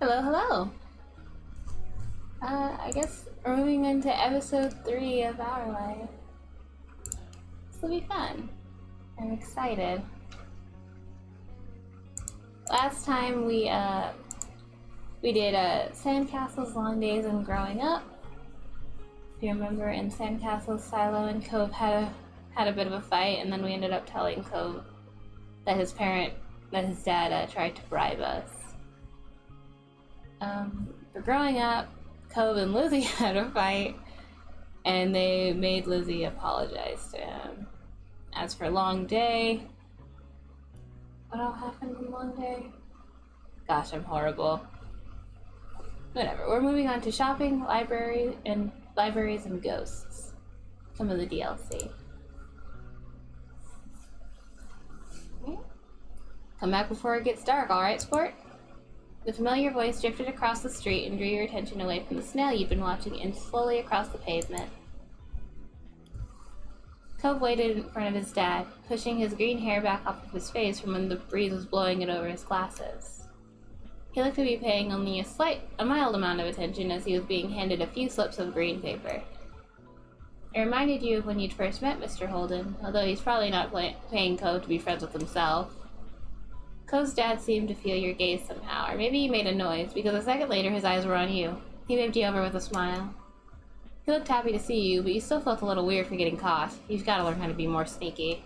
Hello, hello. I guess we're moving into episode 3 of our life. This will be fun. I'm excited. Last time we did Sandcastles, Long Days, and Growing Up. If you remember, in Sandcastles, Silo and Cove had a bit of a fight, and then we ended up telling Cove that his dad tried to bribe us. For Growing Up, Cove and Lizzie had a fight, and they made Lizzie apologize to him. As for Long Day, what all happened in Long Day? Gosh, I'm horrible. Whatever, we're moving on to shopping, libraries, and ghosts. Some of the DLC. Come back before it gets dark, alright, sport? The familiar voice drifted across the street and drew your attention away from the snail you'd been watching inch slowly across the pavement. Cove waited in front of his dad, pushing his green hair back off of his face from when the breeze was blowing it over his glasses. He looked to be paying only a mild amount of attention as he was being handed a few slips of green paper. It reminded you of when you'd first met Mr. Holden, although he's probably not paying Cove to be friends with himself. Cove's dad seemed to feel your gaze somehow, or maybe he made a noise, because a second later his eyes were on you. He waved you over with a smile. He looked happy to see you, but you still felt a little weird for getting caught. You've got to learn how to be more sneaky.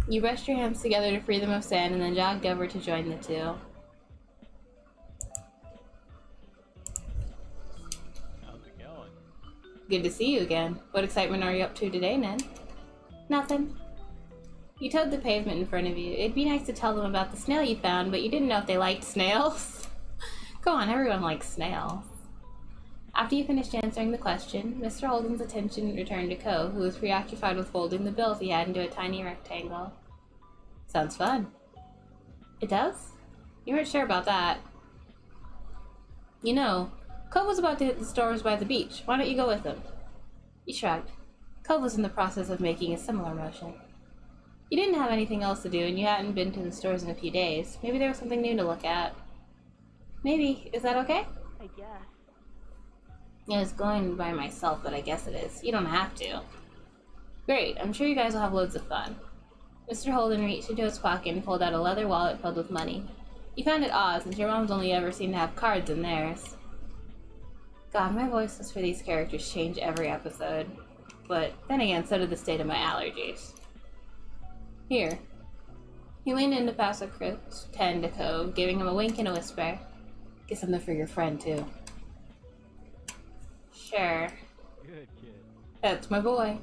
You brushed your hands together to free them of sand and then jogged over to join the two. How's it going? Good to see you again. What excitement are you up to today, Ned? Nothing. You toed the pavement in front of you. It'd be nice to tell them about the snail you found, but you didn't know if they liked snails. Go on, everyone likes snails. After you finished answering the question, Mr. Holden's attention returned to Cove, who was preoccupied with folding the bills he had into a tiny rectangle. Sounds fun. It does? You weren't sure about that. You know, Cove was about to hit the stores by the beach. Why don't you go with him? You shrugged. Cove was in the process of making a similar motion. You didn't have anything else to do, and you hadn't been to the stores in a few days. Maybe there was something new to look at. Maybe. Is that okay? I guess. I was going by myself, but I guess it is. You don't have to. Great. I'm sure you guys will have loads of fun. Mr. Holden reached into his pocket and pulled out a leather wallet filled with money. You found it odd, since your mom's only ever seemed to have cards in theirs. God, my voices for these characters change every episode. But then again, so did the state of my allergies. Here. He leaned in to pass a crisp 10 to Cove, giving him a wink and a whisper. Get something for your friend, too. Sure. Good kid. That's my boy.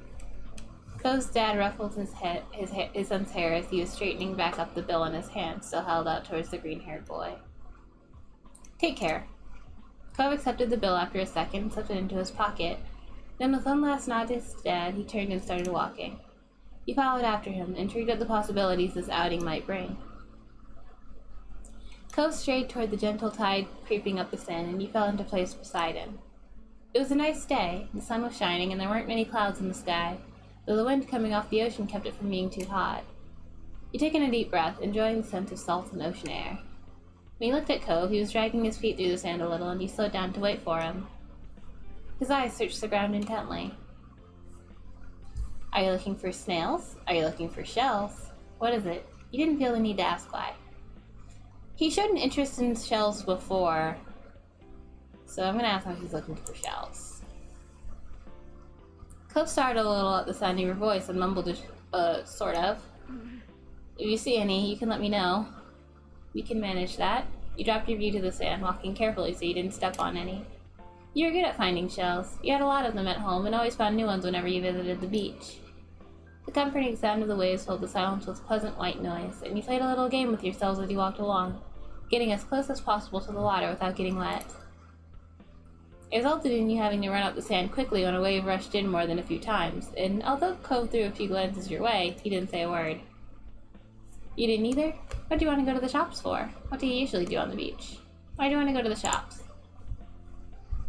Cove's dad ruffled his son's hair as he was straightening back up the bill in his hand, still held out towards the green-haired boy. Take care. Cove accepted the bill after a second and slipped it into his pocket. Then with one last nod to his dad, he turned and started walking. You followed after him, intrigued at the possibilities this outing might bring. Cove strayed toward the gentle tide creeping up the sand, and you fell into place beside him. It was a nice day. The sun was shining, and there weren't many clouds in the sky, though the wind coming off the ocean kept it from being too hot. You took in a deep breath, enjoying the scent of salt and ocean air. When you looked at Cove, he was dragging his feet through the sand a little, and you slowed down to wait for him. His eyes searched the ground intently. Are you looking for snails? Are you looking for shells? What is it? You didn't feel the need to ask why. He showed an interest in shells before, so I'm gonna ask him if he's looking for shells. Cove startled a little at the sound of your voice and mumbled, sort of. If you see any, you can let me know. We can manage that. You dropped your view to the sand, walking carefully so you didn't step on any. You were good at finding shells. You had a lot of them at home and always found new ones whenever you visited the beach. The comforting sound of the waves filled the silence with pleasant white noise, and you played a little game with yourselves as you walked along, getting as close as possible to the water without getting wet. It resulted in you having to run up the sand quickly when a wave rushed in more than a few times, and although Cove threw a few glances your way, he didn't say a word. You didn't either? What do you want to go to the shops for? What do you usually do on the beach? Why do you want to go to the shops?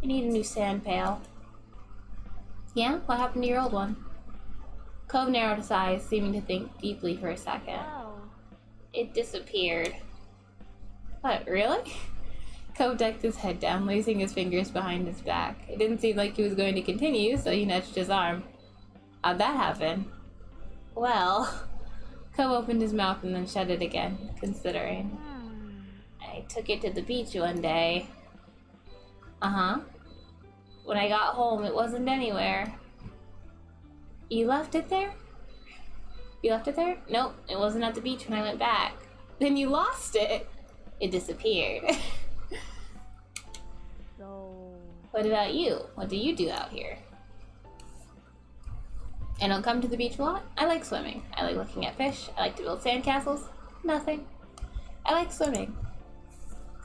I need a new sand pail. Yeah? What happened to your old one? Cove narrowed his eyes, seeming to think deeply for a second. Oh. It disappeared. What, really? Cove ducked his head down, lacing his fingers behind his back. It didn't seem like he was going to continue, so he nudged his arm. How'd that happen? Well, Cove opened his mouth and then shut it again, considering. I took it to the beach one day. Uh-huh. When I got home, it wasn't anywhere. You left it there? You left it there? Nope, it wasn't at the beach when I went back. Then you lost it. It disappeared. So... What about you? What do you do out here? I don't come to the beach a lot. I like swimming. I like looking at fish. I like to build sandcastles. Nothing. I like swimming.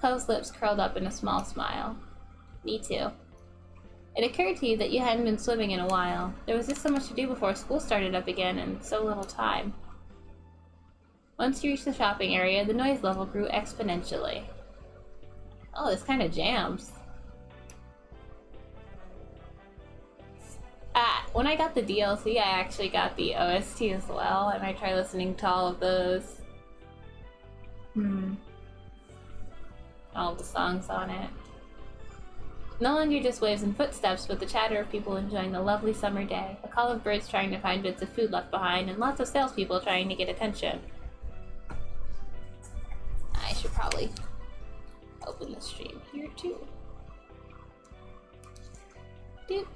Cove's lips curled up in a small smile. Me too. It occurred to you that you hadn't been swimming in a while. There was just so much to do before school started up again, and so little time. Once you reached the shopping area, the noise level grew exponentially. Oh, this kind of jams. When I got the DLC, I actually got the OST as well. I might try listening to all of those. All of the songs on it. No longer just waves and footsteps, but the chatter of people enjoying the lovely summer day, a call of birds trying to find bits of food left behind, and lots of salespeople trying to get attention. I should probably open the stream here too. Doot.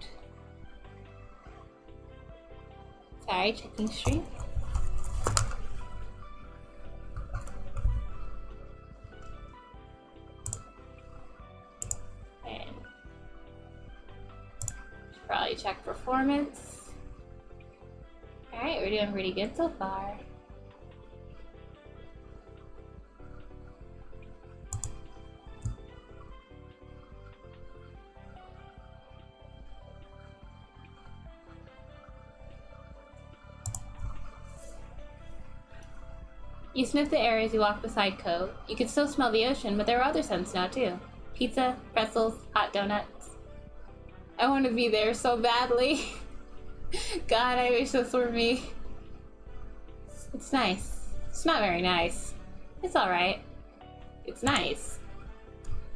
Sorry, checking stream. And should probably check performance. Alright, we're doing pretty good so far. You sniffed the air as you walked beside Cove. You could still smell the ocean, but there were other scents now too. Pizza, pretzels, hot donuts. I want to be there so badly. God, I wish this were me. It's nice. It's not very nice. It's alright. It's nice.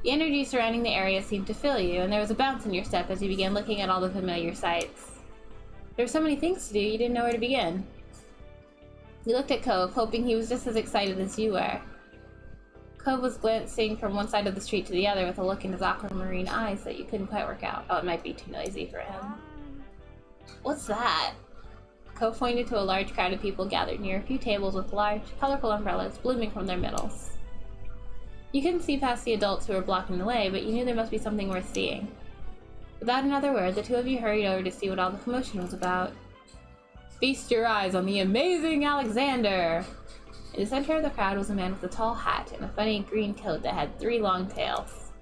The energy surrounding the area seemed to fill you, and there was a bounce in your step as you began looking at all the familiar sights. There were so many things to do, you didn't know where to begin. You looked at Cove, hoping he was just as excited as you were. Cove was glancing from one side of the street to the other with a look in his aquamarine eyes that you couldn't quite work out. Oh, it might be too noisy for him. What's that? Cove pointed to a large crowd of people gathered near a few tables with large, colorful umbrellas blooming from their middles. You couldn't see past the adults who were blocking the way, but you knew there must be something worth seeing. Without another word, the two of you hurried over to see what all the commotion was about. Feast your eyes on the amazing Alexander! In the center of the crowd was a man with a tall hat and a funny green coat that had 3 long tails.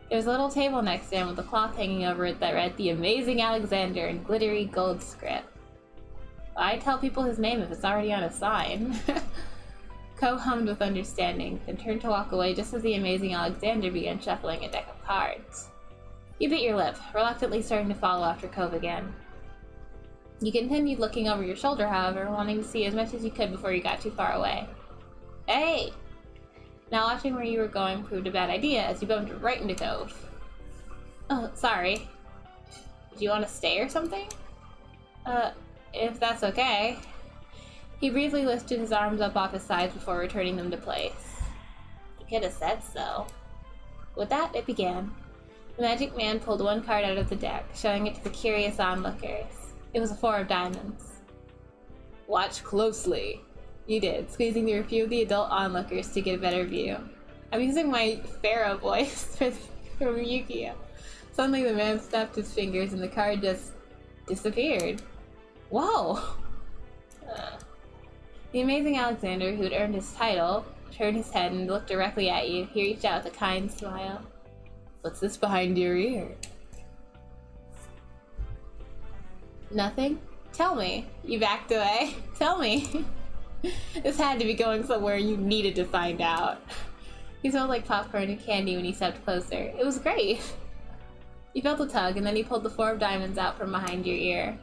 There was a little table next to him with a cloth hanging over it that read The Amazing Alexander in glittery gold script. Why tell people his name if it's already on a sign? Cove hummed with understanding, then turned to walk away just as the Amazing Alexander began shuffling a deck of cards. You bit your lip, reluctantly starting to follow after Cove again. You continued looking over your shoulder, however, wanting to see as much as you could before you got too far away. Hey! Now watching where you were going proved a bad idea as you bumped right into Cove. Oh, sorry. Do you want to stay or something? If that's okay. He briefly lifted his arms up off his sides before returning them to place. You could have said so. With that, it began. The magic man pulled one card out of the deck, showing it to the curious onlookers. It was a 4 of diamonds. Watch closely. You did, squeezing through a few of the adult onlookers to get a better view. I'm using my Pharaoh voice from Yu-Gi-Oh! Suddenly the man snapped his fingers and the card just disappeared. Whoa! The Amazing Alexander, who had earned his title, turned his head and looked directly at you. He reached out with a kind smile. What's this behind your ear? Nothing? Tell me. You backed away. Tell me. This had to be going somewhere you needed to find out. He smelled like popcorn and candy when he stepped closer. It was great. You felt a tug, and then he pulled the 4 of diamonds out from behind your ear.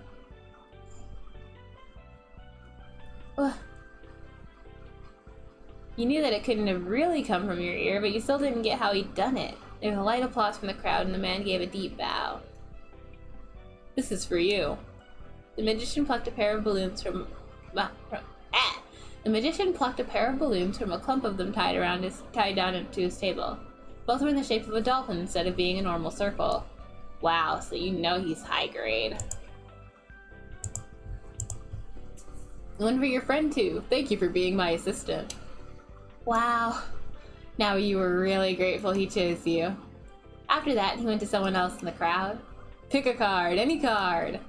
You knew that it couldn't have really come from your ear, but you still didn't get how he'd done it. There was a light applause from the crowd, and the man gave a deep bow. This is for you. The magician plucked a pair of balloons from The magician plucked a pair of balloons from a clump of them tied down to his table. Both were in the shape of a dolphin instead of being a normal circle. Wow, so you know he's high grade. One for your friend too. Thank you for being my assistant. Wow. Now you were really grateful he chose you. After that, he went to someone else in the crowd. Pick a card, any card.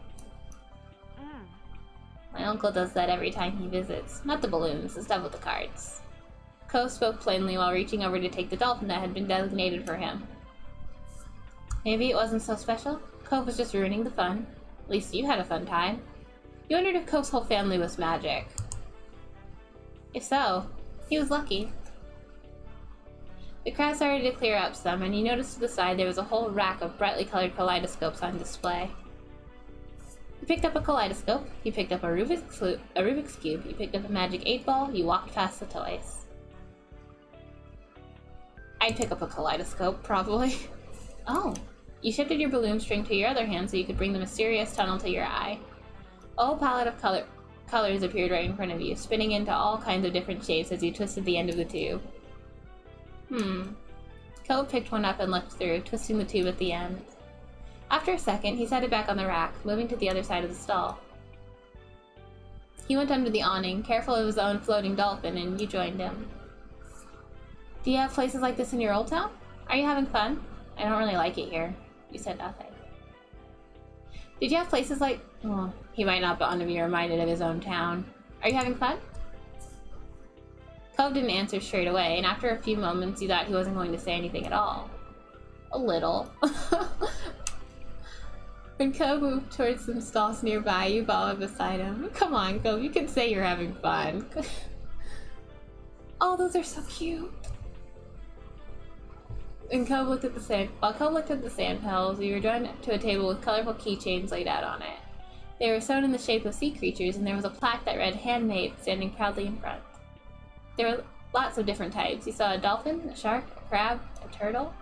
My uncle does that every time he visits. Not the balloons, the stuff with the cards. Ko spoke plainly while reaching over to take the dolphin that had been designated for him. Maybe it wasn't so special. Ko was just ruining the fun. At least you had a fun time. You wondered if Ko's whole family was magic. If so, he was lucky. The crowd started to clear up some, and you noticed to the side there was a whole rack of brightly colored kaleidoscopes on display. You picked up a kaleidoscope, you picked up a Rubik's Cube, you picked up a magic 8-ball, you walked past the toys. I'd pick up a kaleidoscope, probably. Oh, you shifted your balloon string to your other hand so you could bring the mysterious tunnel to your eye. A whole palette of colors appeared right in front of you, spinning into all kinds of different shapes as you twisted the end of the tube. Ko picked one up and looked through, twisting the tube at the end. After a second, he set it back on the rack, moving to the other side of the stall. He went under the awning, careful of his own floating dolphin, and you joined him. Do you have places like this in your old town? Are you having fun? I don't really like it here. You said nothing. Did you have places like... Well, he might not want to be reminded of his own town. Are you having fun? Ko didn't answer straight away, and after a few moments you thought he wasn't going to say anything at all. A little. When Ko moved towards some stalls nearby, you followed beside him. Come on, Ko, you can say you're having fun. Oh, those are so cute. And Ko looked at the sand. While Ko looked at the sand petals, you were joined to a table with colorful keychains laid out on it. They were sewn in the shape of sea creatures, and there was a plaque that read "Handmade" standing proudly in front. There were lots of different types. You saw a dolphin, a shark, a crab, a turtle.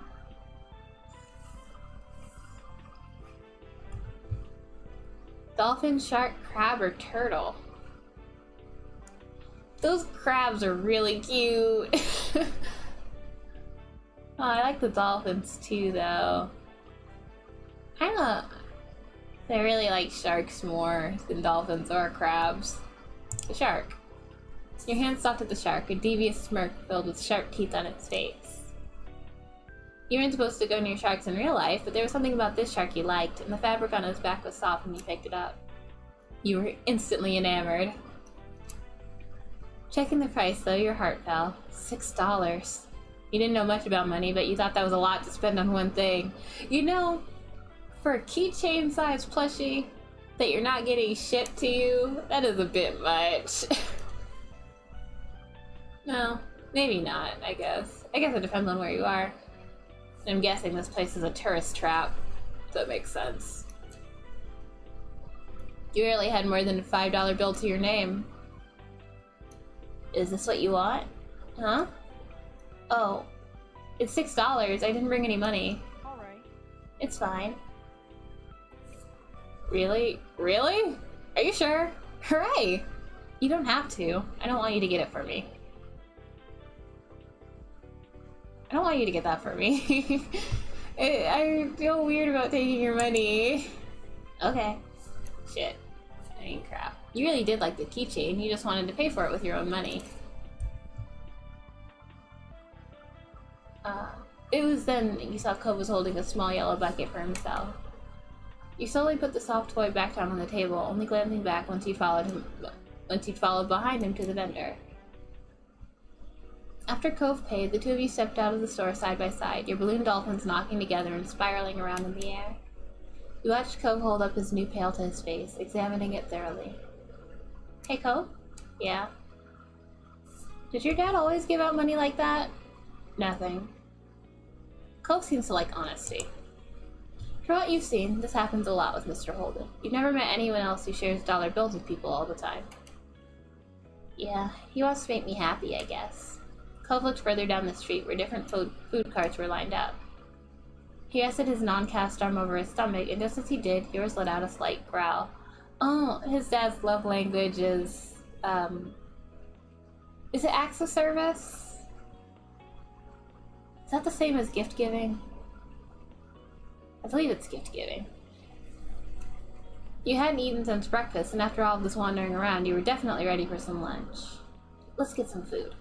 Dolphin, shark, crab, or turtle. Those crabs are really cute. Oh, I like the dolphins too, though. I really like sharks more than dolphins or crabs. The shark. Your hand stopped at the shark, a devious smirk filled with sharp teeth on its face. You weren't supposed to go near sharks in real life, but there was something about this shark you liked, and the fabric on his back was soft when you picked it up. You were instantly enamored. Checking the price, though, your heart fell. $6. You didn't know much about money, but you thought that was a lot to spend on one thing. You know, for a keychain-sized plushie that you're not getting shipped to you, that is a bit much. No, maybe not, I guess. I guess it depends on where you are. I'm guessing this place is a tourist trap. That makes sense. You rarely had more than a $5 bill to your name. Is this what you want? Huh? Oh, it's $6. I didn't bring any money. Alright. It's fine. Really? Really? Are you sure? Hooray! You don't have to. I don't want you to get it for me. I don't want you to get that for me. I feel weird about taking your money. Okay. Shit. I mean, crap. You really did like the keychain. You just wanted to pay for it with your own money. It was then that you saw Ko was holding a small yellow bucket for himself. You slowly put the soft toy back down on the table, only glancing back once you'd followed behind him to the vendor. After Ko paid, the two of you stepped out of the store side by side, your balloon dolphins knocking together and spiraling around in the air. You watched Ko hold up his new pail to his face, examining it thoroughly. Hey, Ko? Yeah? Did your dad always give out money like that? Nothing. Ko seems to like honesty. From what you've seen, this happens a lot with Mr. Holden. You've never met anyone else who shares dollar bills with people all the time. Yeah, he wants to make me happy, I guess. Cove looked further down the street where different food carts were lined up. He rested his non-cast arm over his stomach, and just as he did, yours let out a slight growl. Oh, his dad's love language is it acts of service? Is that the same as gift giving? I believe it's gift giving. You hadn't eaten since breakfast, and after all of this wandering around, you were definitely ready for some lunch. Let's get some food.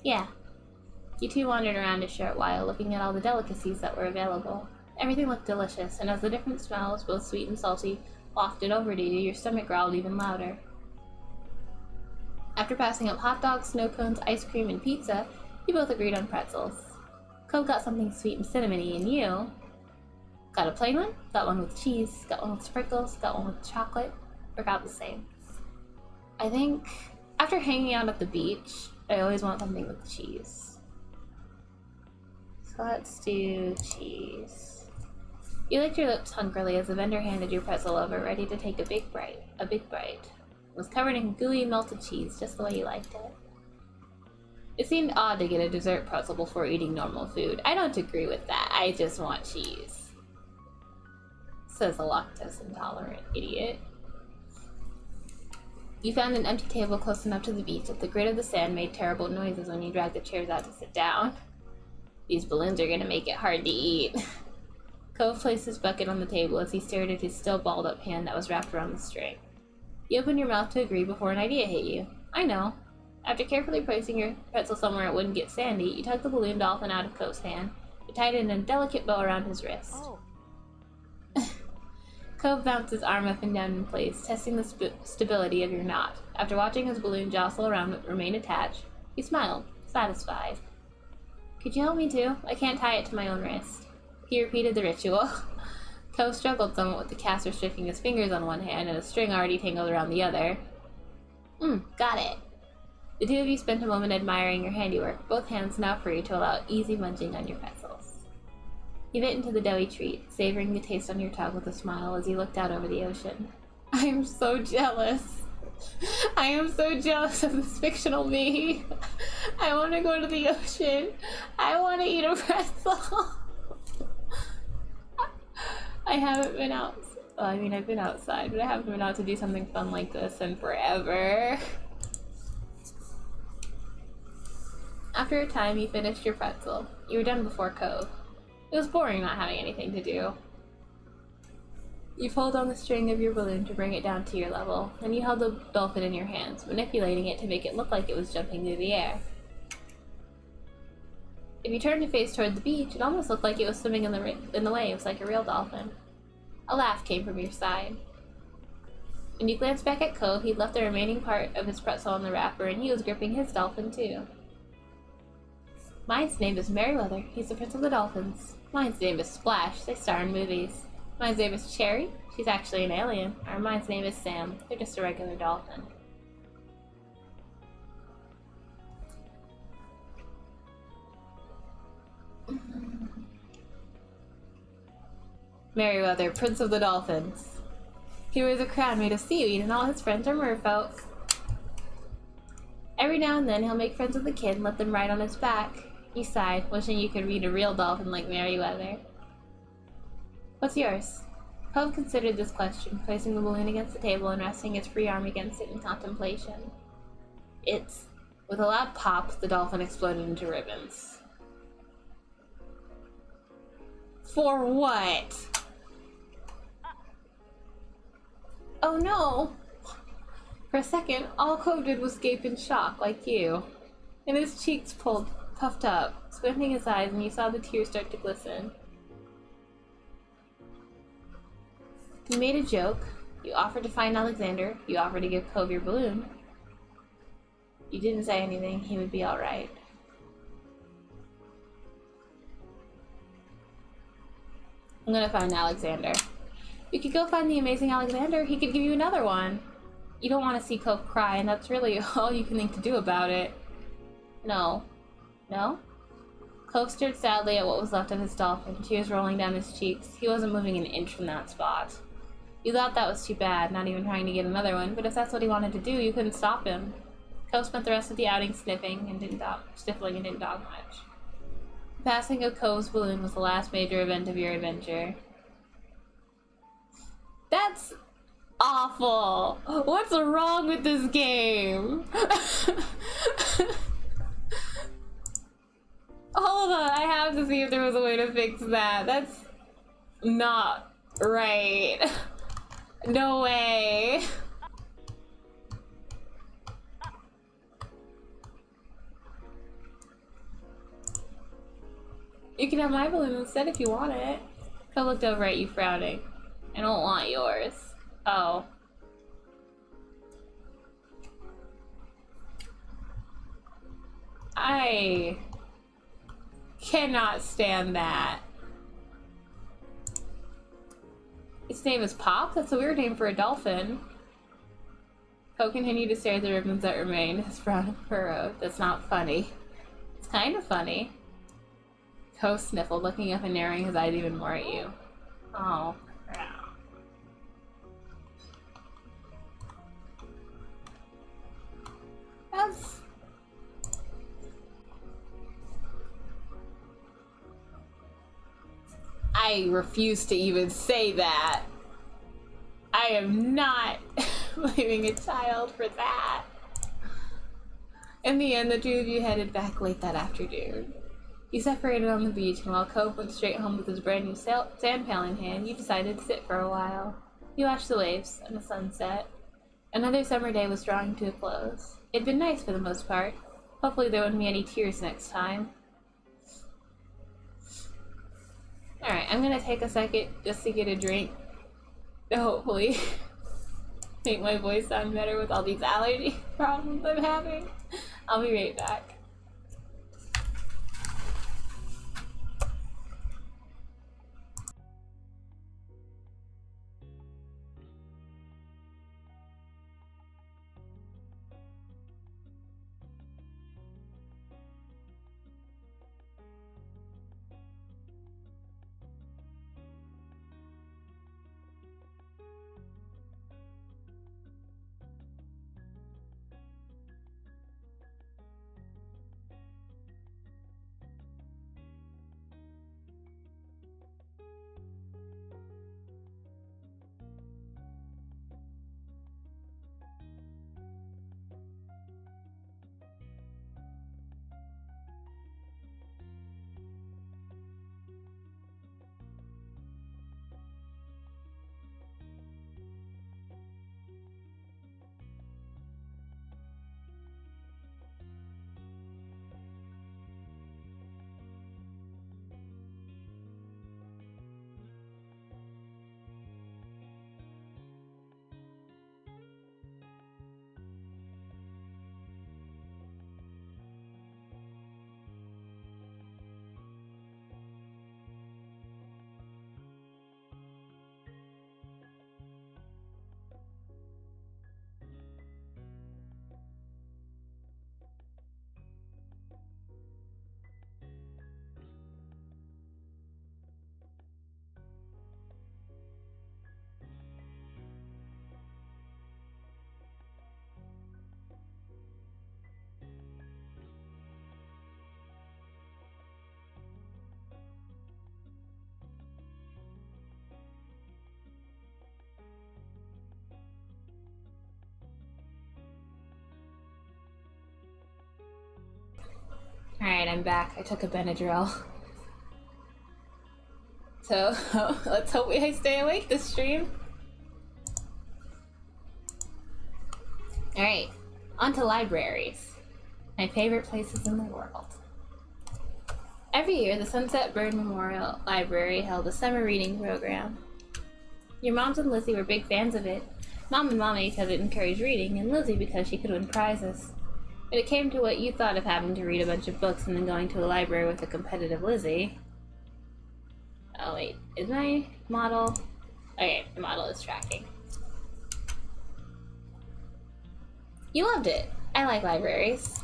Yeah. You two wandered around a short while, looking at all the delicacies that were available. Everything looked delicious, and as the different smells, both sweet and salty, wafted over to you, your stomach growled even louder. After passing up hot dogs, snow cones, ice cream, and pizza, you both agreed on pretzels. Cove got something sweet and cinnamony, and you got a plain one, got one with cheese, got one with sprinkles, got one with chocolate, or got the same. I think, after hanging out at the beach, I always want something with cheese. So let's do cheese. You licked your lips hungrily as the vendor handed your pretzel over, ready to take a big bite. It was covered in gooey melted cheese, just the way you liked it. It seemed odd to get a dessert pretzel before eating normal food. I don't agree with that. I just want cheese. Says a lactose intolerant idiot. You found an empty table close enough to the beach that the grit of the sand made terrible noises when you dragged the chairs out to sit down. These balloons are gonna make it hard to eat. Cove placed his bucket on the table as he stared at his still balled up hand that was wrapped around the string. You opened your mouth to agree before an idea hit you. I know. After carefully placing your pretzel somewhere it wouldn't get sandy, you tugged the balloon dolphin out of Cove's hand. You tied it in a delicate bow around his wrist. Oh. Cove bounced his arm up and down in place, testing the stability of your knot. After watching his balloon jostle around but remain attached, he smiled, satisfied. Could you help me too? I can't tie it to my own wrist. He repeated the ritual. Cove struggled somewhat with the cast restricting his fingers on one hand and a string already tangled around the other. Got it. The two of you spent a moment admiring your handiwork, both hands now free to allow easy munching on your pretzels. You bit into the doughy treat, savoring the taste on your tongue with a smile as you looked out over the ocean. I am so jealous. I am so jealous of this fictional me. I want to go to the ocean. I want to eat a pretzel. I haven't been out. Well, I mean, I've been outside, but I haven't been out to do something fun like this in forever. After a time, you finished your pretzel. You were done before Cove. It was boring not having anything to do. You pulled on the string of your balloon to bring it down to your level, and you held the dolphin in your hands, manipulating it to make it look like it was jumping through the air. If you turned to face toward the beach, it almost looked like it was swimming in the waves like a real dolphin. A laugh came from your side. When you glanced back at Cove, he'd left the remaining part of his pretzel on the wrapper, and he was gripping his dolphin too. Mine's name is Merryweather. He's the prince of the dolphins. Mine's name is Splash. They star in movies. Mine's name is Cherry. She's actually an alien. Or mine's name is Sam. They're just a regular dolphin. Merryweather, prince of the dolphins. He wears a crown made of seaweed and all his friends are merfolk. Every now and then he'll make friends with a kid and let them ride on his back. You sighed, wishing you could read a real dolphin like Merryweather. What's yours? Cove considered this question, placing the balloon against the table and resting his free arm against it in contemplation. It's... With a loud pop, the dolphin exploded into ribbons. For what? Oh no! For a second, all Cove did was gape in shock, like you. And his cheeks puffed up, squinting his eyes, and you saw the tears start to glisten. You made a joke. You offered to find Alexander. You offered to give Cove your balloon. You didn't say anything. He would be alright. I'm gonna find Alexander. You could go find the amazing Alexander. He could give you another one. You don't want to see Cove cry, and that's really all you can think to do about it. No. No? Cove stared sadly at what was left of his dolphin, tears rolling down his cheeks. He wasn't moving an inch from that spot. You thought that was too bad, not even trying to get another one, but if that's what he wanted to do, you couldn't stop him. Cove spent the rest of the outing sniffling and didn't dog much. The passing of Cove's balloon was the last major event of your adventure. That's awful! What's wrong with this game? Hold on, I have to see if there was a way to fix that. That's not right. No way. You can have my balloon instead if you want it. I looked over at you frowning. I don't want yours. Oh. I cannot stand that. Its name is Pop? That's a weird name for a dolphin. Poe continued to stare at the ribbons that remained. His frown furrowed. That's not funny. It's kind of funny. Poe sniffled, looking up and narrowing his eyes even more at you. Oh, crap. That's... I refuse to even say that. I am not leaving a child for that. In the end, the two of you headed back late that afternoon. You separated on the beach, and while Cove went straight home with his brand new sand pail in hand, you decided to sit for a while. You watched the waves and the sunset. Another summer day was drawing to a close. It'd been nice for the most part. Hopefully there wouldn't be any tears next time. Alright, I'm gonna take a second just to get a drink to hopefully make my voice sound better with all these allergy problems I'm having. I'll be right back. Alright, I'm back. I took a Benadryl. So, let's hope I stay awake this stream. Alright, on to libraries. My favorite places in the world. Every year, the Sunset Bird Memorial Library held a summer reading program. Your moms and Lizzie were big fans of it. Mom and Mommy because it encouraged reading, and Lizzie because she could win prizes. When it came to what you thought of having to read a bunch of books and then going to a library with a competitive Lizzie... Oh wait, is my model... Okay, the model is tracking. You loved it. I like libraries.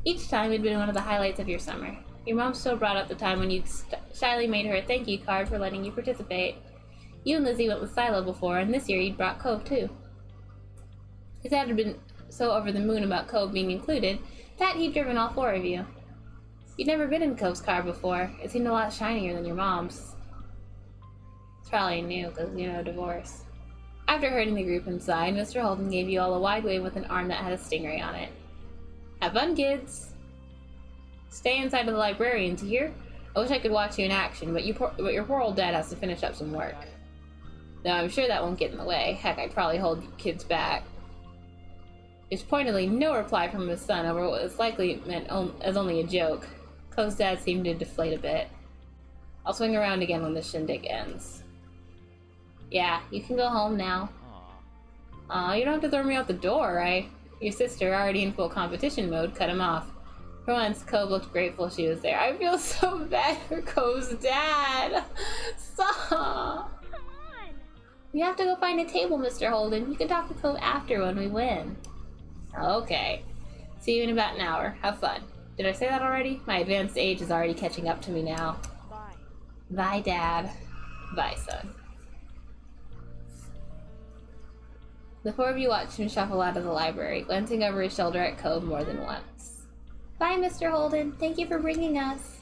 Each time had been one of the highlights of your summer. Your mom still brought up the time when you shyly made her a thank you card for letting you participate. You and Lizzie went with Silo before, and this year you'd brought Cove too. His dad had been so over the moon about Cove being included that he'd driven all four of you. You'd never been in Cove's car before. It seemed a lot shinier than your mom's. It's probably new, because, you know, divorce. After herding the group inside, Mr. Holden gave you all a wide wave with an arm that had a stingray on it. Have fun, kids! Stay inside of the librarians, you hear? I wish I could watch you in action, but your poor old dad has to finish up some work. Though I'm sure that won't get in the way. Heck, I'd probably hold you kids back. There's pointedly no reply from his son over what was likely meant as only a joke. Cove's dad seemed to deflate a bit. I'll swing around again when the shindig ends. Yeah, you can go home now. Aw, you don't have to throw me out the door, right? Your sister, already in full competition mode, cut him off. For once, Cove looked grateful she was there. I feel so bad for Cove's dad. Stop. Come on. We have to go find a table, Mr. Holden. You can talk to Cove after when we win. Okay. See you in about an hour. Have fun. Did I say that already? My advanced age is already catching up to me now. Bye. Bye, Dad. Bye, son. The four of you watched him shuffle out of the library, glancing over his shoulder at Cove more than once. Bye, Mr. Holden. Thank you for bringing us.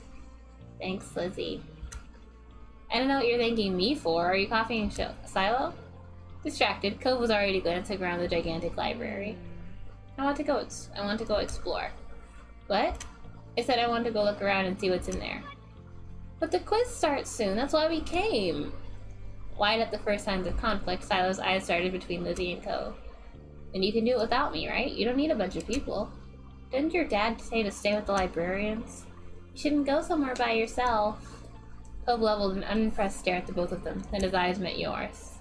Thanks, Lizzie. I don't know what you're thanking me for. Are you copying Silo? Distracted, Cove was already glancing around the gigantic library. I want to go explore. What? I said I want to go look around and see what's in there. But the quiz starts soon. That's why we came. Wide at the first signs of conflict, Silo's eyes darted between Lizzie and Cove. Then you can do it without me, right? You don't need a bunch of people. Didn't your dad say to stay with the librarians? You shouldn't go somewhere by yourself. Cove leveled an unimpressed stare at the both of them, then his eyes met yours.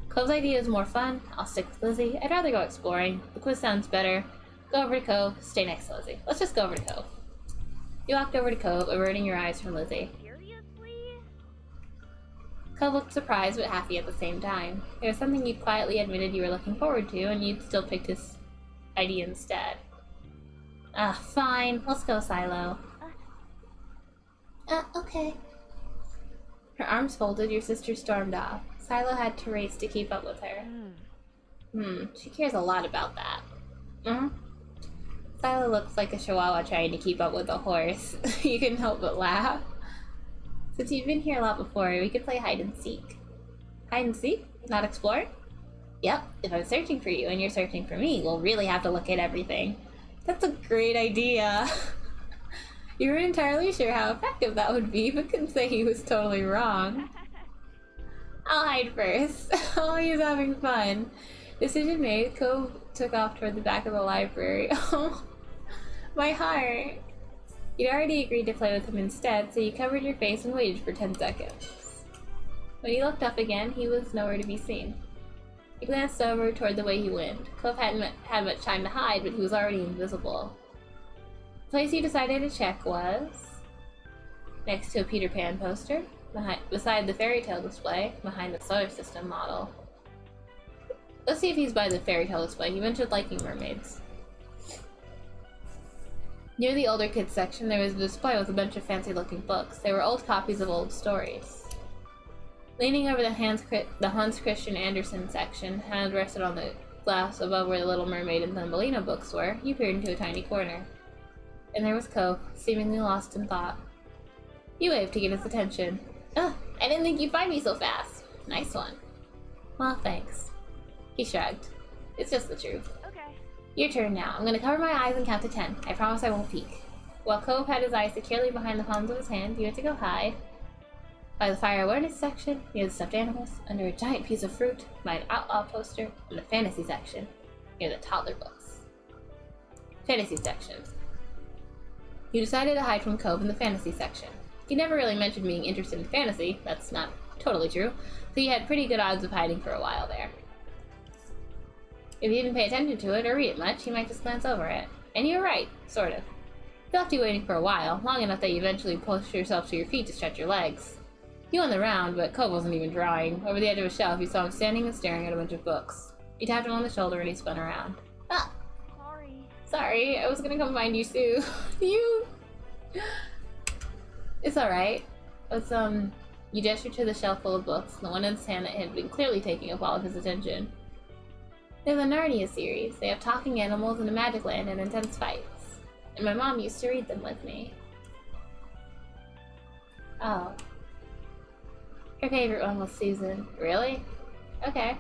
Cove's idea is more fun. I'll stick with Lizzie. I'd rather go exploring. The quiz sounds better. Go over to Cove. Stay next to Lizzie. Let's just go over to Cove. You walked over to Cove, averting your eyes from Lizzie. Seriously? Cove looked surprised but happy at the same time. It was something you'd quietly admitted you were looking forward to, and you'd still picked his idea instead. Fine. Let's go, Silo. Okay. Her arms folded, your sister stormed off. Silo had to race to keep up with her. She cares a lot about that. Silo looks like a chihuahua trying to keep up with a horse. You couldn't help but laugh. Since you've been here a lot before, we could play hide and seek. Hide and seek? Not explore? Yep, if I'm searching for you and you're searching for me, we'll really have to look at everything. That's a great idea. You weren't entirely sure how effective that would be, but couldn't say he was totally wrong. I'll hide first. Oh, he's having fun. Decision made, Cove took off toward the back of the library. Oh, my heart. You'd already agreed to play with him instead, so you covered your face and waited for 10 seconds. When he looked up again, he was nowhere to be seen. He glanced over toward the way he went. Cove hadn't had much time to hide, but he was already invisible. The place you decided to check was next to a Peter Pan poster, beside the fairy tale display, behind the solar system model. Let's see if he's by the fairy tale display. You mentioned liking mermaids. Near the older kids section, there was a display with a bunch of fancy-looking books. They were old copies of old stories. Leaning over the Hans Christian Andersen section, hand rested on the glass above where the Little Mermaid and Thumbelina books were, you peered into a tiny corner. And there was Cove, seemingly lost in thought. You waved to get his attention. I didn't think you'd find me so fast. Nice one. Well, thanks. He shrugged. It's just the truth. Okay. Your turn now. I'm gonna cover my eyes and count to 10. I promise I won't peek. While Cove had his eyes securely behind the palms of his hand, you had to go hide. By the fire awareness section, near the stuffed animals, under a giant piece of fruit, by an outlaw poster, in the fantasy section, near the toddler books. Fantasy section. You decided to hide from Cove in the fantasy section. He never really mentioned being interested in fantasy, that's not totally true, so you had pretty good odds of hiding for a while there. If you didn't pay attention to it or read it much, you might just glance over it. And you were right, sort of. He left you waiting for a while, long enough that you eventually pushed yourself to your feet to stretch your legs. You won the round, but Cove wasn't even drawing. Over the edge of a shelf, you saw him standing and staring at a bunch of books. You tapped him on the shoulder and he spun around. Ah! Sorry. Sorry, I was gonna come find you, Sue. You... It's alright. It's, you gestured to the shelf full of books, the one in his hand that had been clearly taking up all of his attention. They're the Narnia series. They have talking animals and a magic land and intense fights. And my mom used to read them with me. Oh. Her favorite one was Susan. Really? Okay.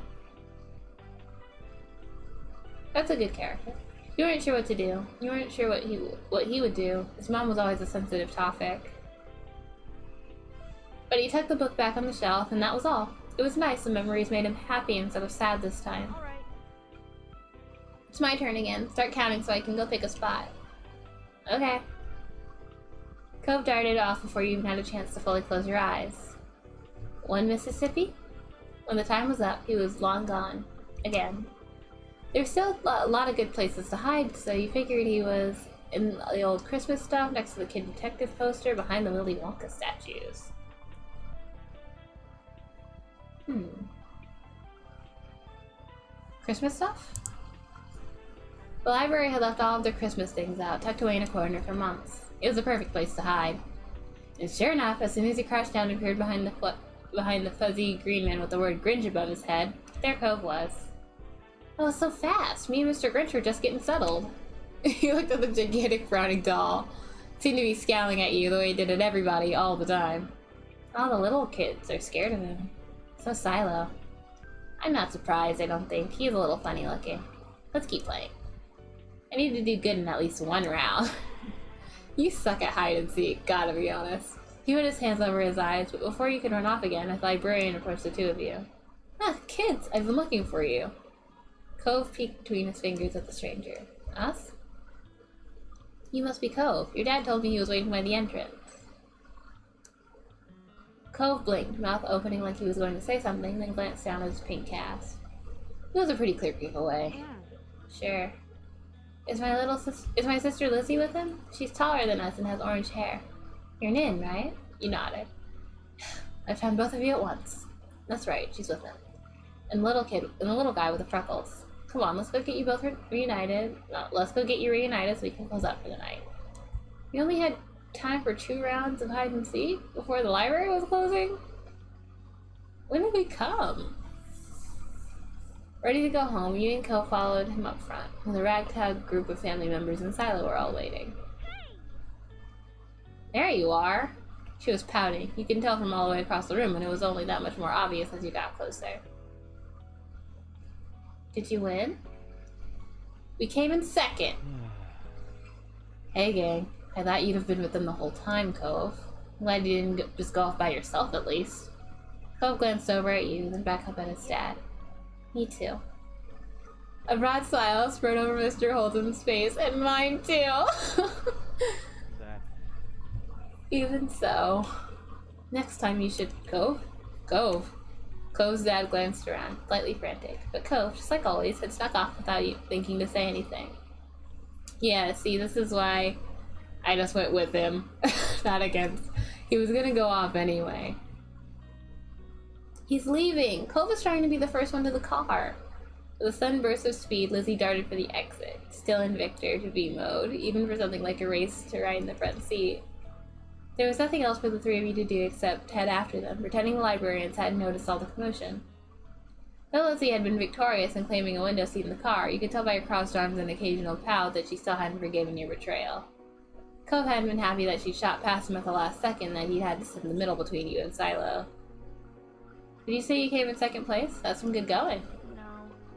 That's a good character. You weren't sure what to do. You weren't sure what he would do. His mom was always a sensitive topic. But he tucked the book back on the shelf, and that was all. It was nice. The memories made him happy instead of sad this time. Alright. It's my turn again. Start counting so I can go pick a spot. Okay. Cove darted off before you even had a chance to fully close your eyes. 1 Mississippi? When the time was up, he was long gone. Again. There's still a lot of good places to hide, so you figured he was in the old Christmas stuff next to the Kid Detective poster behind the Willy Wonka statues. Christmas stuff? The library had left all of their Christmas things out, tucked away in a corner for months. It was the perfect place to hide. And sure enough, as soon as he crouched down and peered behind the fuzzy green man with the word Grinch above his head, there Cove was. Oh, so fast! Me and Mr. Grinch were just getting settled. He looked at the gigantic frowning doll. Seemed to be scowling at you the way he did at everybody all the time. All the little kids are scared of him. So Silo. I'm not surprised, I don't think. He's a little funny looking. Let's keep playing. I need to do good in at least one round. You suck at hide and seek, gotta be honest. He put his hands over his eyes, but before you could run off again, a librarian approached the two of you. Ah, kids, I've been looking for you. Cove peeked between his fingers at the stranger. Us? You must be Cove. Your dad told me he was waiting by the entrance. Cove blinked, mouth opening like he was going to say something, then glanced down at his pink cast. It was a pretty clear peek away. Sure. Is my sister Lizzie with him? She's taller than us and has orange hair. You're Nin, right? You nodded. I found both of you at once. That's right, she's with him. And the little guy with the freckles. Come on, let's go get you both reunited. No, let's go get you reunited so we can close up for the night. We only had time for 2 rounds of hide and seek before the library was closing? When did we come? Ready to go home, you and Cove followed him up front, and the ragtag group of family members and Silo were all waiting. There you are! She was pouting. You can tell from all the way across the room, and it was only that much more obvious as you got closer. Did you win? We came in second! Hey gang, I thought you'd have been with them the whole time, Cove. I'm glad you didn't just go off by yourself, at least. Cove glanced over at you, then back up at his dad. Me too. A broad smile spread over Mr. Holden's face, and mine too! Even so. Next time you should... Cove? Cove's dad glanced around, slightly frantic, but Cove, just like always, had snuck off without you thinking to say anything. Yeah, see, this is why I just went with him, not against. He was gonna go off anyway. He's leaving! Cove is trying to be the first one to the car. With a sudden burst of speed, Lizzie darted for the exit, still in Victor to be mode, even for something like a race to ride in the front seat. There was nothing else for the 3 of you to do except head after them, pretending the librarians hadn't noticed all the commotion. Though Lizzie had been victorious in claiming a window seat in the car, you could tell by her crossed arms and occasional pout that she still hadn't forgiven your betrayal. Cove hadn't been happy that she shot past him at the last second, that he'd had to sit in the middle between you and Silo. Did you say you came in second place? That's some good going.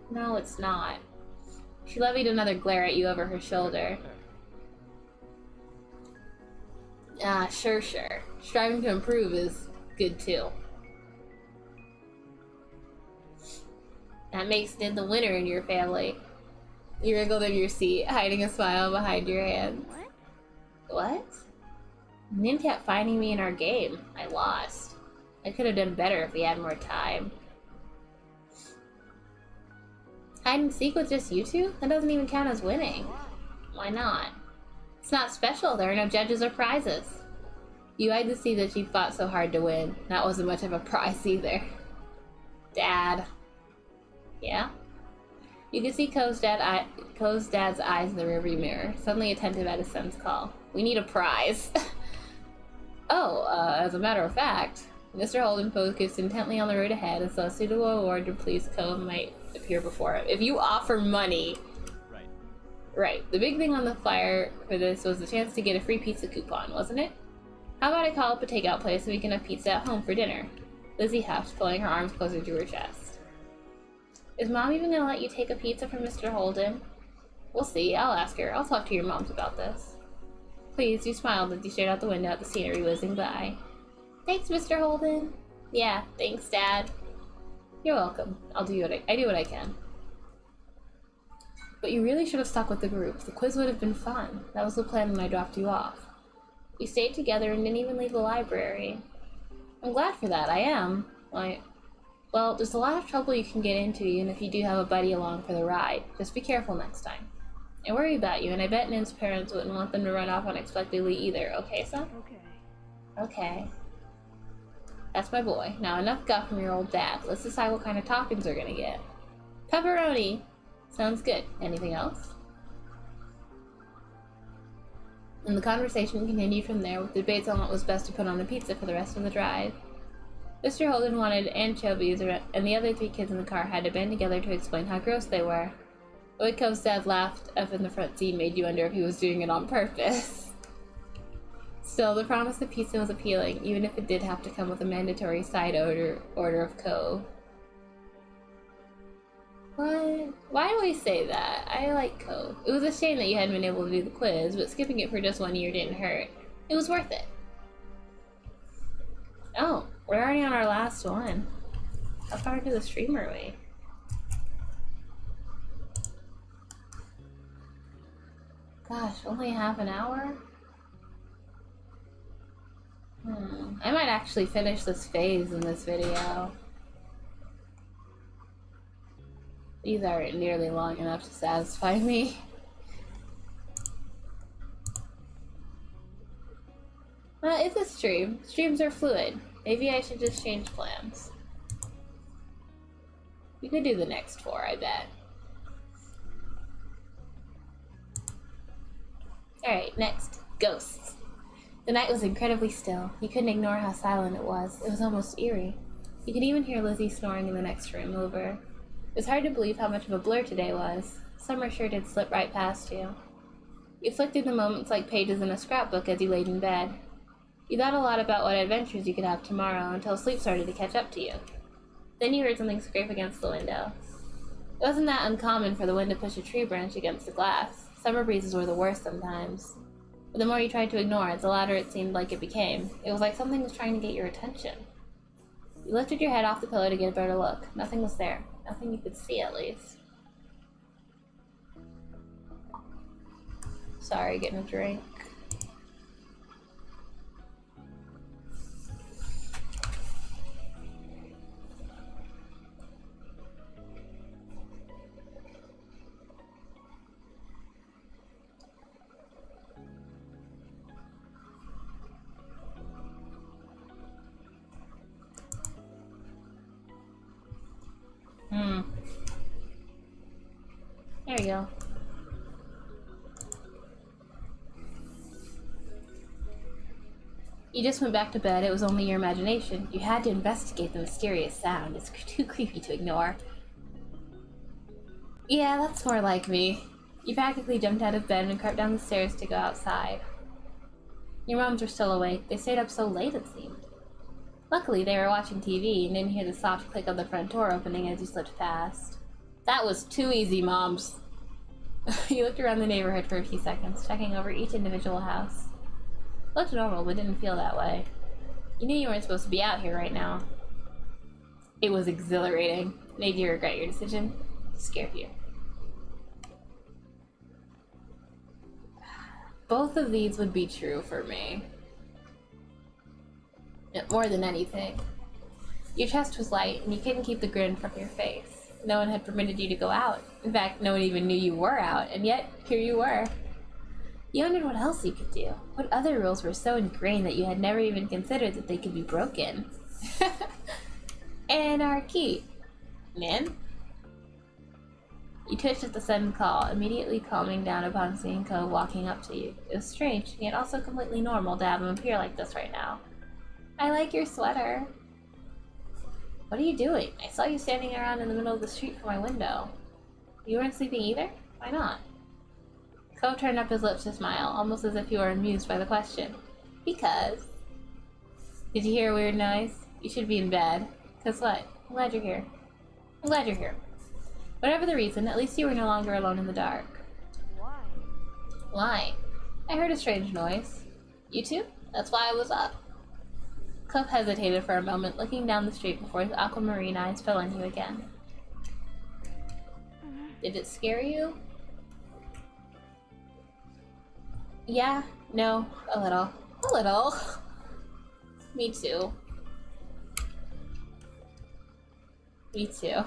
No, it's not. She levied another glare at you over her shoulder. Ah, sure. Striving to improve is good too. That makes Nin the winner in your family. You wriggled in your seat, hiding a smile behind your hands. What? Nin kept finding me in our game. I lost. I could have done better if we had more time. Hide and seek with just you two? That doesn't even count as winning. Why not? It's not special. There are no judges or prizes. You had to see that she fought so hard to win. That wasn't much of a prize either. Dad. Yeah? You could see Co's dad's eyes in the rearview mirror, suddenly attentive at his son's call. We need a prize. Oh, as a matter of fact, Mr. Holden focused intently on the road ahead as though a suitable award to please Co might appear before him. If you offer money... Right. Right. The big thing on the flyer for this was the chance to get a free pizza coupon, wasn't it? How about I call up a takeout place so we can have pizza at home for dinner? Lizzie huffed, pulling her arms closer to her chest. Is Mom even gonna let you take a pizza from Mr. Holden? We'll see. I'll ask her. I'll talk to your moms about this. Please, you smiled as you stared out the window at the scenery whizzing by. Thanks, Mr. Holden. Yeah, thanks, Dad. You're welcome. I do what I can. But you really should have stuck with the group. The quiz would have been fun. That was the plan when I dropped you off. We stayed together and didn't even leave the library. I'm glad for that. I am. Well, there's a lot of trouble you can get into even if you do have a buddy along for the ride. Just be careful next time. I worry about you, and I bet Nin's parents wouldn't want them to run off unexpectedly either. Okay, son? Okay. Okay. That's my boy. Now enough guff from your old dad. Let's decide what kind of toppings we're gonna get. Pepperoni! Sounds good. Anything else? And the conversation continued from there with debates on what was best to put on the pizza for the rest of the drive. Mr. Holden wanted anchovies, and the other 3 kids in the car had to band together to explain how gross they were. Whitcomb's dad laughed up in the front seat, made you wonder if he was doing it on purpose. Still, the promise of pizza was appealing, even if it did have to come with a mandatory side order of Cove. What? Why do I say that? I like Cove. It was a shame that you hadn't been able to do the quiz, but skipping it for just 1 year didn't hurt. It was worth it. Oh, we're already on our last one. How far into the stream are we? Gosh, only half an hour? I might actually finish this phase in this video. These aren't nearly long enough to satisfy me. It's a stream. Streams are fluid. Maybe I should just change plans. We could do the next 4, I bet. Alright, next. Ghosts. The night was incredibly still. You couldn't ignore how silent it was. It was almost eerie. You could even hear Lizzie snoring in the next room over. It was hard to believe how much of a blur today was. Summer sure did slip right past you. You flicked through the moments like pages in a scrapbook as you laid in bed. You thought a lot about what adventures you could have tomorrow until sleep started to catch up to you. Then you heard something scrape against the window. It wasn't that uncommon for the wind to push a tree branch against the glass. Summer breezes were the worst sometimes. But the more you tried to ignore it, the louder it seemed like it became. It was like something was trying to get your attention. You lifted your head off the pillow to get a better look. Nothing was there. Nothing you could see, at least. Sorry, getting a drink. There you go. You just went back to bed. It was only your imagination. You had to investigate the mysterious sound. It's too creepy to ignore. Yeah, that's more like me. You practically jumped out of bed and crept down the stairs to go outside. Your moms were still awake. They stayed up so late, it seemed. Luckily, they were watching TV and didn't hear the soft click of the front door opening as you slipped past. That was too easy, Moms. You looked around the neighborhood for a few seconds, checking over each individual house. It looked normal, but didn't feel that way. You knew you weren't supposed to be out here right now. It was exhilarating. Made you regret your decision. Scared you. Both of these would be true for me. More than anything. Your chest was light, and you couldn't keep the grin from your face. No one had permitted you to go out. In fact, no one even knew you were out, and yet, here you were. You wondered what else you could do. What other rules were so ingrained that you had never even considered that they could be broken? Anarchy. Man? You twitched at the sudden call, immediately calming down upon seeing Co walking up to you. It was strange, yet also completely normal to have him appear like this right now. I like your sweater. What are you doing? I saw you standing around in the middle of the street from my window. You weren't sleeping either? Why not? Cove turned up his lips to smile, almost as if he were amused by the question. Because. Did you hear a weird noise? You should be in bed. 'Cause what? I'm glad you're here. I'm glad you're here. Whatever the reason, at least you were no longer alone in the dark. Why? Why? I heard a strange noise. You too? That's why I was up. Cove hesitated for a moment, looking down the street before his aquamarine eyes fell on you again. Did it scare you? Yeah, no, a little. A little. Me too. Me too.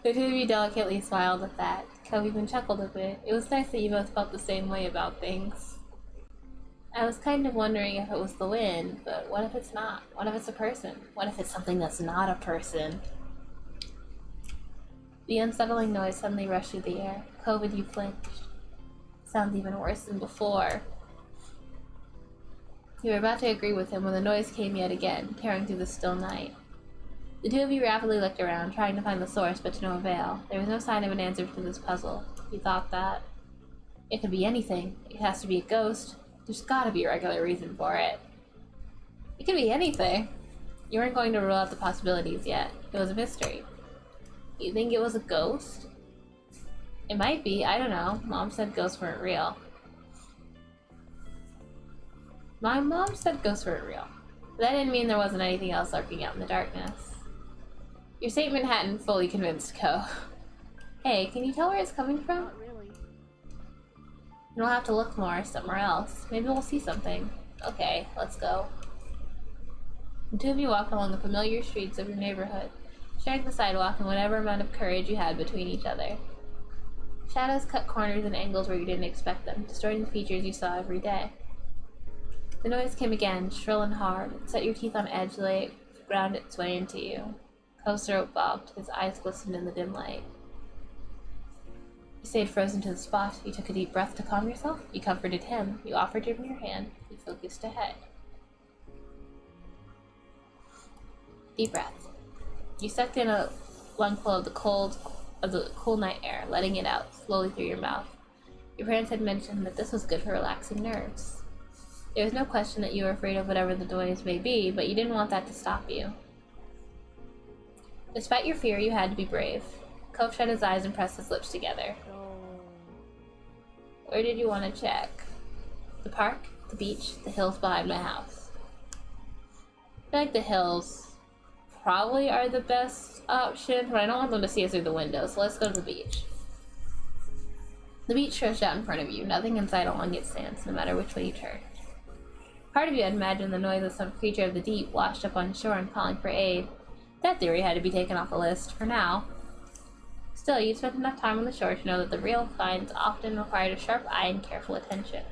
The two of you delicately smiled at that. Cove even chuckled a bit. It was nice that you both felt the same way about things. I was kind of wondering if it was the wind, but what if it's not? What if it's a person? What if it's something that's not a person? The unsettling noise suddenly rushed through the air. Cove and you flinched. Sounds even worse than before. You were about to agree with him when the noise came yet again, tearing through the still night. The two of you rapidly looked around, trying to find the source, but to no avail. There was no sign of an answer to this puzzle. You thought that. It could be anything. It has to be a ghost. There's gotta be a regular reason for it. It could be anything. You weren't going to rule out the possibilities yet. It was a mystery. You think it was a ghost? It might be, I don't know. Mom said ghosts weren't real. My mom said ghosts weren't real. But that didn't mean there wasn't anything else lurking out in the darkness. Your statement hadn't fully convinced Cove. Hey, can you tell where it's coming from? Not really. We'll have to look more somewhere else. Maybe we'll see something. Okay, let's go. The two of you walked along the familiar streets of your neighborhood, sharing the sidewalk and whatever amount of courage you had between each other. Shadows cut corners and angles where you didn't expect them, distorting the features you saw every day. The noise came again, shrill and hard. It set your teeth on edge, lay ground its way into you. Cove's throat bobbed, his eyes glistened in the dim light. You stayed frozen to the spot. You took a deep breath to calm yourself. You comforted him. You offered him your hand. You focused ahead. Deep breath. You sucked in a lungful of the cool night air, letting it out slowly through your mouth. Your parents had mentioned that this was good for relaxing nerves. There was no question that you were afraid of whatever the noise may be, but you didn't want that to stop you. Despite your fear, you had to be brave. Cove shut his eyes and pressed his lips together. Where did you want to check? The park, the beach, the hills behind my house. I feel like the hills probably are the best option, but I don't want them to see us through the window, so let's go to the beach. The beach stretched out in front of you, nothing inside along its sands, no matter which way you turned. Part of you had imagined the noise of some creature of the deep washed up on shore and calling for aid. That theory had to be taken off the list, for now. Still, you'd spent enough time on the shore to know that the real finds often required a sharp eye and careful attention.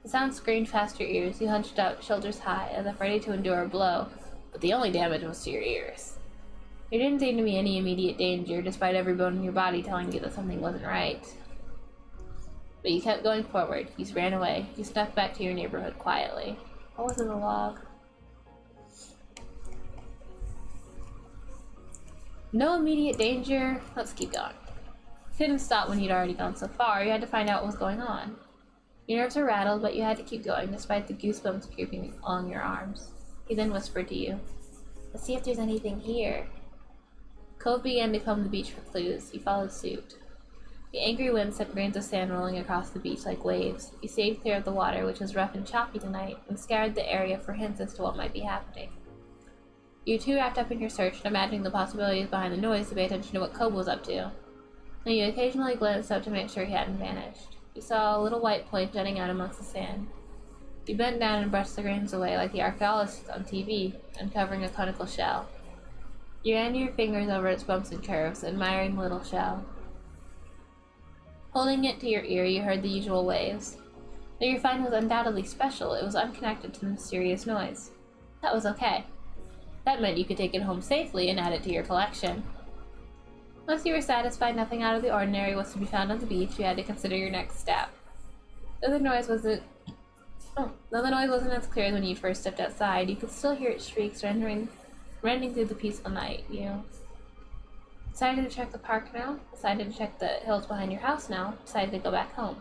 The sound screamed past your ears. You hunched out, shoulders high, as if ready to endure a blow, but the only damage was to your ears. There didn't seem to be any immediate danger, despite every bone in your body telling you that something wasn't right. But you kept going forward. You ran away. You snuck back to your neighborhood quietly. What was in the log? No immediate danger. Let's keep going. You couldn't stop when you'd already gone so far. You had to find out what was going on. Your nerves were rattled, but you had to keep going despite the goosebumps creeping along your arms. He then whispered to you, "Let's see if there's anything here." Cove began to comb the beach for clues. You followed suit. The angry wind sent grains of sand rolling across the beach like waves. You stayed clear of the water, which was rough and choppy tonight, and scoured the area for hints as to what might be happening. You two wrapped up in your search, imagining the possibilities behind the noise to pay attention to what Cove was up to. And you occasionally glanced up to make sure he hadn't vanished. You saw a little white point jutting out amongst the sand. You bent down and brushed the grains away like the archaeologists on TV, uncovering a conical shell. You ran your fingers over its bumps and curves, admiring the little shell. Holding it to your ear, you heard the usual waves. Though your find was undoubtedly special, it was unconnected to the mysterious noise. That was okay. That meant you could take it home safely and add it to your collection. Once you were satisfied nothing out of the ordinary was to be found on the beach, you had to consider your next step. Though the noise wasn't as clear as when you first stepped outside, you could still hear its shrieks rendering running through the peaceful night. You decided to check the park now, decided to check the hills behind your house now, decided to go back home.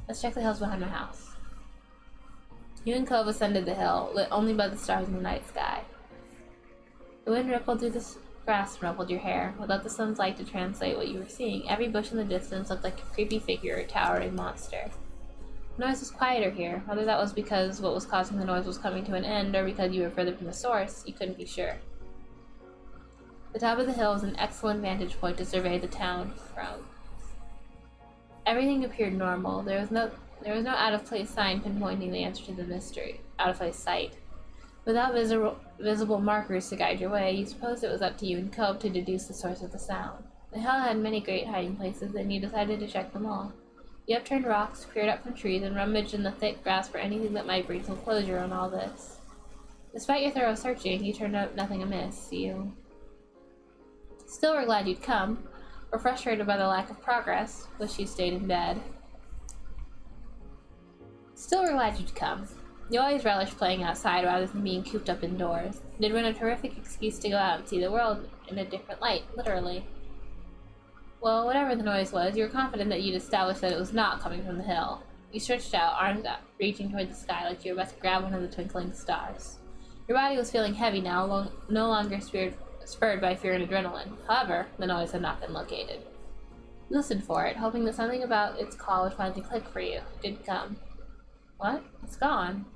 Let's check the hills behind my house. You and Cove ascended the hill, lit only by the stars in the night sky. The wind rippled through the grass and ruffled your hair. Without the sun's light to translate what you were seeing, every bush in the distance looked like a creepy figure or towering monster. The noise was quieter here. Whether that was because what was causing the noise was coming to an end, or because you were further from the source, you couldn't be sure. The top of the hill was an excellent vantage point to survey the town from. Everything appeared normal. There was no out-of-place sign pinpointing the answer to the mystery. Out-of-place sight. Without visible markers to guide your way, you supposed it was up to you and Cove to deduce the source of the sound. The hill had many great hiding places, and you decided to check them all. You upturned rocks, peered up from trees, and rummaged in the thick grass for anything that might bring some closure on all this. Despite your thorough searching, you turned up nothing amiss. You still were glad you'd come, or frustrated by the lack of progress, wished you stayed in bed. Still were glad you'd come. You always relished playing outside rather than being cooped up indoors. It had been a terrific excuse to go out and see the world in a different light, literally. Well, whatever the noise was, you were confident that you'd established that it was not coming from the hill. You stretched out, arms up, reaching toward the sky like you were about to grab one of the twinkling stars. Your body was feeling heavy now, no longer spurred by fear and adrenaline. However, the noise had not been located. You listened for it, hoping that something about its call would finally click for you. It didn't come. What? It's gone.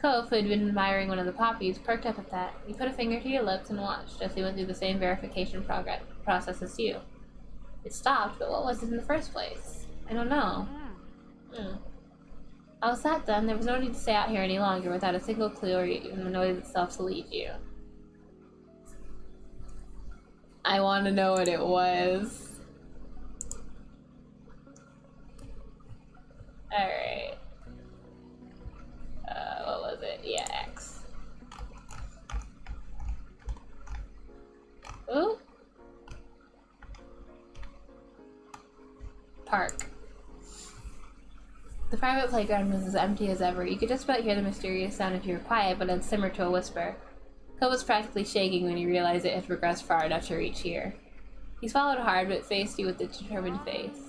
Cove, who had been admiring one of the poppies, perked up at that. He put a finger to your lips and watched as he went through the same verification process as you. It stopped, but what was it in the first place? I don't know. How was that then? There was no need to stay out here any longer without a single clue or even the noise itself to lead you. I want to know what it was. Alright. What was it? Yeah, X. Ooh. Park. The private playground was as empty as ever. You could just about hear the mysterious sound if you were quiet, but it simmered to a whisper. Cole was practically shaking when he realized it had progressed far enough to reach here. He swallowed hard, but faced you with a determined face.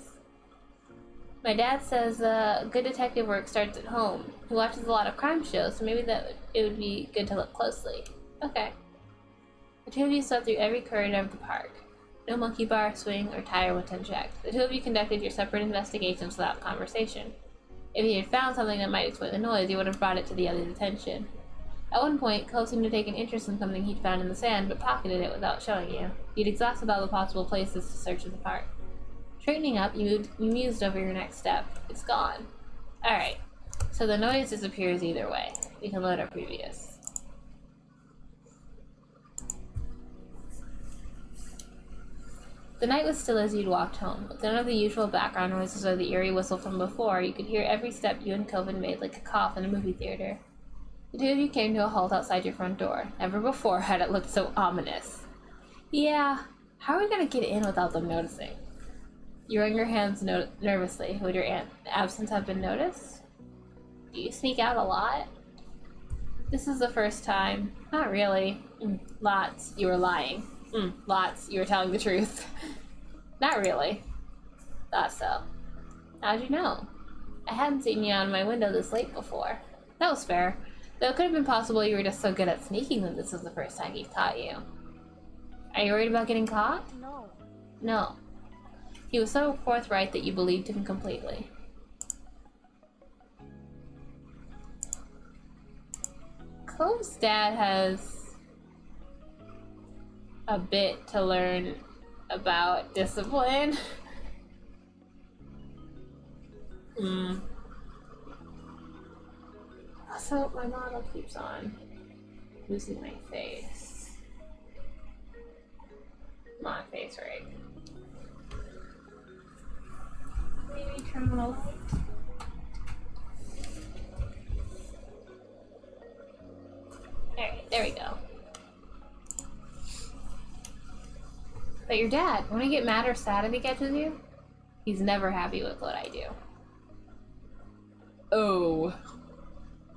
My dad says good detective work starts at home. He watches a lot of crime shows, so maybe it would be good to look closely. Okay. The two of you swept through every corridor of the park. No monkey bar, swing, or tire went unchecked. The two of you conducted your separate investigations without conversation. If he had found something that might explain the noise, he would have brought it to the other's attention. At one point, Cole seemed to take an interest in something he'd found in the sand, but pocketed it without showing you. You'd exhausted all the possible places to search in the park. Straightening up, you mused over your next step. It's gone. Alright, so the noise disappears either way. We can load our previous. The night was still as you'd walked home. With none of the usual background noises or the eerie whistle from before, you could hear every step you and Coven made like a cough in a movie theater. The two of you came to a halt outside your front door. Never before had it looked so ominous. Yeah, how are we gonna get in without them noticing? You wrung your hands nervously. Would your absence have been noticed? Do you sneak out a lot? This is the first time. Not really. Lots. You were lying. Lots. You were telling the truth. Not really. Thought so. How'd you know? I hadn't seen you out of my window this late before. That was fair. Though it could have been possible you were just so good at sneaking that this was the first time he'd caught you. Are you worried about getting caught? No. No. He was so forthright that you believed him completely. Cove's dad has a bit to learn about discipline. Also, my model keeps on losing my face. Come on, face right. Maybe terminal. Alright, there we go. But your dad, when I get mad or sad if he catches you, he's never happy with what I do. Oh.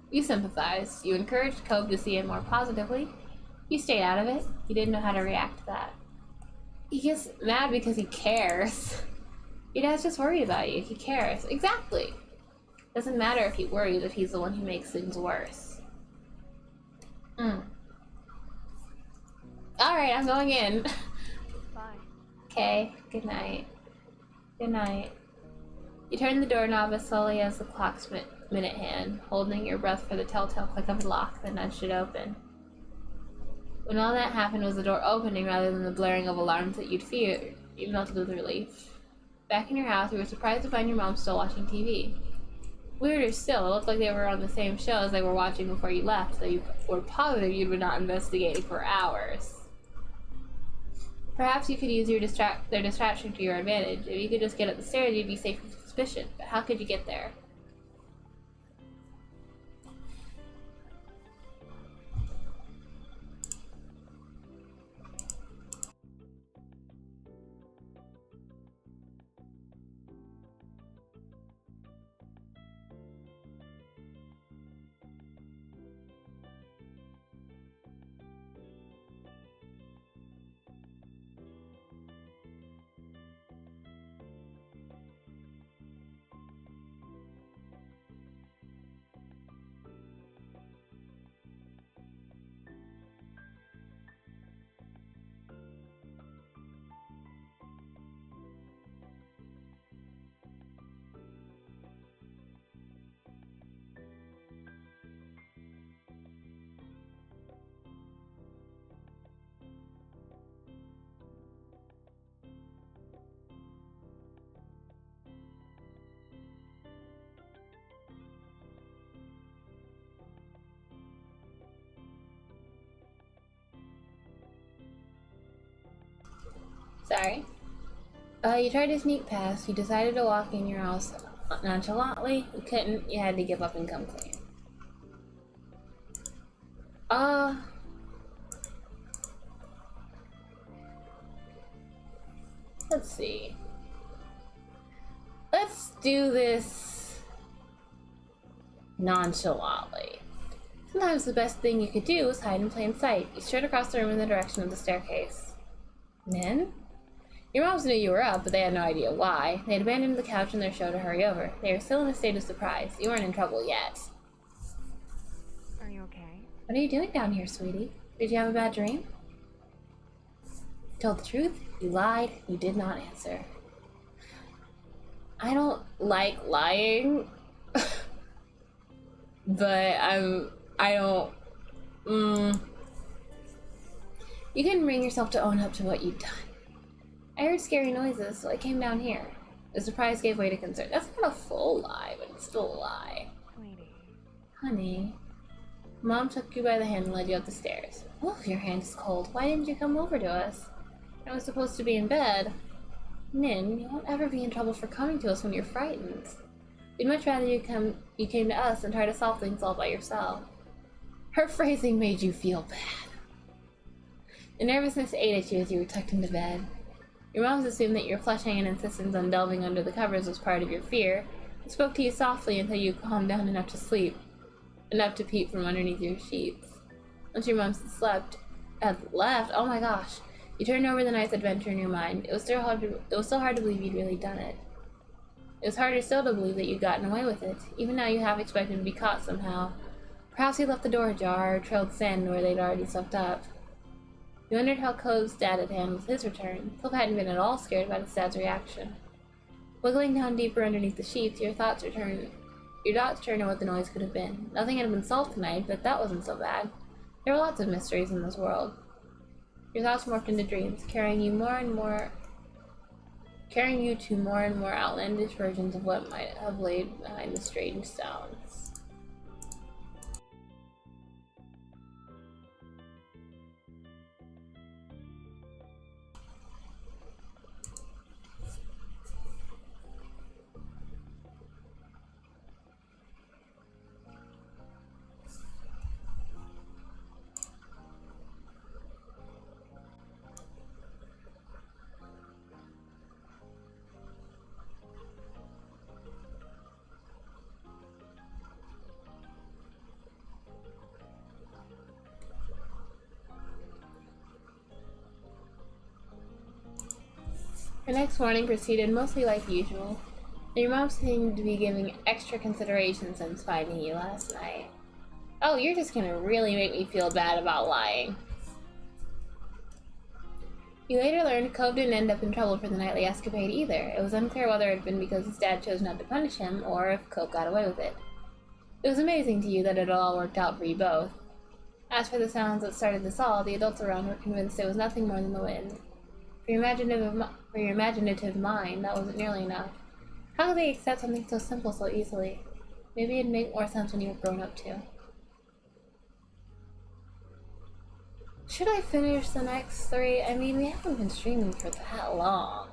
You sympathized. You encouraged Cove to see it more positively. You stayed out of it. You didn't know how to react to that. He gets mad because he cares. Your dad's just worried about you. He cares. Exactly. Doesn't matter if he worries if he's the one who makes things worse. Alright, I'm going in. Bye. Okay, good night. Good night. You turn the doorknob as slowly as the clock's minute hand, holding your breath for the telltale click of the lock that nudged it open. When all that happened was the door opening rather than the blaring of alarms that you'd feared, you melted with relief. Back in your house, you were surprised to find your mom still watching TV. Weirder still, it looked like they were on the same show as they were watching before you left, so you were positive you were not investigating for hours. Perhaps you could use their distraction to your advantage. If you could just get up the stairs, you'd be safe from suspicion. But how could you get there? Sorry. You tried to sneak past. You decided to walk in your house nonchalantly. You couldn't. You had to give up and come clean. Let's see. Let's do this nonchalantly. Sometimes the best thing you could do is hide in plain sight. You strode across the room in the direction of the staircase. Nin? Your moms knew you were up, but they had no idea why. They had abandoned the couch in their show to hurry over. They were still in a state of surprise. You weren't in trouble yet. Are you okay? What are you doing down here, sweetie? Did you have a bad dream? You told the truth, you lied, you did not answer. I don't like lying, but I don't, You couldn't bring yourself to own up to what you'd done. I heard scary noises, so I came down here. The surprise gave way to concern. That's not a full lie, but it's still a lie. Sweetie. Honey. Mom took you by the hand and led you up the stairs. Oh, your hand is cold. Why didn't you come over to us? I was supposed to be in bed. Nin, you won't ever be in trouble for coming to us when you're frightened. We'd much rather you came to us than try to solve things all by yourself. Her phrasing made you feel bad. The nervousness ate at you as you were tucked into bed. Your moms assumed that your flushing and insistence on delving under the covers was part of your fear, and spoke to you softly until you calmed down enough to sleep, enough to peep from underneath your sheets. Once your moms had left, oh my gosh, you turned over the night's adventure in your mind. It was still hard to believe you'd really done it. It was harder still to believe that you'd gotten away with it. Even now you half expected to be caught somehow. Perhaps he left the door ajar or trailed sand where they'd already slept up. You wondered how Cove's dad had handled his return. Cove hadn't been at all scared about his dad's reaction. Wiggling down deeper underneath the sheets, your thoughts turned to what the noise could have been. Nothing had been solved tonight, but that wasn't so bad. There were lots of mysteries in this world. Your thoughts morphed into dreams, carrying you to more and more outlandish versions of what might have laid behind the strange sounds. The next morning proceeded mostly like usual. Your mom seemed to be giving extra consideration since finding you last night. Oh, you're just gonna really make me feel bad about lying. You later learned Cove didn't end up in trouble for the nightly escapade either. It was unclear whether it had been because his dad chose not to punish him, or if Cove got away with it. It was amazing to you that it all worked out for you both. As for the sounds that started this all, the adults around were convinced it was nothing more than the wind. For your imaginative mind, that wasn't nearly enough. How could they accept something so simple so easily? Maybe it'd make more sense when you were grown up too. Should I finish the next 3? I mean, we haven't been streaming for that long.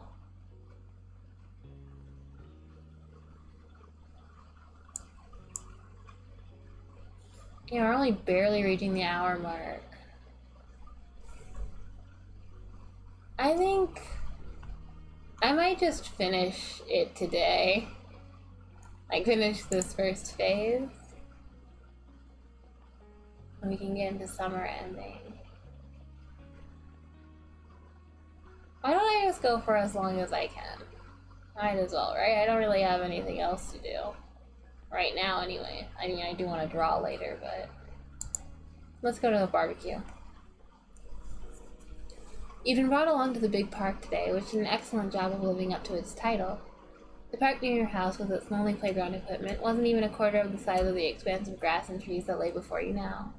Yeah, we're only barely reaching the hour mark. I think I might just finish it today. Like, finish this first phase. And we can get into summer ending. Why don't I just go for as long as I can? Might as well, right? I don't really have anything else to do. Right now, anyway. I mean, I do want to draw later, but... Let's go to the barbecue. You've been brought along to the big park today, which did an excellent job of living up to its title. The park near your house, with its lonely playground equipment, wasn't even a quarter of the size of the expanse of grass and trees that lay before you now.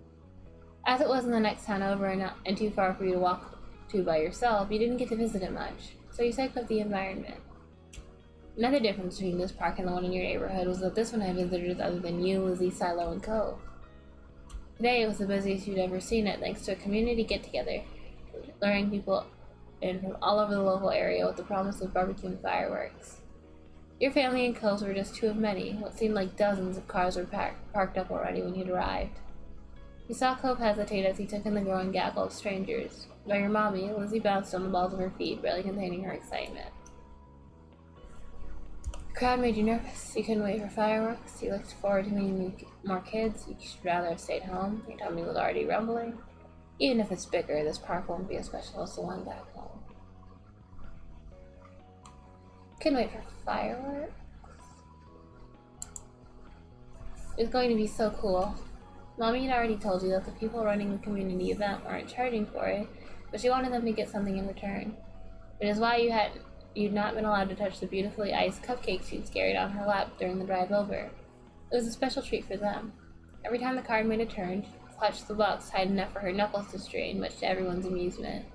As it was in the next town over and too far for you to walk to by yourself, you didn't get to visit it much, so you soaked up the environment. Another difference between this park and the one in your neighborhood was that this one had visitors other than you, Lizzie, Silo, and Cove. Today it was the busiest you'd ever seen it, thanks to a community get-together, luring people in from all over the local area with the promise of barbecue and fireworks. Your family and Cove's were just 2 of many. What seemed like dozens of cars were parked up already when you'd arrived. You saw Cove hesitate as he took in the growing gaggle of strangers. By your mommy, Lizzie bounced on the balls of her feet, barely containing her excitement. The crowd made you nervous. You couldn't wait for fireworks. You looked forward to meeting more kids. You should rather have stayed home. Your tummy was already rumbling. Even if it's bigger, this park won't be as special as the one back home. Couldn't wait for fireworks. It's going to be so cool. Mommy had already told you that the people running the community event weren't charging for it, but she wanted them to get something in return. It is why you'd not been allowed to touch the beautifully iced cupcakes she'd carried on her lap during the drive over. It was a special treat for them. Every time the card made a turn, she clutched the box tight enough for her knuckles to strain, much to everyone's amusement.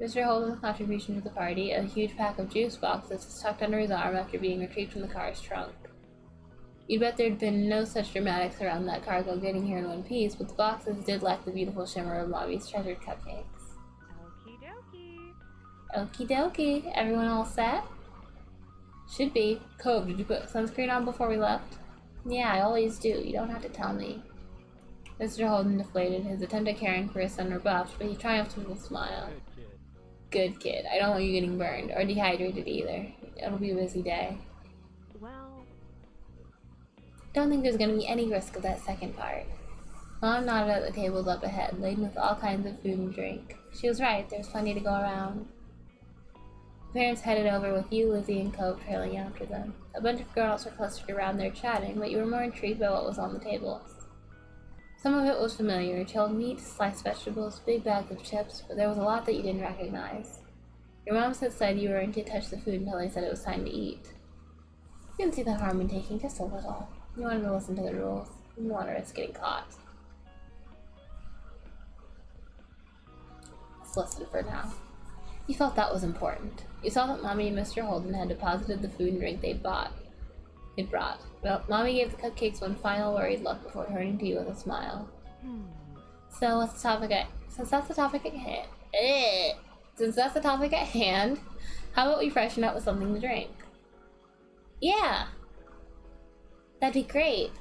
Mr. Holden's contribution to the party, a huge pack of juice boxes, was tucked under his arm after being retrieved from the car's trunk. You'd bet there'd been no such dramatics around that cargo getting here in one piece, but the boxes did lack the beautiful shimmer of Mommy's treasured cupcakes. Okie dokie. Okie dokie. Everyone all set? Should be. Cove, did you put sunscreen on before we left? Yeah, I always do. You don't have to tell me. Mr. Holden deflated, his attempt at caring for his son rebuffed, but he triumphed with a smile. Good kid. Good kid. I don't want you getting burned, or dehydrated either. It'll be a busy day. Well, Don't think there's gonna be any risk of that second part. Mom nodded at the tables up ahead, laden with all kinds of food and drink. She was right, there was plenty to go around. The parents headed over with you, Lizzie, and Cove trailing after them. A bunch of girls were clustered around there chatting, but you were more intrigued by what was on the tables. Some of it was familiar, chilled meat, sliced vegetables, big bags of chips, but there was a lot that you didn't recognize. Your mom said you weren't to touch the food until they said it was time to eat. You didn't see the harm in taking just a little. You wanted to listen to the rules. You didn't want to risk getting caught. Let's listen for now. You felt that was important. You saw that Mommy and Mr. Holden had deposited the food and drink they'd brought. Well, Mommy gave the cupcakes one final worried look before turning to you with a smile. So, since that's the topic at hand, how about we freshen up with something to drink? Yeah! That'd be great.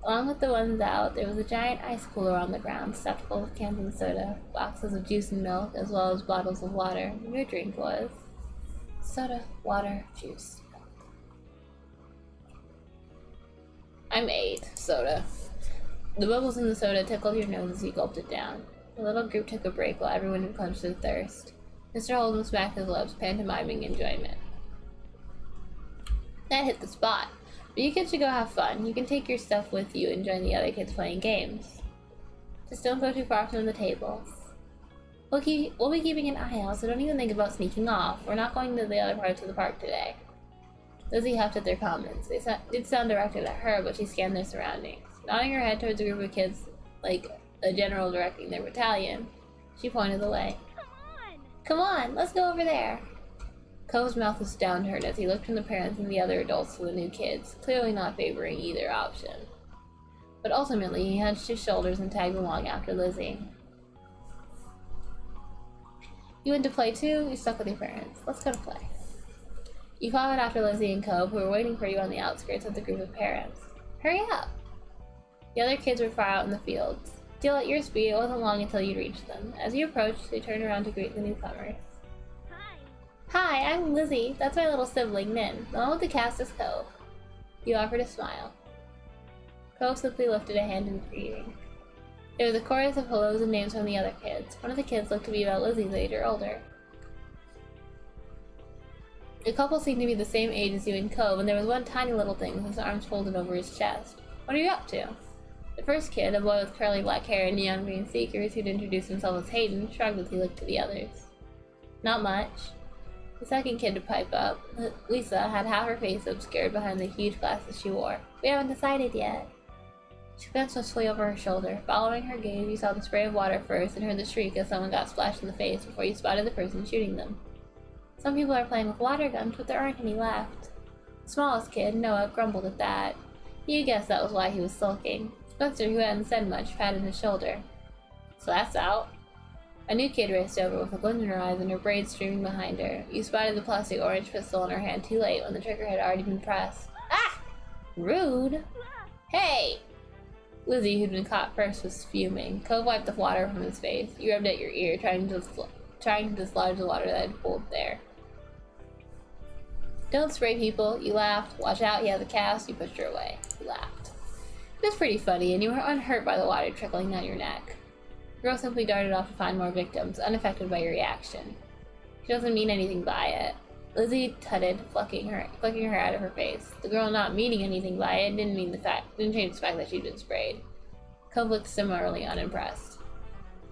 Along with the ones out, there was a giant ice cooler on the ground, stuffed full of cans of soda, boxes of juice and milk, as well as bottles of water. Your drink was soda, water, juice, milk. I made soda. The bubbles in the soda tickled your nose as you gulped it down. The little group took a break while everyone had quenched their thirst. Mr. Holden smacked his lips, pantomiming enjoyment. That hit the spot. But you kids should go have fun. You can take your stuff with you and join the other kids playing games. Just don't go too far from the tables. We'll be keeping an eye out, so don't even think about sneaking off. We're not going to the other parts of the park today. Lizzie huffed at their comments. They did sound directed at her, but she scanned their surroundings. Nodding her head towards a group of kids, like a general directing their battalion, she pointed the way. Come on, let's go over there. Cove's mouth was downturned as he looked from the parents and the other adults to the new kids, clearly not favoring either option. But ultimately, he hunched his shoulders and tagged along after Lizzie. You went to play too? You stuck with your parents. Let's go to play. You followed after Lizzie and Cove, who were waiting for you on the outskirts of the group of parents. Hurry up! The other kids were far out in the fields. Still at your speed, it wasn't long until you reached them. As you approached, they turned around to greet the newcomers. Hi, I'm Lizzie. That's my little sibling, Min. The one with the cast is Cove. You offered a smile. Cove simply lifted a hand in greeting. There was a chorus of hellos and names from the other kids. One of the kids looked to be about Lizzie's age or older. The couple seemed to be the same age as you and Cove, and there was one tiny little thing with his arms folded over his chest. What are you up to? The first kid, a boy with curly black hair and neon green sneakers who'd introduced himself as Hayden, shrugged as he looked to the others. Not much. The second kid to pipe up, Lisa, had half her face obscured behind the huge glasses she wore. We haven't decided yet. She glanced swiftly over her shoulder. Following her gaze, you saw the spray of water first and heard the shriek as someone got splashed in the face before you spotted the person shooting them. Some people are playing with water guns, but there aren't any left. The smallest kid, Noah, grumbled at that. You guessed that was why he was sulking. Spencer, who hadn't said much, patted his shoulder. So that's out. A new kid raced over with a glint in her eyes and her braids streaming behind her. You spotted the plastic orange pistol in her hand too late when the trigger had already been pressed. Ah! Rude! Hey! Lizzie, who'd been caught first, was fuming. Cove wiped the water from his face. You rubbed at your ear, trying to dislodge the water that had pooled there. Don't spray people, you laughed. Watch out, he has a cast. You pushed her away. You laughed. It was pretty funny, and you were unhurt by the water trickling down your neck. The girl simply darted off to find more victims, unaffected by your reaction. She doesn't mean anything by it. Lizzie tutted, flicking her out of her face. The girl not meaning anything by it didn't change the fact that she'd been sprayed. Cove looked similarly unimpressed.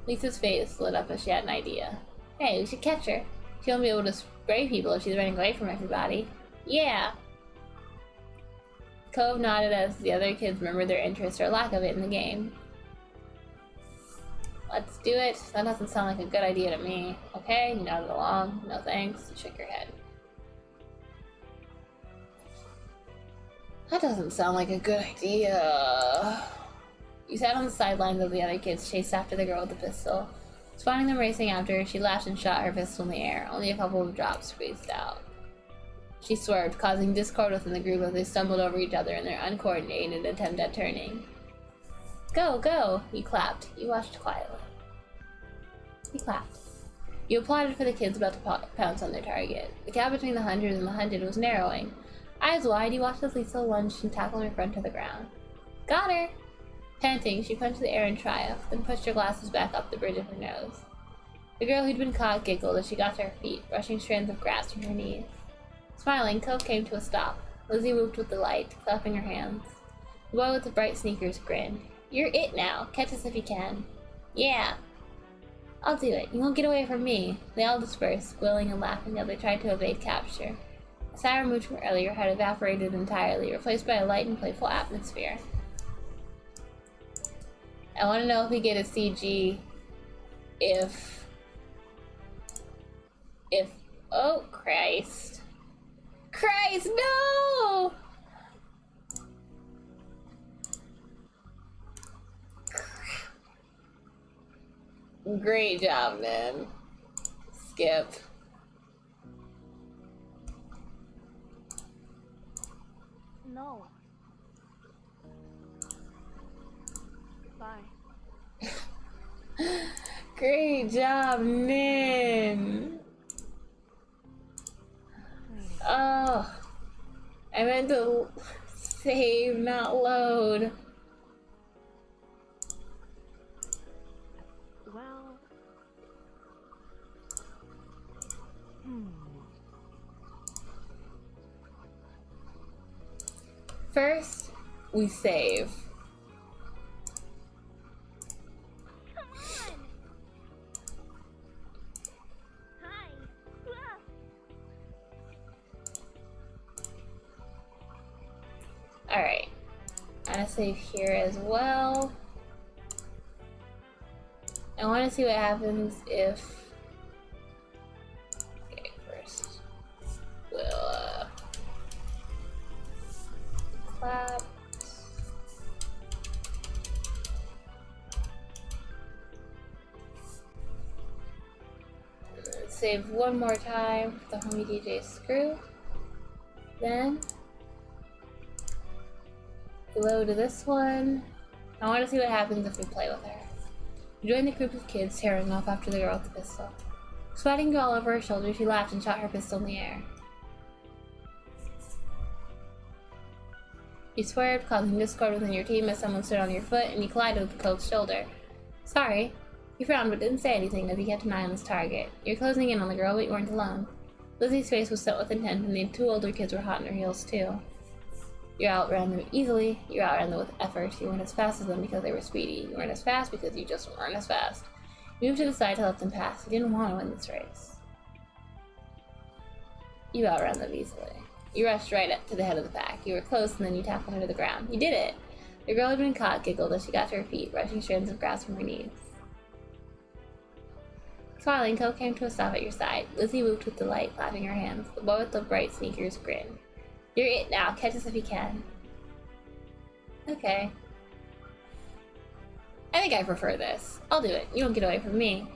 Lisa's face lit up as she had an idea. Hey, we should catch her. She won't be able to spray people if she's running away from everybody. Yeah! Cove nodded as the other kids remembered their interest or lack of it in the game. Let's do it. That doesn't sound like a good idea to me. Okay, you nodded along. No thanks. You shook your head. That doesn't sound like a good idea. You sat on the sidelines as the other kids chased after the girl with the pistol. Spotting them racing after her, she lashed and shot her pistol in the air. Only a couple of drops squeezed out. She swerved, causing discord within the group as they stumbled over each other in their uncoordinated attempt at turning. Go, go! You clapped. You watched quietly. You clapped. You applauded for the kids about to pounce on their target. The gap between the hunters and the hunted was narrowing. Eyes wide, you watched as Lisa lunged and tackled her friend to the ground. Got her! Panting, she punched the air in triumph, then pushed her glasses back up the bridge of her nose. The girl who'd been caught giggled as she got to her feet, brushing strands of grass from her knees. Smiling, Cove came to a stop. Lizzie moved with delight, clapping her hands. The boy with the bright sneakers grinned. You're it now. Catch us if you can. Yeah. I'll do it. You won't get away from me. They all dispersed, squealing and laughing as they tried to evade capture. The siren mood from earlier had evaporated entirely, replaced by a light and playful atmosphere. I want to know if we get a CG if... Oh, Christ. Christ, no! Great job, man. Skip. No. Bye. Great job, Min. Oh, I meant to save, not load. Well, First, we save. Come on. Hi. Alright. I'm gonna save here as well. I want to see what happens if... Okay, first we'll clap. Save one more time for the Homie DJ screw. Then go to this one. I want to see what happens if we play with her. You join the group of kids tearing off after the girl with the pistol. Sweating all over her shoulder, she laughed and shot her pistol in the air. You swerved, causing discord within your team as someone stood on your foot, and you collided with the coach's shoulder. Sorry. You frowned but didn't say anything as he kept an eye on his target. You were closing in on the girl, but you weren't alone. Lizzie's face was set with intent, and the two older kids were hot in her heels too. You outran them easily, you outran them with effort. You weren't as fast as them because they were speedy. You weren't as fast because you just weren't as fast. You moved to the side to let them pass. You didn't want to win this race. You outran them easily. You rushed right up to the head of the pack. You were close and then you tackled her to the ground. You did it! The girl who had been caught giggled as she got to her feet, brushing strands of grass from her knees. Smiling, Coke came to a stop at your side. Lizzie whooped with delight, clapping her hands. The boy with the bright sneakers grinned. You're it now. Catch us if you can. Okay. I think I prefer this. I'll do it. You won't get away from me.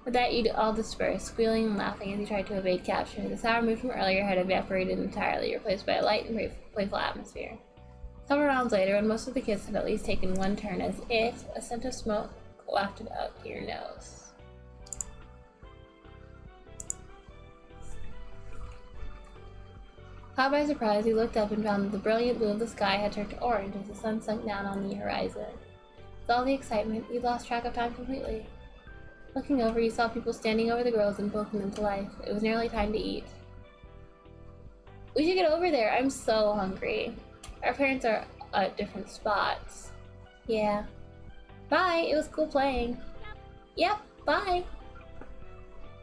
With that, you all dispersed, squealing and laughing as you tried to evade capture. The sour mood from earlier had evaporated entirely, replaced by a light and playful atmosphere. Several rounds later, when most of the kids had at least taken one turn as it, a scent of smoke wafted up to your nose. Caught by surprise, you looked up and found that the brilliant blue of the sky had turned to orange as the sun sunk down on the horizon. With all the excitement, you lost track of time completely. Looking over, you saw people standing over the girls and poking them to life. It was nearly time to eat. We should get over there. I'm so hungry. Our parents are at different spots. Yeah. Bye. It was cool playing. Yep. Bye.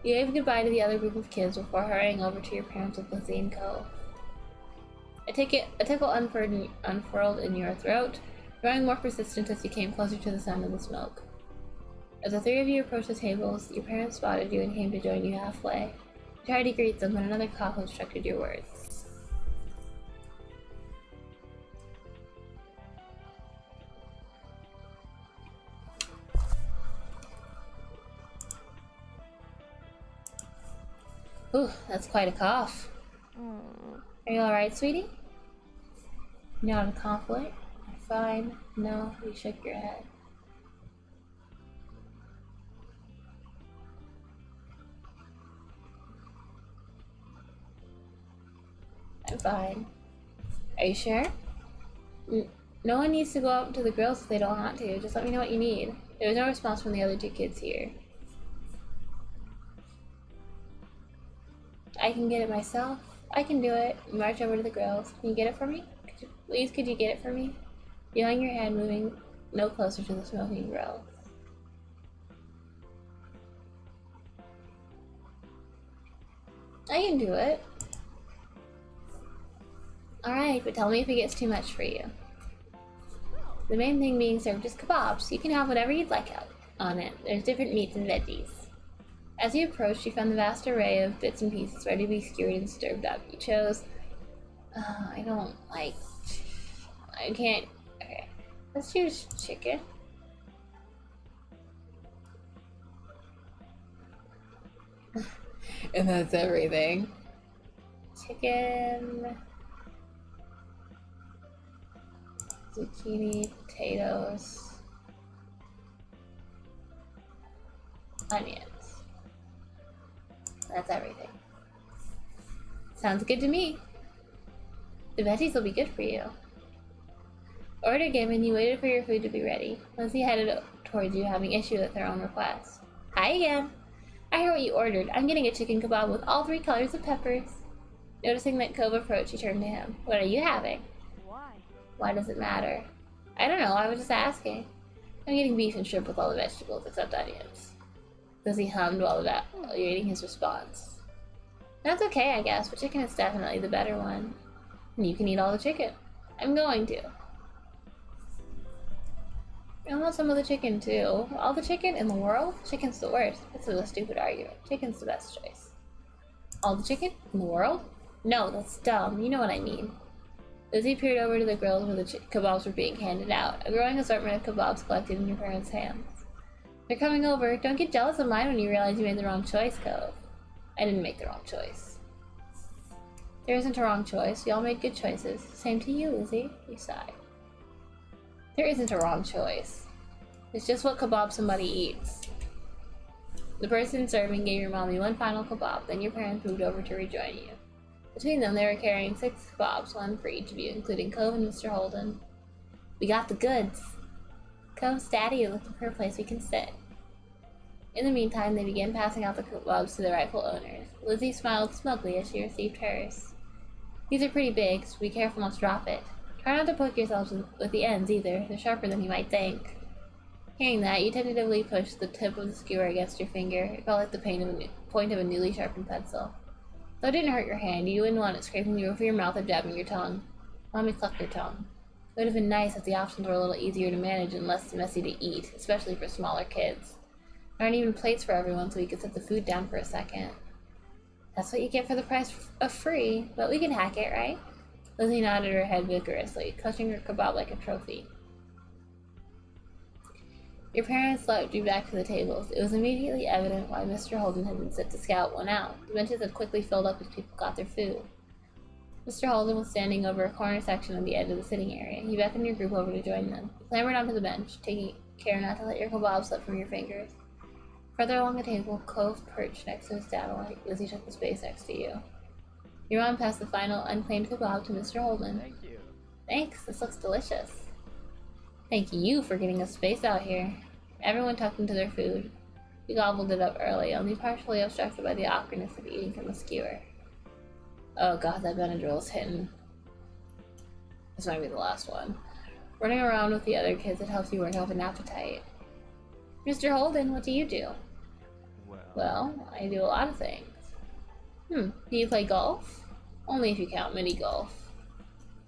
You waved goodbye to the other group of kids before hurrying over to your parents with Lizzie and Co. A tickle unfurled in your throat, growing more persistent as you came closer to the sound of the smoke. As the three of you approached the tables, your parents spotted you and came to join you halfway. You tried to greet them, but another cough obstructed your words. Ooh, that's quite a cough. Are you alright, sweetie? Not a conflict? Fine. No, you shook your head. I'm fine. Are you sure? No one needs to go up to the girls if they don't want to. Just let me know what you need. There was no response from the other two kids here. I can get it myself. I can do it. You march over to the girls. Can you get it for me? Could you get it for me? You hung your head, moving no closer to the smoking grill. I can do it. Alright, but tell me if it gets too much for you. The main thing being served is kebabs. You can have whatever you'd like out on it. There's different meats and veggies. As you approached, you found the vast array of bits and pieces ready to be skewered and served up. You chose... I don't like... I can't... Okay. Let's choose chicken. And that's everything. Chicken... zucchini, potatoes... onions. That's everything. Sounds good to me. The veggies will be good for you. Order given, you waited for your food to be ready. Lizzie headed towards you, having issue with her own request. Hi again. I heard what you ordered. I'm getting a chicken kebab with all 3 colors of peppers. Noticing that Cove approached, she turned to him. What are you having? Why? Why does it matter? I don't know, I was just asking. I'm getting beef and shrimp with all the vegetables except onions. Lizzie hummed while evaluating his response. That's okay, I guess, but chicken is definitely the better one. And you can eat all the chicken. I'm going to. I want some of the chicken too. All the chicken in the world? Chicken's the worst. This is a stupid argument. Chicken's the best choice. All the chicken in the world? No, that's dumb. You know what I mean. Lizzie peered over to the grills where the kebabs were being handed out. A growing assortment of kebabs collected in your parents' hands. They're coming over. Don't get jealous of mine when you realize you made the wrong choice, Cove. I didn't make the wrong choice. There isn't a wrong choice. We all made good choices. Same to you, Lizzie. You sighed. There isn't a wrong choice. It's just what kebab somebody eats. The person serving gave your mommy one final kebab, then your parents moved over to rejoin you. Between them, they were carrying 6 kebabs, one for each of you, including Cove and Mr. Holden. We got the goods. Cove's daddy is looking for a place we can sit. In the meantime, they began passing out the kebabs to their rightful owners. Lizzie smiled smugly as she received hers. These are pretty big, so be careful not to drop it. Try not to poke yourselves with the ends either. They're sharper than you might think. Hearing that, you tentatively pushed the tip of the skewer against your finger. It felt like the point of a newly sharpened pencil. Though it didn't hurt your hand, you wouldn't want it scraping the roof of your mouth or jabbing your tongue. Mommy clucked her tongue. It would have been nice if the options were a little easier to manage and less messy to eat, especially for smaller kids. There aren't even plates for everyone, so we could set the food down for a second. That's what you get for the price of free, but we can hack it, right? Lizzie nodded her head vigorously, clutching her kebab like a trophy. Your parents led you back to the tables. It was immediately evident why Mr. Holden had been sent to scout one out. The benches had quickly filled up as people got their food. Mr. Holden was standing over a corner section on the edge of the sitting area. He beckoned your group over to join them. You clambered onto the bench, taking care not to let your kebab slip from your fingers. Further along the table, Cove perched next to his dad while Lizzie took the space next to you. Your mom passed the final unclaimed kebab to Mr. Holden. Thank you. Thanks, this looks delicious. Thank you for getting us space out here. Everyone tucked into their food. We gobbled it up early, only partially obstructed by the awkwardness of eating from a skewer. Oh god, that Benadryl's hitting. This might be the last one. Running around with the other kids, it helps you work up an appetite. Mr. Holden, what do you do? Well, I do a lot of things. Do you play golf? Only if you count mini golf.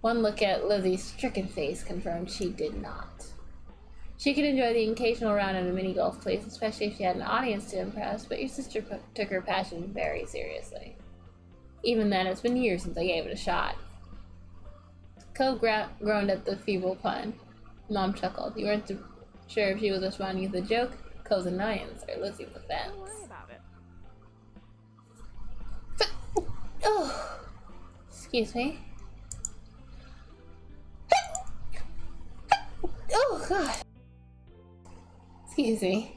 One look at Lizzie's stricken face confirmed she did not. She could enjoy the occasional round at a mini golf place, especially if she had an audience to impress, but your sister took her passion very seriously. Even then, it's been years since I gave it a shot. Cove groaned at the feeble pun. Mom chuckled. You weren't sure if she was responding to the joke, Cove's annoyance, or Lizzie's offense. Don't worry about it. Oh, excuse me. Oh, God. Excuse me.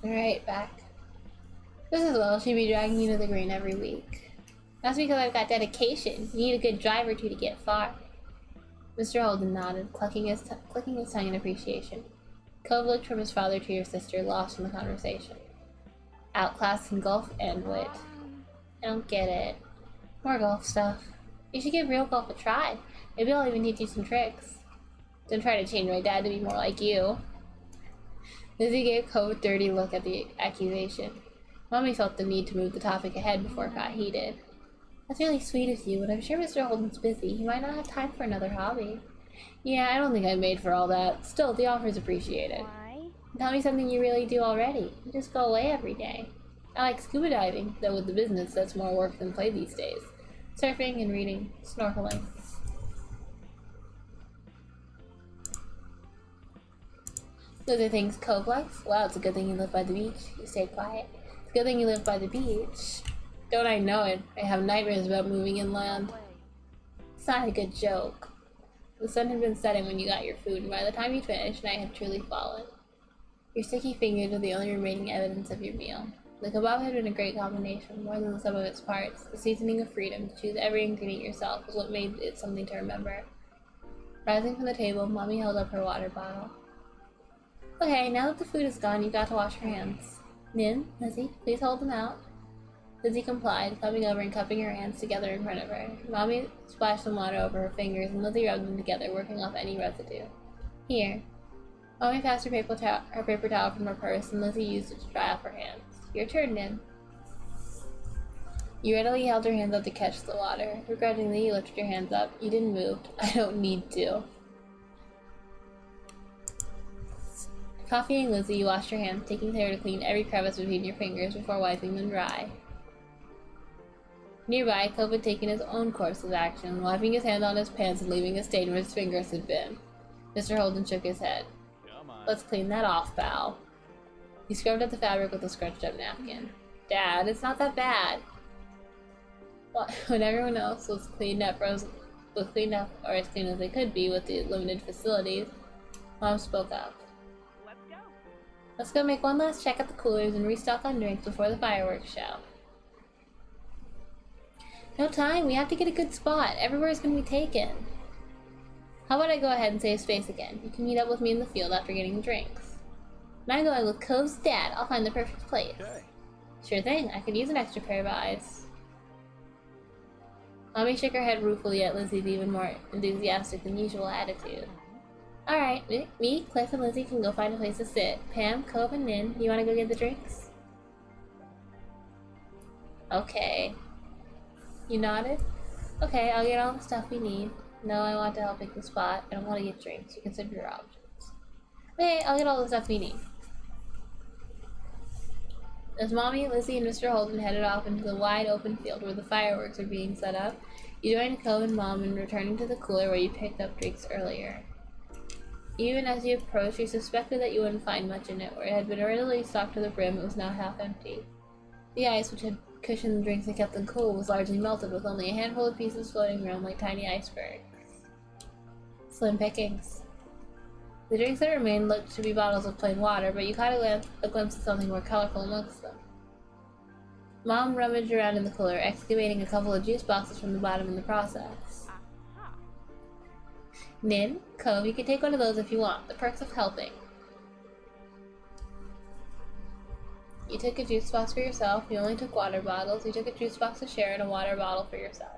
Alright, back. This is well, she'd be dragging you to the green every week. That's because I've got dedication. You need a good drive or two to get far. Mr. Holden nodded, clicking his tongue in appreciation. Cove looked from his father to your sister, lost in the conversation. Outclassed in golf and wit. I don't get it. More golf stuff. You should give real golf a try. Maybe I'll even teach you some tricks. Don't try to change my dad to be more like you. Lizzie gave Cove a dirty look at the accusation. Mommy felt the need to move the topic ahead before it got heated. That's really sweet of you, but I'm sure Mr. Holden's busy. He might not have time for another hobby. Yeah, I don't think I'm made for all that. Still, the offer's appreciated. Why? Tell me something you really do already. You just go away every day. I like scuba diving, though with the business that's more work than play these days. Surfing and reading, snorkeling. Those are things Cove likes? Wow, it's a good thing you live by the beach. You stay quiet. It's a good thing you live by the beach. Don't I know it? I have nightmares about moving inland. It's not a good joke. The sun had been setting when you got your food, and by the time you finished, night had truly fallen. Your sticky fingers were the only remaining evidence of your meal. The kebab had been a great combination, more than the sum of its parts. The seasoning of freedom to choose every ingredient yourself was what made it something to remember. Rising from the table, Mommy held up her water bottle. Okay, now that the food is gone, you've got to wash your hands. Nin, Lizzie, please hold them out. Lizzie complied, coming over and cupping her hands together in front of her. Mommy splashed some water over her fingers, and Lizzie rubbed them together, working off any residue. Here. Mommy passed her paper towel from her purse, and Lizzie used it to dry off her hands. Your turn, Nin. You readily held your hands up to catch the water. Begrudgingly, you lifted your hands up. You didn't move. I don't need to. Copying Lizzie, you washed your hands, taking care to clean every crevice between your fingers before wiping them dry. Nearby, Cove had taken his own course of action, wiping his hand on his pants and leaving a stain where his fingers had been. Mr. Holden shook his head. Come on. Let's clean that off, pal. He scrubbed at the fabric with a scrunched-up napkin. Dad, it's not that bad. When everyone else was cleaned up or as clean as they could be with the limited facilities, Mom spoke up. Let's go. Let's go make one last check at the coolers and restock on drinks before the fireworks show. No time, we have to get a good spot. Everywhere's gonna be taken. How about I go ahead and save space again? You can meet up with me in the field after getting the drinks. When I'm going with Cove's dad, I'll find the perfect place. Okay. Sure thing, I could use an extra pair of eyes. Mommy shook her head ruefully at Lizzie's even more enthusiastic than usual attitude. Alright, me, Cliff, and Lizzie can go find a place to sit. Pam, Cove, and Nin, you wanna go get the drinks? Okay. You nodded? Okay, I'll get all the stuff we need. No, I want to help pick the spot. I don't want to get drinks. You can sip your options. Okay, I'll get all the stuff we need. As Mommy, Lizzie, and Mr. Holden headed off into the wide open field where the fireworks were being set up, you joined Cove and Mom in returning to the cooler where you picked up drinks earlier. Even as you approached, you suspected that you wouldn't find much in it. Where it had been originally stocked to the brim, it was now half empty. The ice, which had cushioned the drinks and kept them cool, was largely melted, with only a handful of pieces floating around like tiny icebergs. Slim pickings. The drinks that remained looked to be bottles of plain water, but you caught a glimpse of something more colorful amongst them. Mom rummaged around in the cooler, excavating a couple of juice boxes from the bottom in the process. Aha. Nin, Cove, you can take one of those if you want. The perks of helping. You took a juice box for yourself. You only took water bottles. You took a juice box to share and a water bottle for yourself.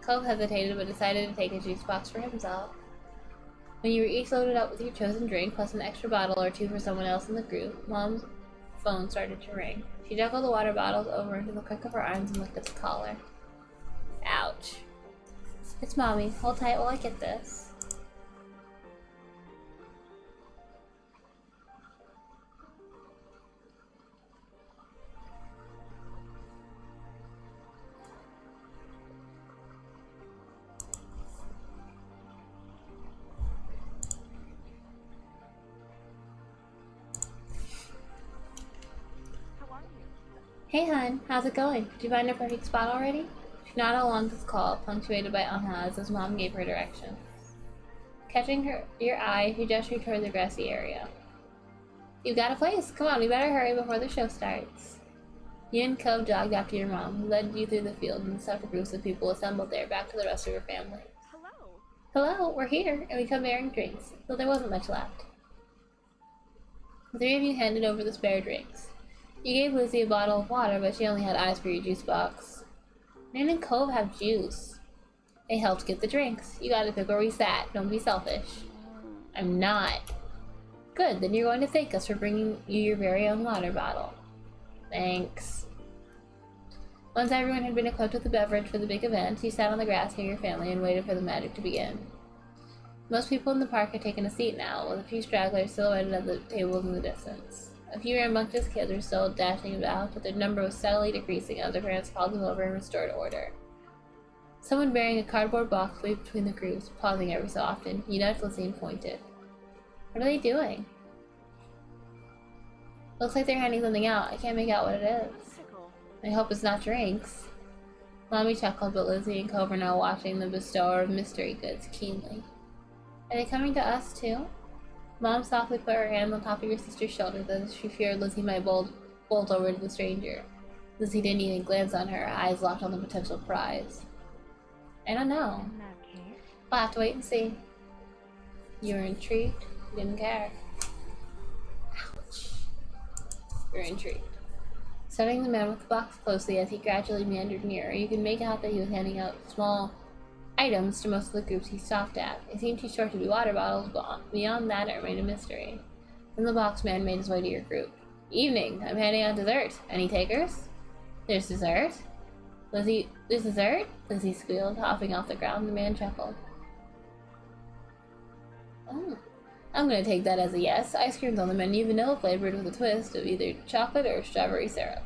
Cove hesitated but decided to take a juice box for himself. When you were each loaded up with your chosen drink, plus an extra bottle or two for someone else in the group, Mom's phone started to ring. She juggled the water bottles over into the crook of her arms and looked at the collar. Ouch. It's Mommy. Hold tight while I get this. How are you? Hey, hun. How's it going? Did you find a perfect spot already? She nodded along this call, punctuated by uh-hus as Mom gave her directions. Catching your eye, she gestured toward the grassy area. You've got a place. Come on, we better hurry before the show starts. You and Cove jogged after your mom, who led you through the field and the several groups of people assembled there back to the rest of your family. Hello. Hello, we're here, and we come bearing drinks, though there wasn't much left. The three of you handed over the spare drinks. You gave Lizzie a bottle of water, but she only had eyes for your juice box. Nin and Cove have juice. They helped get the drinks. You gotta pick where we sat. Don't be selfish. I'm not. Good, then you're going to thank us for bringing you your very own water bottle. Thanks. Once everyone had been equipped with the beverage for the big event, you sat on the grass near your family and waited for the magic to begin. Most people in the park had taken a seat now, with a few stragglers silhouetted at the tables in the distance. A few rambunctious kids were still dashing about, but their number was steadily decreasing as their parents called them over and restored order. Someone bearing a cardboard box waved between the groups, pausing every so often. You nudged Lizzie and pointed. What are they doing? Looks like they're handing something out. I can't make out what it is. Sickle. I hope it's not drinks. Mommy chuckled, but Lizzie and Cove were now watching the bestower of mystery goods keenly. Are they coming to us too? Mom softly put her hand on top of your sister's shoulder as she feared Lizzie might bolt over to the stranger. Lizzie didn't even glance on her, eyes locked on the potential prize. I don't know. In that case. We'll have to wait and see. You were intrigued. You didn't care. Ouch. You're intrigued. Studying the man with the box closely as he gradually meandered nearer, you could make out that he was handing out small items to most of the groups he stopped at. It seemed too short to be water bottles, but beyond that it remained a mystery. Then the box man made his way to your group. Evening, I'm handing out dessert. Any takers? There's dessert? Lizzie, there's dessert? Lizzie squealed, hopping off the ground. The man chuckled. Oh, I'm gonna take that as a yes. Ice cream's on the menu, vanilla flavored with a twist of either chocolate or strawberry syrup.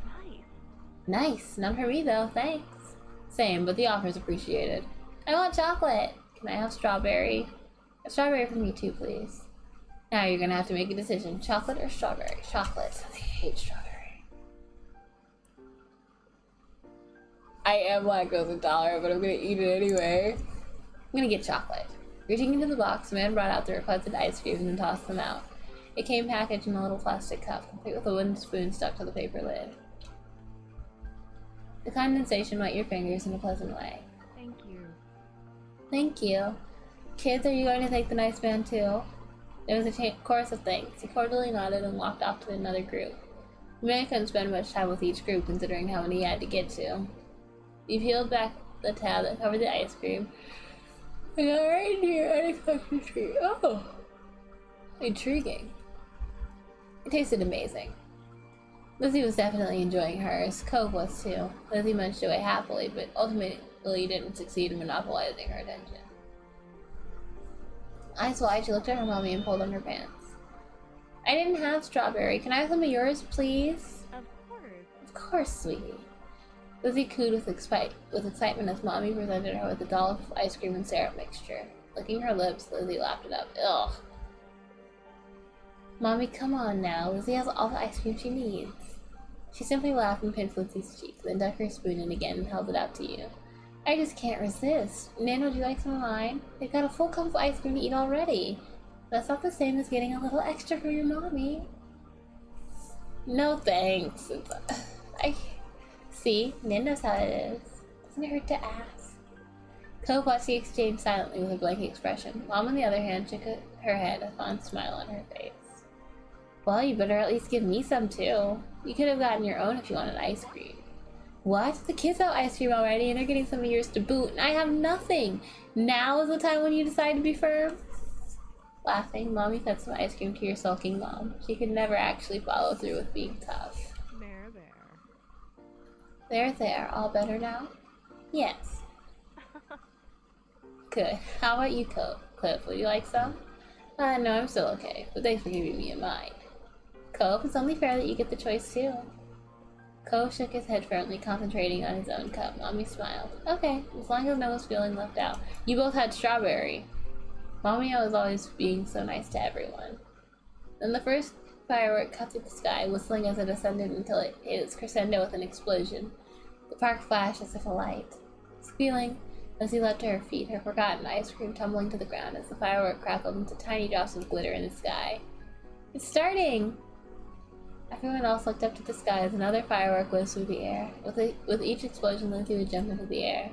Nice. Nice. None for me though, thanks. Same, but the offer's appreciated. I want chocolate. Can I have strawberry? A strawberry for me too, please. Now you're gonna have to make a decision. Chocolate or strawberry? Chocolate. I hate strawberry. I am lactose intolerant, but I'm gonna eat it anyway. I'm gonna get chocolate. Reaching into the box, the man brought out the requested ice creams and tossed them out. It came packaged in a little plastic cup, complete with a wooden spoon stuck to the paper lid. The condensation wet your fingers in a pleasant way. Thank you. Thank you. Kids, are you going to thank the nice man too? There was a chorus of thanks. He cordially nodded and walked off to another group. The man couldn't spend much time with each group considering how many he had to get to. He peeled back the tab that covered the ice cream. I got right in here unexpected treat. Oh! Intriguing. It tasted amazing. Lizzie was definitely enjoying hers. Cove was too. Lizzie munched away happily, but ultimately didn't succeed in monopolizing her attention. Eyes wide, she looked at her mommy and pulled on her pants. I didn't have strawberry. Can I have some of yours, please? Of course. Of course, sweetie. Lizzie cooed with excitement as Mommy presented her with a dollop of ice cream and syrup mixture. Licking her lips, Lizzie lapped it up. Ugh. Mommy, come on now. Lizzie has all the ice cream she needs. She simply laughed and pinched Lizzie's cheek, then dug her spoon in again and held it out to you. I just can't resist. Nan, would you like some of mine? They've got a full cup of ice cream to eat already. That's not the same as getting a little extra for your mommy. No thanks. See, Nan knows how it is. Doesn't it hurt to ask? Cove watched the exchange silently with a blank expression. Mom, on the other hand, shook her head, a fond smile on her face. Well, you better at least give me some too. You could have gotten your own if you wanted ice cream. What? The kids have ice cream already and they're getting some of yours to boot, and I have nothing. Now is the time when you decide to be firm? Laughing, Mommy fed some ice cream to your sulking mom. She could never actually follow through with being tough. There. All better now? Yes. Good. How about you, Cliff? Would you like some? No, I'm still okay, but thanks for giving me a mine. Cove, it's only fair that you get the choice too. Cove shook his head firmly, concentrating on his own cup. Mommy smiled. Okay, as long as no one's feeling left out. You both had strawberry. Mommy was always being so nice to everyone. Then the first firework cut through the sky, whistling as it ascended until it hit its crescendo with an explosion. The park flashed as if alight. Squealing, Lizzie leapt to her feet, her forgotten ice cream tumbling to the ground as the firework crackled into tiny drops of glitter in the sky. It's starting! Everyone else looked up to the sky as another firework whizzed through the air. With each explosion, Lizzie would jump into the air.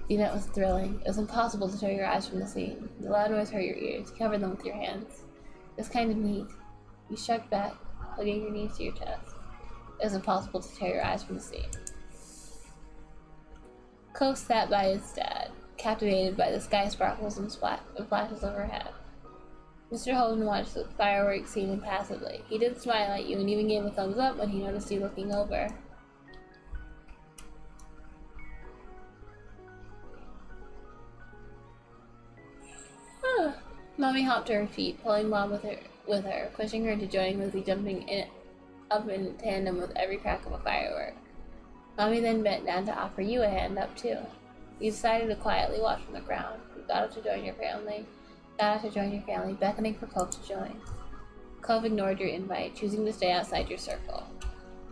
The event was thrilling. It was impossible to tear your eyes from the scene. The loud noise hurt your ears. You covered them with your hands. It was kind of neat. You shrugged back, hugging your knees to your chest. It was impossible to tear your eyes from the scene. Cove sat by his dad, captivated by the sky sparkles and flashes overhead. Mr. Holden watched the fireworks scene impassively. He did smile at you and even gave a thumbs up when he noticed you looking over. Mommy hopped to her feet, pulling Mom with her, pushing her to join Lizzie, jumping up in tandem with every crack of a firework. Mommy then bent down to offer you a hand up too. You decided to quietly watch from the ground. You got up to join your family, beckoning for Cove to join. Cove ignored your invite, choosing to stay outside your circle.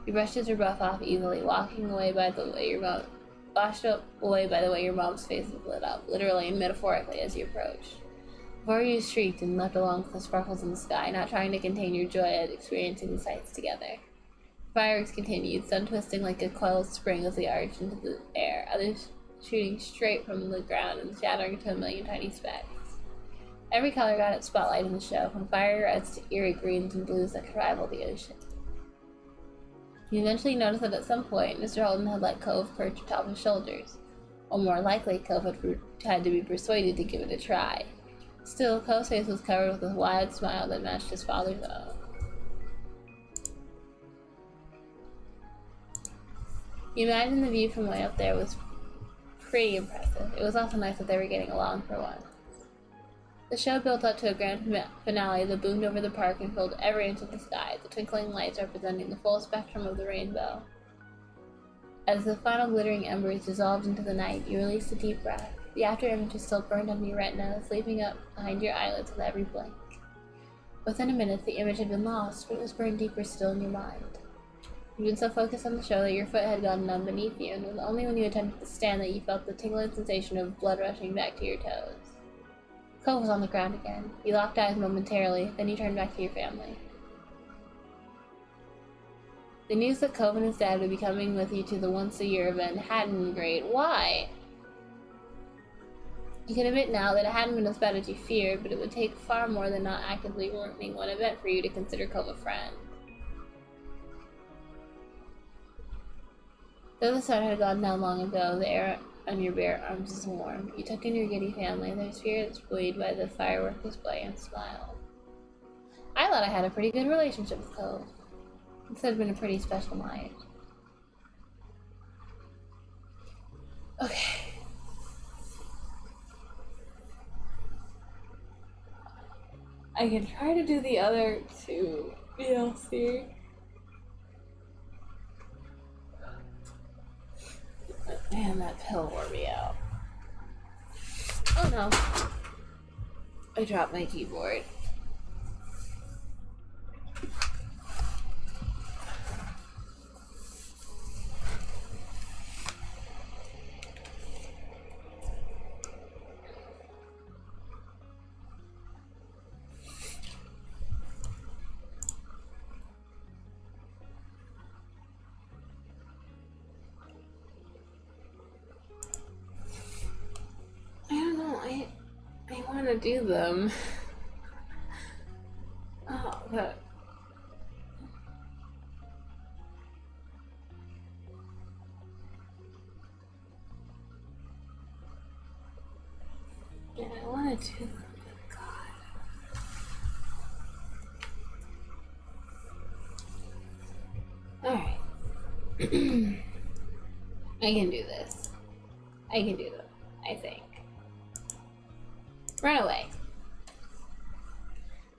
You brushed his rebuff off easily, washed away by the way your mom's face was lit up, literally and metaphorically, as you approached. Before you shrieked and leapt along with the sparkles in the sky, not trying to contain your joy at experiencing the sights together. Fireworks continued, some twisting like a coiled spring as they arched into the air, others shooting straight from the ground and shattering to a million tiny specks. Every color got its spotlight in the show, from fiery reds to eerie greens and blues that could rival the ocean. You eventually noticed that at some point, Mr. Holden had let Cove perch atop his shoulders, or more likely, Cove had to be persuaded to give it a try. Still, Cove's face was covered with a wide smile that matched his father's own. You imagine the view from way up there was pretty impressive. It was also nice that they were getting along for once. The show built up to a grand finale that boomed over the park and filled every inch of the sky, the twinkling lights representing the full spectrum of the rainbow. As the final glittering embers dissolved into the night, you released a deep breath. The after-image is still burned on your retina, sleeping up behind your eyelids with every blink. Within a minute, the image had been lost, but it was burned deeper still in your mind. You'd been so focused on the show that your foot had gone numb beneath you, and it was only when you attempted to stand that you felt the tingling sensation of blood rushing back to your toes. Cove was on the ground again. You locked eyes momentarily, then you turned back to your family. The news that Cove and his dad would be coming with you to the once-a-year event hadn't been great. Why? You can admit now that it hadn't been as bad as you feared, but it would take far more than not actively running one event for you to consider Cove a friend. Though the sun had gone down long ago, the air on your bare arms was warm. You took in your giddy family, their spirits buoyed by the firework display, and smiled. I thought I had a pretty good relationship with Cove. This had been a pretty special night. Okay. I can try to do the other two DLC. Man, that pill wore me out. Oh no. I dropped my keyboard. I want to do them. Oh, but yeah, I want to do them. But God. All right. I can do this. I can do them. I think. Run away.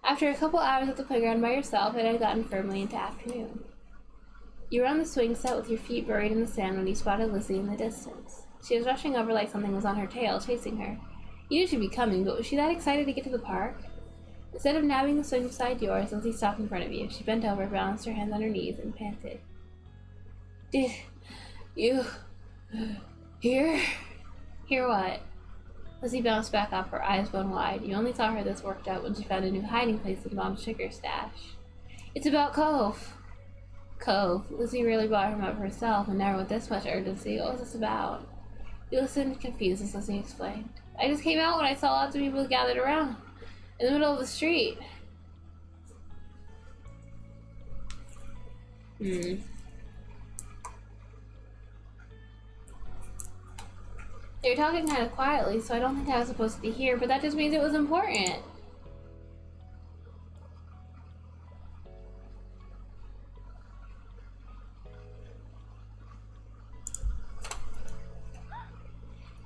After a couple hours at the playground by yourself, it had gotten firmly into afternoon. You were on the swing set with your feet buried in the sand when you spotted Lizzie in the distance. She was rushing over like something was on her tail, chasing her. You knew she'd be coming, but was she that excited to get to the park? Instead of nabbing the swing beside yours, Lizzie stopped in front of you. She bent over, balanced her hands on her knees, and panted. Did you hear? Hear what? Lizzie bounced back up, her eyes bone wide. You only saw her this worked out when she found a new hiding place in Mom's sugar stash. It's about Cove. Cove. Lizzie really brought him up herself, and never with this much urgency. What was this about? You listened, confused, as Lizzie explained. I just came out when I saw lots of people gathered around, in the middle of the street. They were talking kind of quietly, so I don't think I was supposed to be here, but that just means it was important.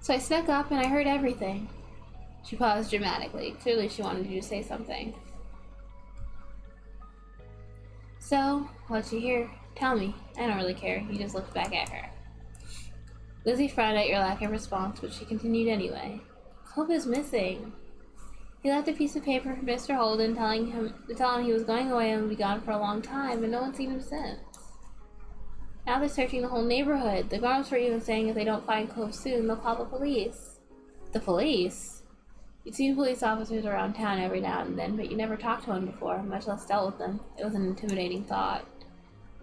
So I snuck up and I heard everything. She paused dramatically. Clearly she wanted you to say something. So, what'd you hear? Tell me. I don't really care. He just looked back at her. Lizzie frowned at your lack of response, but she continued anyway. Cove is missing. He left a piece of paper for Mr. Holden telling him he was going away and would be gone for a long time, and no one's seen him since. Now they're searching the whole neighborhood. The grown-ups were even saying if they don't find Cove soon, they'll call the police. The police? You'd seen police officers around town every now and then, but you never talked to one before, much less dealt with them. It was an intimidating thought.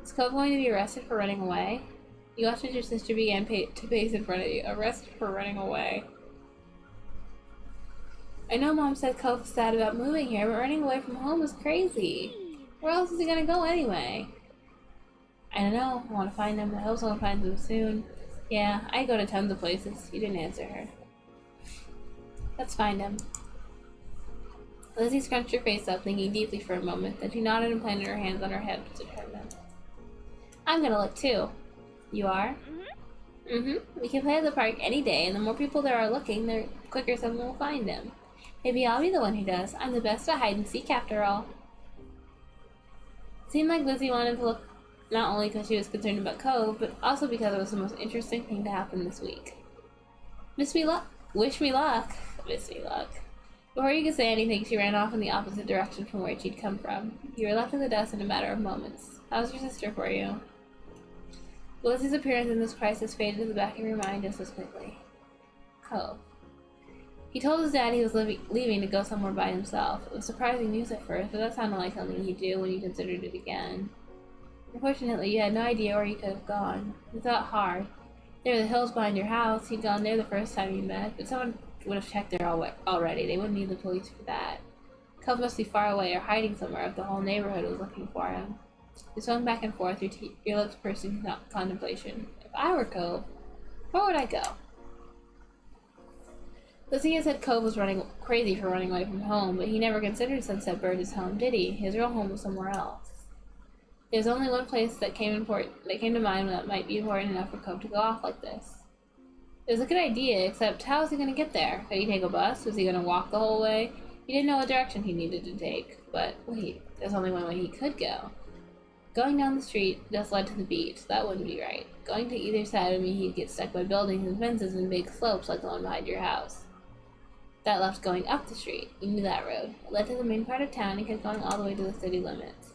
Is Cove going to be arrested for running away? You watched as your sister began to pace in front of you. Arrested for running away. I know Mom said Cove was sad about moving here, but running away from home is crazy. Where else is he gonna go anyway? I don't know. I want to find him. I hope someone finds him soon. Yeah, I go to tons of places. You didn't answer her. Let's find him. Lizzie scrunched her face up, thinking deeply for a moment. Then she nodded and planted her hands on her hips to turn them. I'm gonna look too. You are? We can play at the park any day, and the more people there are looking, the quicker someone will find him. Maybe I'll be the one who does. I'm the best at hide and seek after all. It seemed like Lizzie wanted to look not only because she was concerned about Cove, but also because it was the most interesting thing to happen this week. Wish me luck. Wish me luck. Before you could say anything, she ran off in the opposite direction from where she'd come from. You were left in the dust in a matter of moments. How's your sister for you? Lizzie's appearance in this crisis faded to the back of your mind just as quickly. Cove. He told his dad he was leaving to go somewhere by himself. It was surprising news at first, but that sounded like something he'd do when you considered it again. Unfortunately, you had no idea where he could have gone. You thought hard. There were the hills behind your house. He'd gone there the first time you met, but someone would have checked there already. They wouldn't need the police for that. Cove must be far away or hiding somewhere if the whole neighborhood was looking for him. You swung back and forth, your lips pursed in contemplation. If I were Cove, where would I go? Lizzie had said Cove was crazy for running away from home, but he never considered Sunset Bird his home, did he? His real home was somewhere else. There's only one place that came to mind that might be important enough for Cove to go off like this. It was a good idea, except how was he going to get there? Could he take a bus? Was he going to walk the whole way? He didn't know what direction he needed to take. But wait, there's only one way he could go. Going down the street just led to the beach. That wouldn't be right. Going to either side would mean he'd get stuck by buildings and fences and big slopes like the one behind your house. That left going up the street. You knew that road. It led to the main part of town and kept going all the way to the city limits.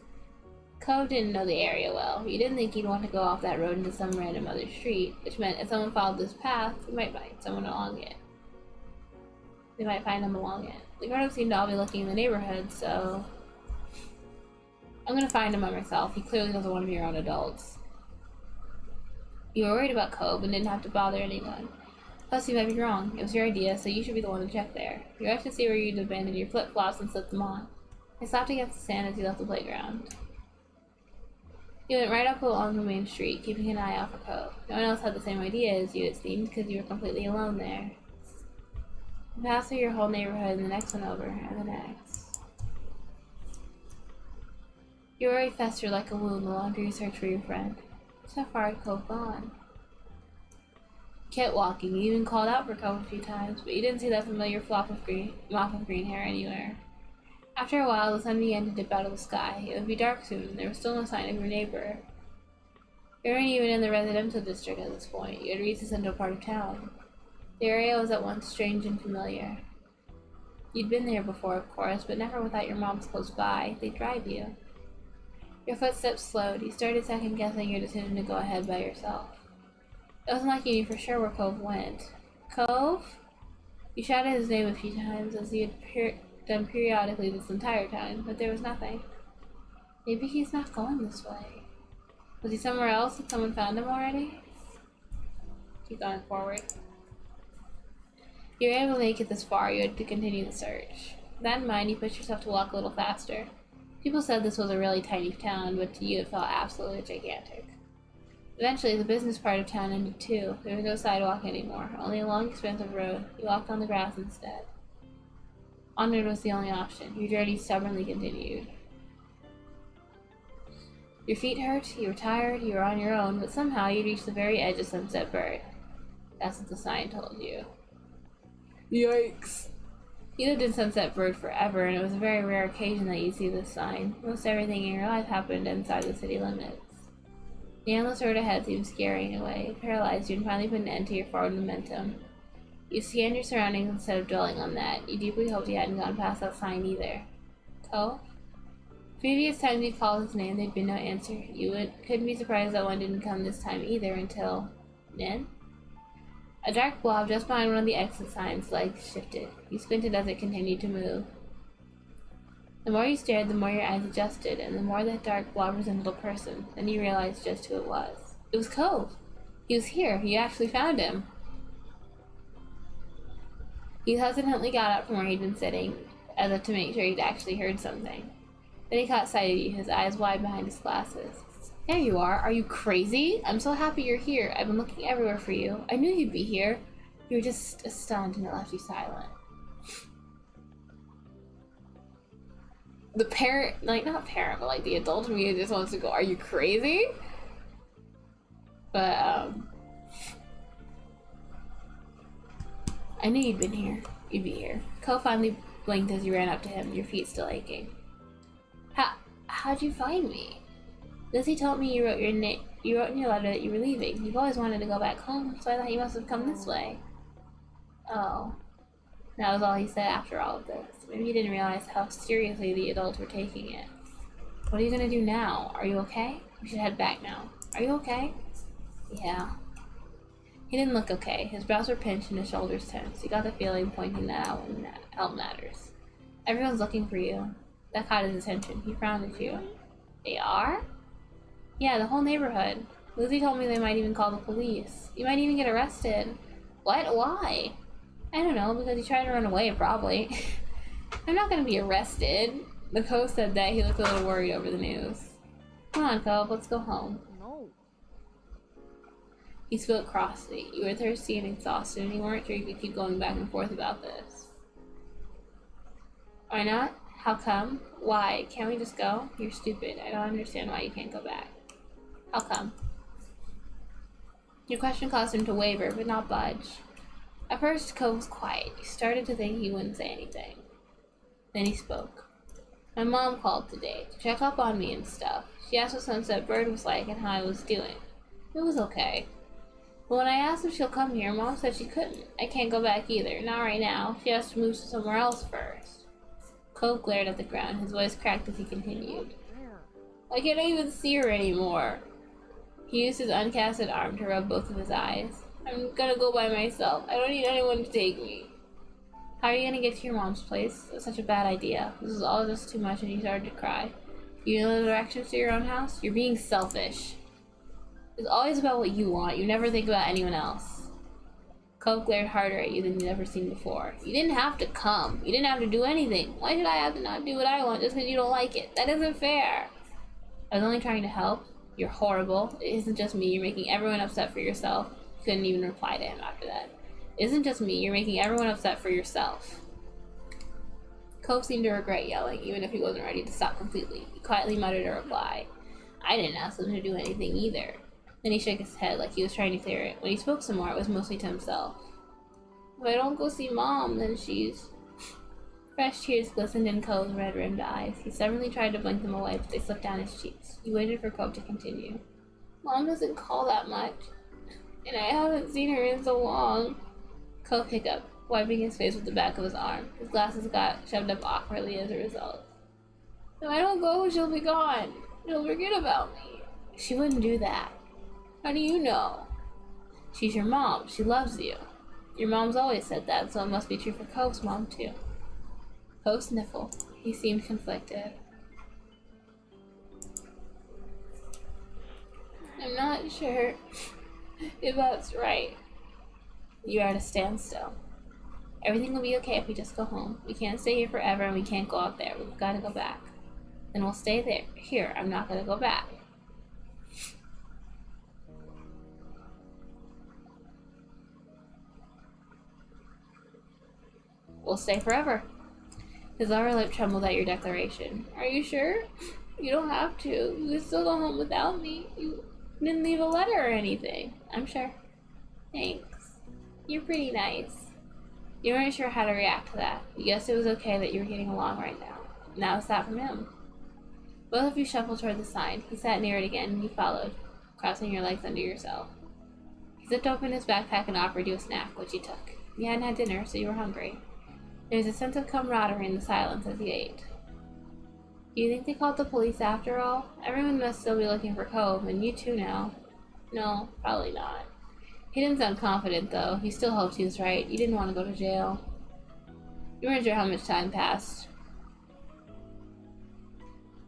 Cove didn't know the area well. You didn't think he'd want to go off that road into some random other street, which meant if someone followed this path, they might find someone along it. They might find him along it. The grown-ups seemed to all be looking in the neighborhood, so I'm gonna find him by myself. He clearly doesn't want to be around adults. You were worried about Cove and didn't have to bother anyone. Plus, you might be wrong. It was your idea, so you should be the one to check there. You have to see where you'd abandoned your flip-flops and slipped them on. They slapped against the sand as you left the playground. You went right up along the main street, keeping an eye out for Cove. No one else had the same idea as you, it seemed, because you were completely alone there. You passed through your whole neighborhood and the next one over, and the next. Your worry festered like a wound the longer you searched for your friend. So far had Cove gone. You kept walking. You even called out for Cove a few times, but you didn't see that familiar mop of green hair anywhere. After a while, the sun began to dip out of the sky. It would be dark soon, and there was still no sign of your neighbor. You weren't even in the residential district at this point. You had reached the central part of town. The area was at once strange and familiar. You'd been there before, of course, but never without your moms close by. They'd drive you. Your footsteps slowed. You started second-guessing your decision to go ahead by yourself. It wasn't like you knew for sure where Cove went. Cove? You shouted his name a few times, as you had done periodically this entire time, but there was nothing. Maybe he's not going this way. Was he somewhere else and someone found him already? Keep going forward. You were able to make it this far. You had to continue the search. With that in mind, you pushed yourself to walk a little faster. People said this was a really tiny town, but to you it felt absolutely gigantic. Eventually, the business part of town ended too. There was no sidewalk anymore, only a long expanse of road. You walked on the grass instead. Onward was the only option. Your journey stubbornly continued. Your feet hurt, you were tired, you were on your own, but somehow you reached the very edge of Sunset Bird. That's what the sign told you. Yikes. You lived in Sunset Road forever, and it was a very rare occasion that you'd see this sign. Most everything in your life happened inside the city limits. The endless road ahead seemed scary in a way. It paralyzed you and finally put an end to your forward momentum. You scanned your surroundings instead of dwelling on that. You deeply hoped you hadn't gone past that sign either. Ko? Previous times you called his name, there'd been no answer. You couldn't be surprised that one didn't come this time either until... Nin? A dark blob just behind one of the exit signs' legs shifted. You squinted as it continued to move. The more you stared, the more your eyes adjusted, and the more that dark blob resembled a person. Then you realized just who it was. It was Cove! He was here. You actually found him. He hesitantly got up from where he'd been sitting, as if to make sure he'd actually heard something. Then he caught sight of you, his eyes wide behind his glasses. There you are. Are you crazy? I'm so happy you're here. I've been looking everywhere for you. I knew you'd be here. You were just stunned and it left you silent. The parent, like, not parent, but like the adult in me just wants to go, are you crazy? But, I knew you'd been here. You'd be here. Ko finally blinked as you ran up to him, your feet still aching. How'd you find me? Lizzie told me you wrote in your letter that you were leaving. You've always wanted to go back home, so I thought you must have come this way. Oh. That was all he said after all of this. Maybe he didn't realize how seriously the adults were taking it. What are you gonna do now? Are you okay? We should head back now. Are you okay? Yeah. He didn't look okay. His brows were pinched and his shoulders tense. You got the feeling pointing that out when help matters. Everyone's looking for you. That caught his attention. He frowned at you. They are? Yeah, the whole neighborhood. Lizzie told me they might even call the police. You might even get arrested. What? Why? I don't know, because you tried to run away, probably. I'm not gonna be arrested. The Ko said that. He looked a little worried over the news. Come on, Ko, let's go home. No. He spoke crossly. You were thirsty and exhausted, and you weren't sure you could keep going back and forth about this. Why not? How come? Why? Can't we just go? You're stupid. I don't understand why you can't go back. How come? Your question caused him to waver, but not budge. At first, Ko was quiet. You started to think he wouldn't say anything. Then he spoke. My mom called today to check up on me and stuff. She asked what Sunset Bird was like and how I was doing. It was okay. But when I asked if she'll come here, Mom said she couldn't. I can't go back either. Not right now. She has to move to somewhere else first. Ko glared at the ground. His voice cracked as he continued. I can't even see her anymore. He used his uncasted arm to rub both of his eyes. I'm gonna go by myself. I don't need anyone to take me. How are you gonna get to your mom's place? That's such a bad idea. This is all just too much and he started to cry. You know the directions to your own house? You're being selfish. It's always about what you want. You never think about anyone else. Ko glared harder at you than you'd ever seen before. You didn't have to come. You didn't have to do anything. Why should I have to not do what I want just because you don't like it? That isn't fair. I was only trying to help. You're horrible. It isn't just me. You're making everyone upset for yourself. You couldn't even reply to him after that. It isn't just me. You're making everyone upset for yourself. Ko seemed to regret yelling, even if he wasn't ready to stop completely. He quietly muttered a reply. I didn't ask him to do anything either. Then he shook his head like he was trying to clear it. When he spoke some more, it was mostly to himself. If I don't go see Mom, then she's... Fresh tears glistened in Ko's red-rimmed eyes. He stubbornly tried to blink them away, but they slipped down his cheeks. He waited for Ko to continue. Mom doesn't call that much, and I haven't seen her in so long. Ko hiccuped, wiping his face with the back of his arm. His glasses got shoved up awkwardly as a result. If I don't go, she'll be gone. She'll forget about me. She wouldn't do that. How do you know? She's your mom. She loves you. Your mom's always said that, so it must be true for Ko's mom, too. Ko sniffled. He seemed conflicted. I'm not sure if that's right. You're at a standstill. Everything will be okay if we just go home. We can't stay here forever and we can't go out there. We've got to go back. Then we'll stay there. Here, I'm not going to go back. We'll stay forever. His lower lip trembled at your declaration. Are you sure? You don't have to. You can still go home without me. You didn't leave a letter or anything. I'm sure. Thanks. You're pretty nice. You weren't sure how to react to that. You guessed it was okay that you were getting along right now. And that was that from him. Both of you shuffled toward the sign. He sat near it again, and you followed, crossing your legs under yourself. He zipped open his backpack and offered you a snack, which you took. You hadn't had dinner, so you were hungry. There was a sense of camaraderie in the silence as you ate. Do you think they called the police after all? Everyone must still be looking for Cove, and you too now. No, probably not. He didn't sound confident, though. He still hoped he was right. You didn't want to go to jail. You weren't sure how much time passed.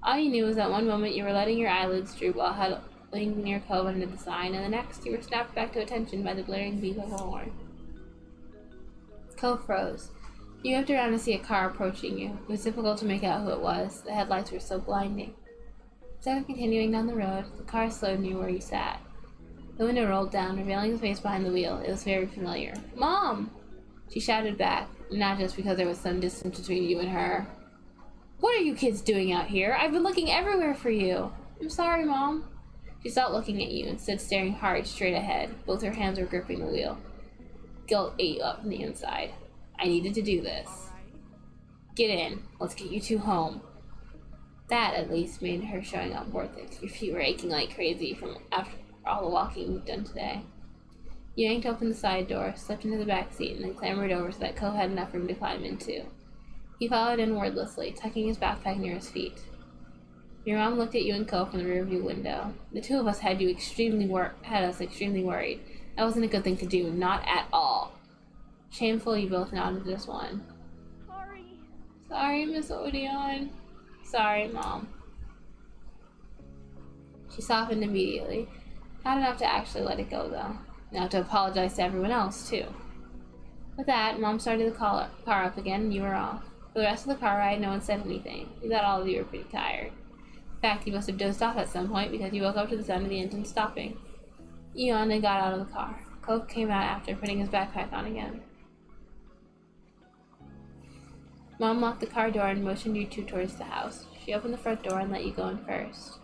All you knew was that one moment you were letting your eyelids droop while huddling near Cove under the sign, and the next you were snapped back to attention by the blaring beep of a horn. Cove froze. You whipped around to see a car approaching you. It was difficult to make out who it was. The headlights were so blinding. Instead of continuing down the road, the car slowed near where you sat. The window rolled down, revealing the face behind the wheel. It was very familiar. "Mom!" She shouted back, not just because there was some distance between you and her. "What are you kids doing out here? I've been looking everywhere for you." "I'm sorry, Mom." She stopped looking at you and stood staring hard straight ahead. Both her hands were gripping the wheel. Guilt ate you up from the inside. "I needed to do this. Get in. Let's get you two home." That, at least, made her showing up worth it. Your feet were aching like crazy from after all the walking you've done today. You yanked open the side door, slipped into the back seat, and then clambered over so that Cove had enough room to climb into. He followed in wordlessly, tucking his backpack near his feet. Your mom looked at you and Cove from the rearview window. "The two of us had us extremely worried. That wasn't a good thing to do, not at all." Shameful, you both nodded as one. Sorry. "Sorry, Miss Odeon." "Sorry, Mom." She softened immediately. Not enough to actually let it go, though. Enough to apologize to everyone else, too. With that, Mom started the car up again, and you were off. For the rest of the car ride, no one said anything. We thought all of you were pretty tired. In fact, you must have dozed off at some point because you woke up to the sound of the engine stopping. You yawned and got out of the car. Cove came out after, putting his backpack on again. Mom locked the car door and motioned you two towards the house. She opened the front door and let you go in first.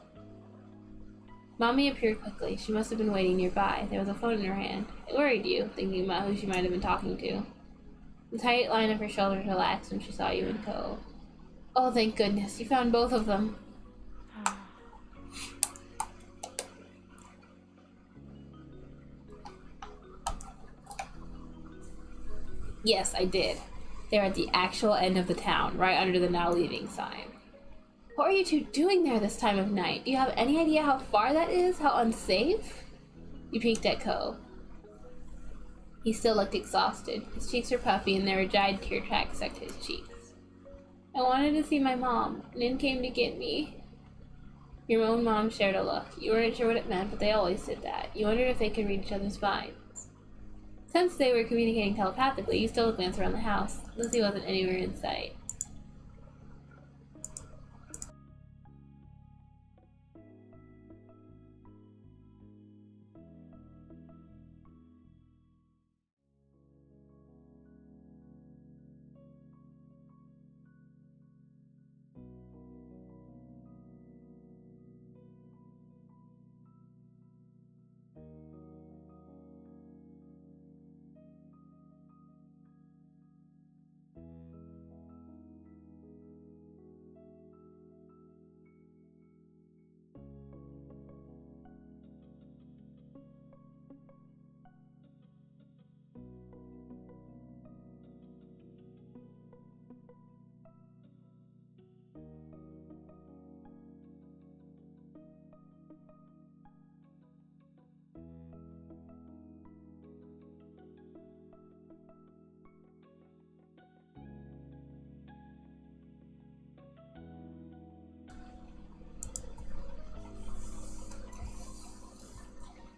Mommy appeared quickly. She must have been waiting nearby. There was a phone in her hand. It worried you, thinking about who she might have been talking to. The tight line of her shoulders relaxed when she saw you and Cove. "Oh, thank goodness. You found both of them." "Yes, I did. They're at the actual end of the town, right under the now leaving sign." "What are you two doing there this time of night? Do you have any idea how far that is? How unsafe?" You peeked at Cove. He still looked exhausted. His cheeks were puffy and there were giant tear tracks stuck to his cheeks. "I wanted to see my mom. Nin came to get me." Your own mom shared a look. You weren't sure what it meant, but they always did that. You wondered if they could read each other's minds. Since they were communicating telepathically, you still glanced around the house. Lizzie wasn't anywhere in sight.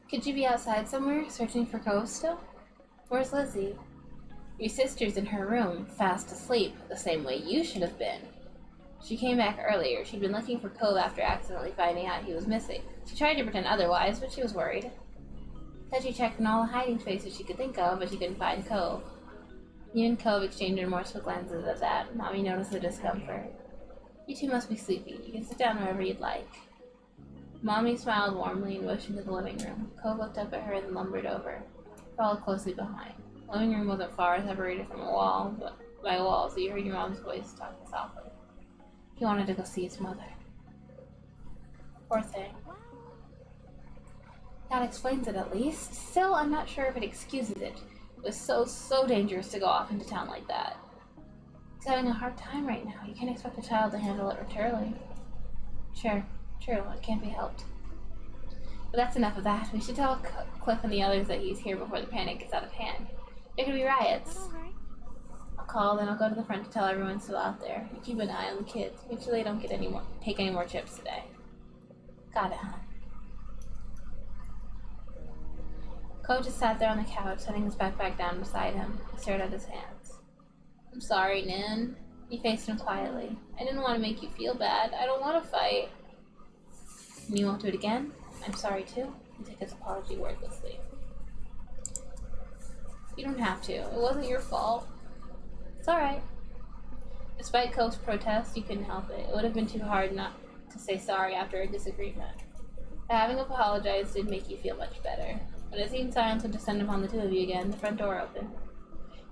Could you be outside somewhere, searching for Cove still? Where's Lizzie? Your sister's in her room, fast asleep, the same way you should have been. She came back earlier. She'd been looking for Cove after accidentally finding out he was missing. She tried to pretend otherwise, but she was worried. Said she checked in all the hiding spaces she could think of, but she couldn't find Cove. You and Cove exchanged remorseful glances at that. Mommy noticed the discomfort. You two must be sleepy. You can sit down wherever you'd like. Mommy smiled warmly and motioned to the living room. Cove looked up at her and lumbered over, followed closely behind. The living room wasn't far, separated from a wall, but by a wall, so you heard your mom's voice talking softly. He wanted to go see his mother. Poor thing. That explains it at least. Still, I'm not sure if it excuses it. It was so dangerous to go off into town like that. He's having a hard time right now. You can't expect a child to handle it maturely. Sure, true, it can't be helped. But that's enough of that. We should tell Cliff and the others that he's here before the panic gets out of hand. There could be riots. I'll call, then I'll go to the front to tell everyone's still out there. You keep an eye on the kids. Make sure they don't get take any more chips today. Got it, huh? Cove just sat there on the couch, setting his backpack down beside him. He stared at his hands. I'm sorry, Nin. He faced him quietly. I didn't want to make you feel bad. I don't want to fight. And you won't do it again? I'm sorry, too. He took his apology wordlessly. You don't have to. It wasn't your fault. It's alright. Despite Cove's protest, you couldn't help it. It would have been too hard not to say sorry after a disagreement. But having apologized did make you feel much better. When it seemed silence would descend upon the two of you again, the front door opened.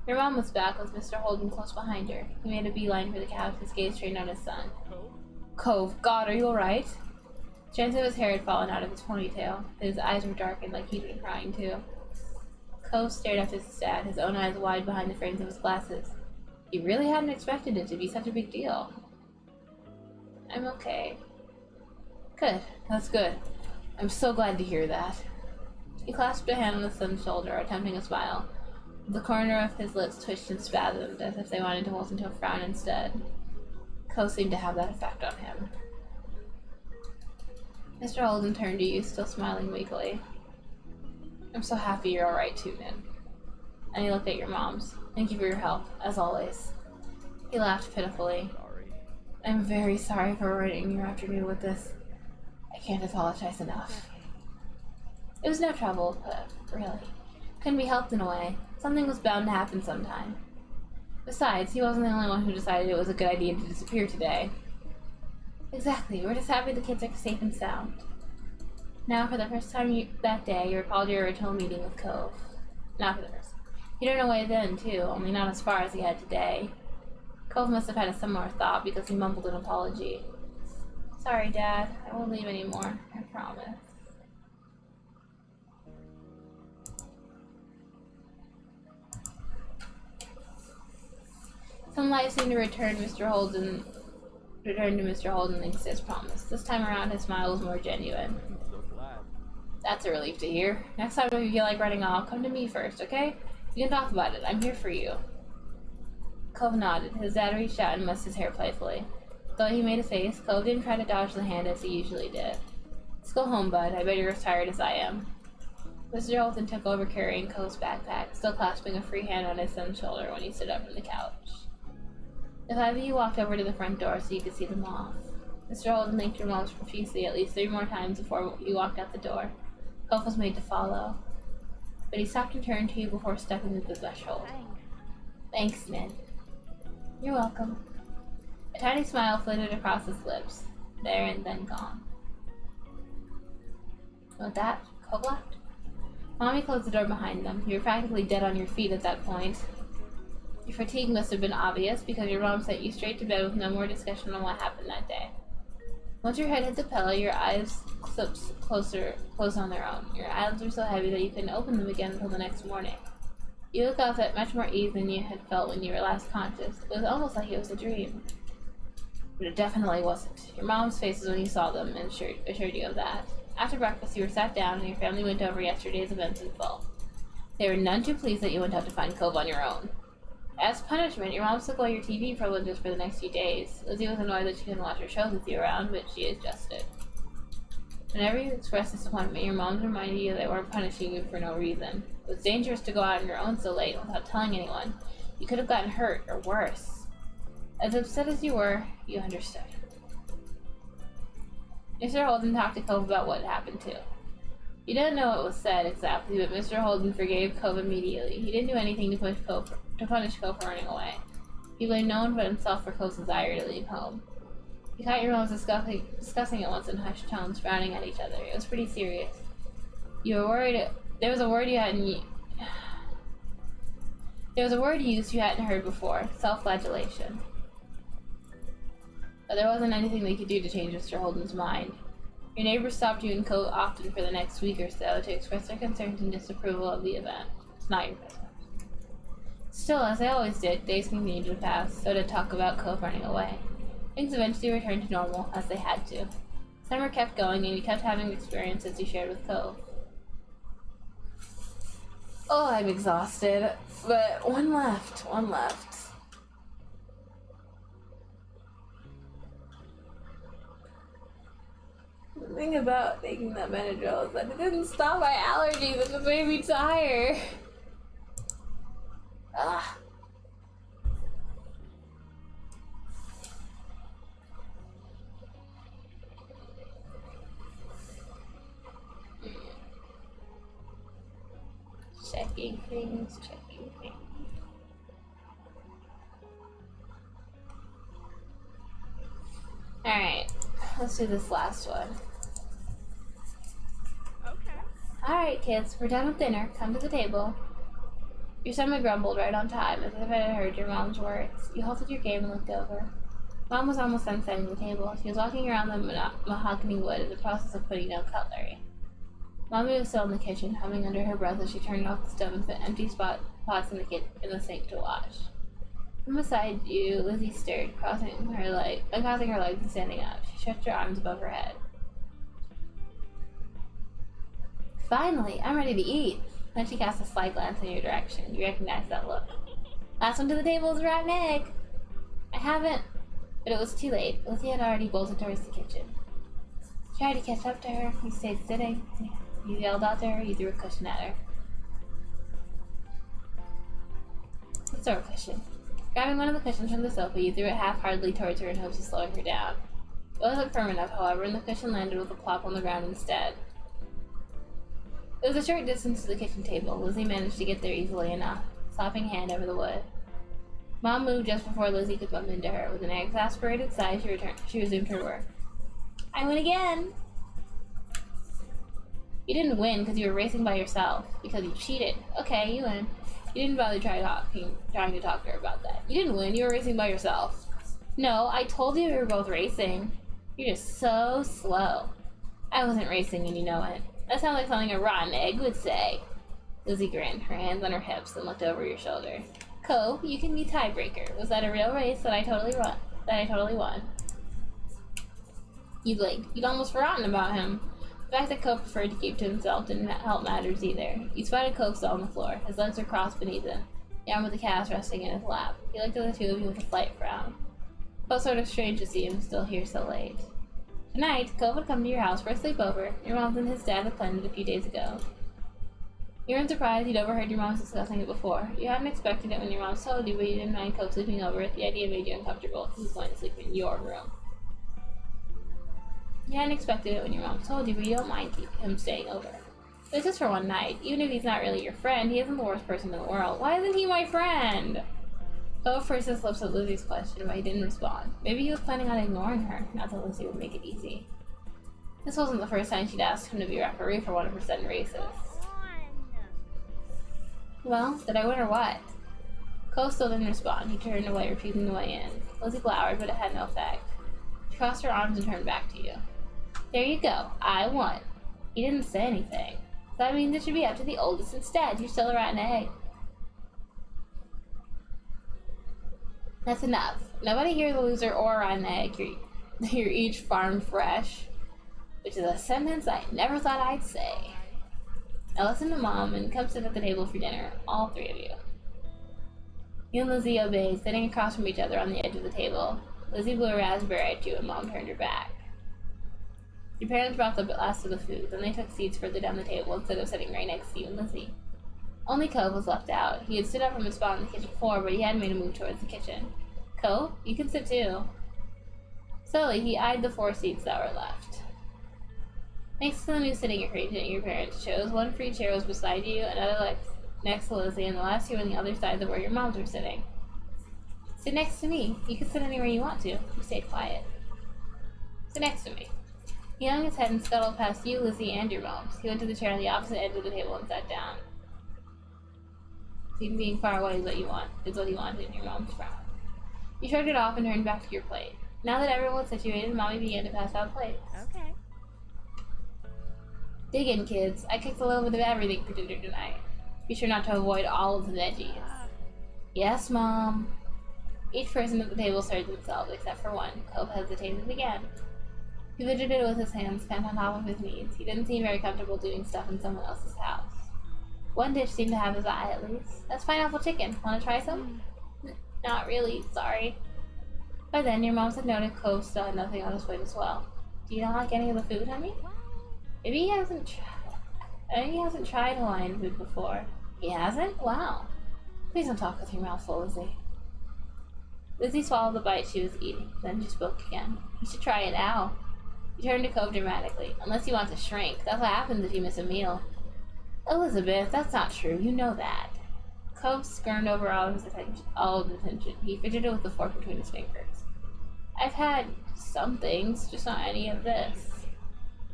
Your mom was back with Mr. Holden close behind her. He made a beeline for the couch, his gaze trained on his son. Cove, God, are you alright? Strands of his hair had fallen out of his ponytail. His eyes were darkened like he'd been crying too. Cove stared at his dad, his own eyes wide behind the frames of his glasses. He really hadn't expected it to be such a big deal. I'm okay. Good, that's good. I'm so glad to hear that. He clasped a hand on his son's shoulder, attempting a smile. The corner of his lips twitched and spasmed, as if they wanted to melt into a frown instead. Cove seemed to have that effect on him. Mr. Holden turned to you, still smiling weakly. I'm so happy you're alright too, Nin. And he looked at your mom's. Thank you for your help, as always. He laughed pitifully. Sorry. I'm very sorry for ruining your afternoon with this. I can't apologize enough. It was no trouble, but really. Couldn't be helped in a way. Something was bound to happen sometime. Besides, he wasn't the only one who decided it was a good idea to disappear today. Exactly, we're just happy the kids are safe and sound. Now, for the first time that day, you recalled your original meeting with Cove. Not for the first time. He'd run away then, too, only not as far as he had today. Cove must have had a similar thought because he mumbled an apology. Sorry, Dad. I won't leave anymore. I promise. Some life seemed to return to Mr. Holden thanks to his promise. This time around, his smile was more genuine. I'm so glad. That's a relief to hear. Next time if you feel like running off, come to me first, okay? You can talk about it. I'm here for you. Cove nodded. His dad reached out and messed his hair playfully. Though he made a face, Cove didn't try to dodge the hand as he usually did. Let's go home, bud. I bet you're as tired as I am. Mr. Holden took over carrying Cove's backpack, still clasping a free hand on his son's shoulder when he stood up from the couch. The five of you walked over to the front door so you could see them off. Mr. Holden thanked your moms profusely at least 3 more times before you walked out the door. Cove was made to follow. But he stopped and turned to you before stepping into the threshold. Thanks, Nin. You're welcome. A tiny smile flitted across his lips, there and then gone. With that, Cove left. Mommy closed the door behind them. You were practically dead on your feet at that point. Your fatigue must have been obvious because your mom sent you straight to bed with no more discussion on what happened that day. Once your head hit the pillow, your eyes closed on their own. Your eyelids were so heavy that you couldn't open them again until the next morning. You woke up at much more ease than you had felt when you were last conscious. It was almost like it was a dream. But it definitely wasn't. Your mom's faces when you saw them assured you of that. After breakfast, you were sat down and your family went over yesterday's events in full. They were none too pleased that you went out to find Cove on your own. As punishment, your mom took away your TV privileges for the next few days. Lizzie was annoyed that she couldn't watch her shows with you around, but she adjusted. Whenever you expressed disappointment, your mom reminded you they weren't punishing you for no reason. It was dangerous to go out on your own so late without telling anyone. You could have gotten hurt, or worse. As upset as you were, you understood. Mr. Holden talked to Cove about what happened too. You didn't know what was said exactly, but Mr. Holden forgave Cove immediately. He didn't do anything to punish Cove for running away. He blamed no one but himself for Cove's desire to leave home. He caught your moms discussing it once in hushed tones, frowning at each other. It was pretty serious. You were worried. There was a word you hadn't. There was a word used you hadn't heard before, self-flagellation. But there wasn't anything they could do to change Mr. Holden's mind. Your neighbors stopped you and Co often for the next week or so to express their concerns and disapproval of the event. It's not your business. Still, as they always did, days continued to pass, so did talk about Cove running away. Things eventually returned to normal, as they had to. Summer kept going, and you kept having experiences you shared with Cove. Oh, I'm exhausted, but one left. The thing about taking that Benadryl is that it didn't stop my allergies, it just made me tired. Ah. Checking things. Alright, let's do this last one. Okay. Alright, kids, we're done with dinner. Come to the table. Your stomach grumbled right on time, as if it had heard your mom's words. You halted your game and looked over. Mom was almost done setting the table. She was walking around the mahogany wood in the process of putting down cutlery. Mommy was still in the kitchen, humming under her breath as she turned off the stove and put empty pots in the sink to wash. From beside you, Lizzie stirred, crossing her legs and standing up. She stretched her arms above her head. Finally, I'm ready to eat. Then she cast a sly glance in your direction. You recognized that look. Last one to the table is a rotten egg. I haven't. But it was too late. Lizzie had already bolted towards the kitchen. She tried to catch up to her. You stayed sitting. You yelled out to her. You threw a cushion at her. Let's throw a cushion. Grabbing one of the cushions from the sofa, you threw it half-heartedly towards her in hopes of slowing her down. It wasn't firm enough, however, and the cushion landed with a plop on the ground instead. It was a short distance to the kitchen table. Lizzie managed to get there easily enough, slapping a hand over the wood. Mom moved just before Lizzie could bump into her. With an exasperated sigh, she resumed her work. I win again! You didn't win because you were racing by yourself. Because you cheated. Okay, you win. You didn't bother trying to talk to her about that. You didn't win, you were racing by yourself. No, I told you we were both racing. You're just so slow. I wasn't racing and you know it. That sounds like something a rotten egg would say. Lizzie grinned, her hands on her hips, and looked over your shoulder. Cove, you can be tiebreaker. Was that a real race that I totally won? You blinked. You'd almost forgotten about him. The fact that Cove preferred to keep to himself didn't help matters either. You spotted Cove still on the floor. His legs were crossed beneath him, the arm with the cast resting in his lap. He looked at the two of you with a slight frown. It felt sort of strange to see him still here so late. Tonight, Cove had come to your house for a sleepover. Your mom and his dad had planned it a few days ago. You weren't surprised you'd overheard your mom discussing it before. You hadn't expected it when your mom told you, but you didn't mind Cove sleeping over. The idea made you uncomfortable. He was going to sleep in your room. You hadn't expected it when your mom told you, but you don't mind him staying over. But it's just for one night. Even if he's not really your friend, he isn't the worst person in the world. Why isn't he my friend? Cove pursed his lips at Lizzie's question, but he didn't respond. Maybe he was planning on ignoring her, not that Lizzie would make it easy. This wasn't the first time she'd asked him to be referee for one of her sudden races. Well, did I win or what? Cove still didn't respond. He turned away, refusing to weigh in. Lizzie glowered, but it had no effect. She crossed her arms and turned back to you. There you go. I won. He didn't say anything. So that means it should be up to the oldest instead. You're still a rotten egg. That's enough. Nobody here is a loser or a rotten egg. You're each farm fresh. Which is a sentence I never thought I'd say. Now listen to Mom and come sit at the table for dinner. All three of you. You and Lizzie obeyed, sitting across from each other on the edge of the table. Lizzie blew a raspberry at you and Mom turned her back. Your parents brought the last of the food, then they took seats further down the table instead of sitting right next to you and Lizzie. Only Cove was left out. He had stood up from his spot on the kitchen floor, but he hadn't made a move towards the kitchen. Cove, you can sit too. Slowly, he eyed the 4 seats that were left. Next to the new sitting arrangement your parents chose, one free chair was beside you, another next to Lizzie, and the last 2 on the other side of where your moms were sitting. Sit next to me. You can sit anywhere you want to. You stayed quiet. Sit next to me. He hung his head and scuttled past you, Lizzie, and your moms. He went to the chair on the opposite end of the table and sat down. Seeing being far away is what you want. Is what he wanted. Your mom's frowned. You shrugged it off and turned back to your plate. Now that everyone was situated, Mommy began to pass out plates. Okay. Dig in, kids. I cooked a little bit of everything for dinner tonight. Be sure not to avoid all of the veggies. Yes, Mom. Each person at the table served themselves, except for one. Cove hesitated again. He fidgeted with his hands bent on top of his knees. He didn't seem very comfortable doing stuff in someone else's house. One dish seemed to have his eye, at least. That's pineapple chicken. Want to try some? Not really, sorry. By then, your mom had noted Cove still had nothing on his plate as well. Do you not like any of the food, honey? Maybe he hasn't tried Hawaiian food before. He hasn't? Wow. Please don't talk with your mouth full, Lizzie. Lizzie swallowed the bite she was eating. Then she spoke again. You should try it now. He turned to Cove dramatically. Unless you want to shrink. That's what happens if you miss a meal. Elizabeth, that's not true. You know that. Cove skirmed over all of his attention. He fidgeted with the fork between his fingers. I've had some things, just not any of this.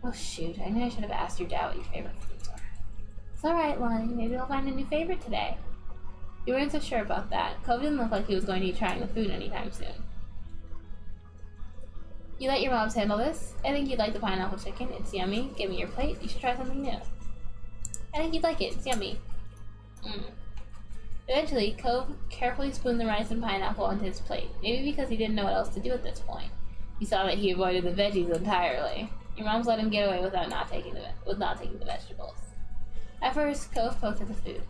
Oh shoot, I knew I should have asked your dad what your favorite foods are. It's alright, Lonnie. Maybe I'll find a new favorite today. You weren't so sure about that. Cove didn't look like he was going to be trying the food anytime soon. You let your moms handle this? I think you'd like the pineapple chicken. It's yummy. Give me your plate. You should try something new. I think you'd like it. It's yummy. Eventually, Cove carefully spooned the rice and pineapple onto his plate, maybe because he didn't know what else to do at this point. He saw that he avoided the veggies entirely. Your mom's let him get away without not taking the vegetables. At first, Cove poked at the food.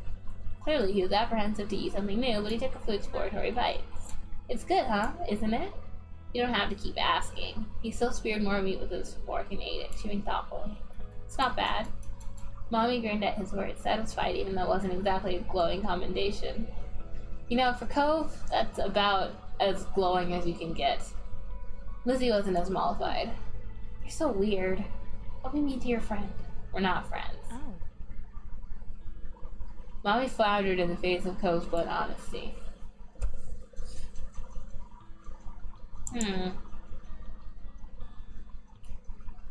Clearly, he was apprehensive to eat something new, but he took a few exploratory bites. It's good, huh? Isn't it? You don't have to keep asking. He still speared more meat with his fork and ate it, chewing thoughtfully. It's not bad. Mommy grinned at his words, satisfied even though it wasn't exactly a glowing commendation. You know, for Cove, that's about as glowing as you can get. Lizzie wasn't as mollified. You're so weird. Don't be mean to your friend. We're not friends. Oh. Mommy floundered in the face of Cove's blunt honesty.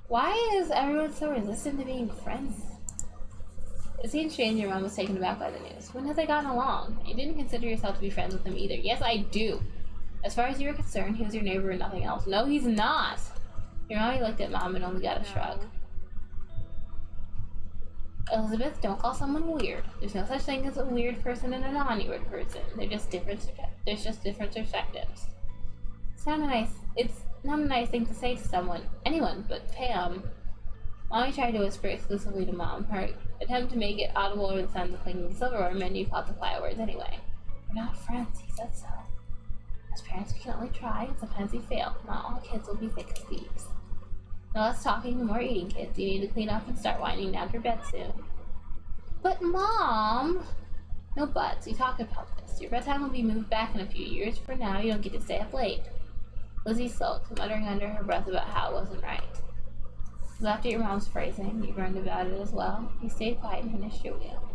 Why is everyone so resistant to being friends? It seemed strange your mom was taken aback by the news. When had they gotten along? You didn't consider yourself to be friends with him either. Yes, I do. As far as you were concerned, he was your neighbor and nothing else. No, he's not. Your mommy looked at Mom and only got a shrug. Elizabeth, don't call someone weird. There's no such thing as a weird person and a non-weird person. There's just different perspectives. It's not a nice thing to say to someone, anyone but Pam. Mommy tried to whisper exclusively to Mom. Her attempt to make it audible over the sounds of clinking silverware meant you caught the quiet words anyway. We're not friends, he said so. As parents, we can only try, and sometimes we fail. Not all kids will be thick as thieves. No less talking and more eating, kids. You need to clean up and start winding down for bed soon. But Mom! No buts. We talked about this. Your bedtime will be moved back in a few years. For now, you don't get to stay up late. Lizzie sulked, muttering under her breath about how it wasn't right. You laughed at your mom's phrasing. You groaned about it as well. You stayed quiet and finished your meal.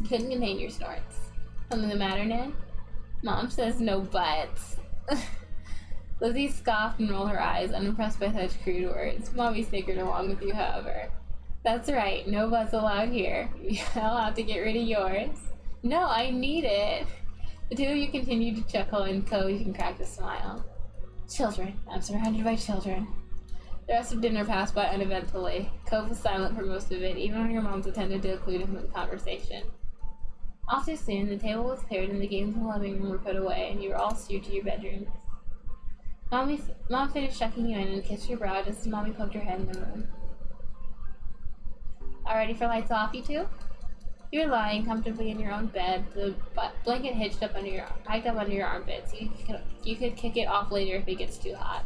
You couldn't contain your snorts. Something the matter, Ned? Mom says no buts. Lizzie scoffed and rolled her eyes, unimpressed by such crude words. Mommy snickered along with you, however. That's right, no buts allowed here. I'll have to get rid of yours. No, I need it. The two of you continued to chuckle, and Cove even cracked a smile. Children. I'm surrounded by children. The rest of dinner passed by uneventfully. Cove was silent for most of it, even when your moms attempted to include him in the conversation. All too soon, the table was cleared and the games in the living room were put away, and you were all steered to your bedrooms. Mom finished checking you in and kissed your brow just as Mommy poked her head in the room. All ready for lights off, you two? You were lying comfortably in your own bed, the blanket hiked up under your armpits. You could kick it off later if it gets too hot.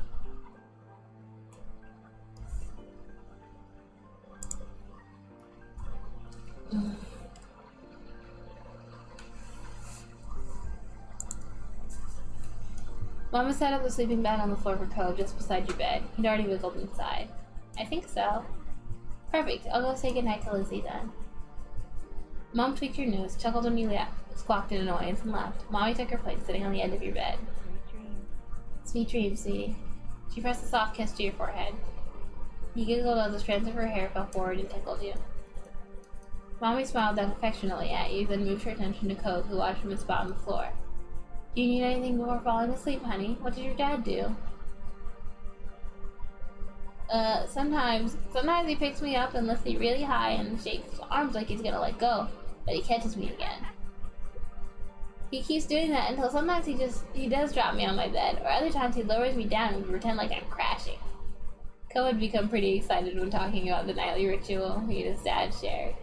Mama set up the sleeping bag on the floor for Cove just beside your bed. He'd already wiggled inside. I think so. Perfect. I'll go say goodnight to Lizzie then. Mom tweaked your nose, chuckled when you squawked in annoyance, and left. Mommy took her place, sitting on the end of your bed. Sweet dreams. Sweet dreams, sweetie. She pressed a soft kiss to your forehead. He giggled as the strands of her hair fell forward and tickled you. Mommy smiled down affectionately at you, then moved her attention to Coke, who watched from his spot on the floor. Do you need anything before falling asleep, honey? What did your dad do? Sometimes he picks me up and lifts me really high and shakes his arms like he's gonna let go, but he catches me again. He keeps doing that until sometimes he does drop me on my bed, or other times he lowers me down and pretend like I'm crashing. Ko had become pretty excited when talking about the nightly ritual he and his dad shared.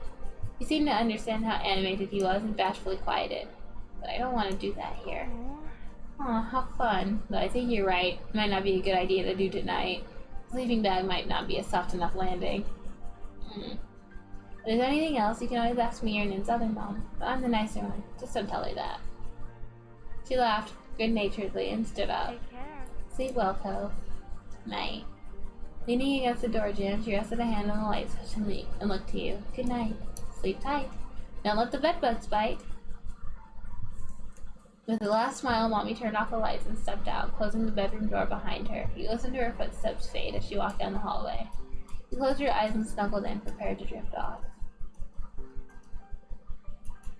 He seemed to understand how animated he was and bashfully quieted. But I don't want to do that here. Aw, how fun. Though I think you're right. It might not be a good idea to do tonight. Sleeping bag might not be a soft enough landing. If there's anything else, you can always ask me or Nin's other mom, but I'm the nicer one. Just don't tell her that. She laughed good-naturedly and stood up. Take care. Sleep well, Ko. Night. Leaning against the door jamb, she rested a hand on the light switch and looked to you. Good night. Sleep tight. Don't let the bedbugs bite. With a last smile, Mommy turned off the lights and stepped out, closing the bedroom door behind her. You listened to her footsteps fade as she walked down the hallway. You closed your eyes and snuggled in, prepared to drift off.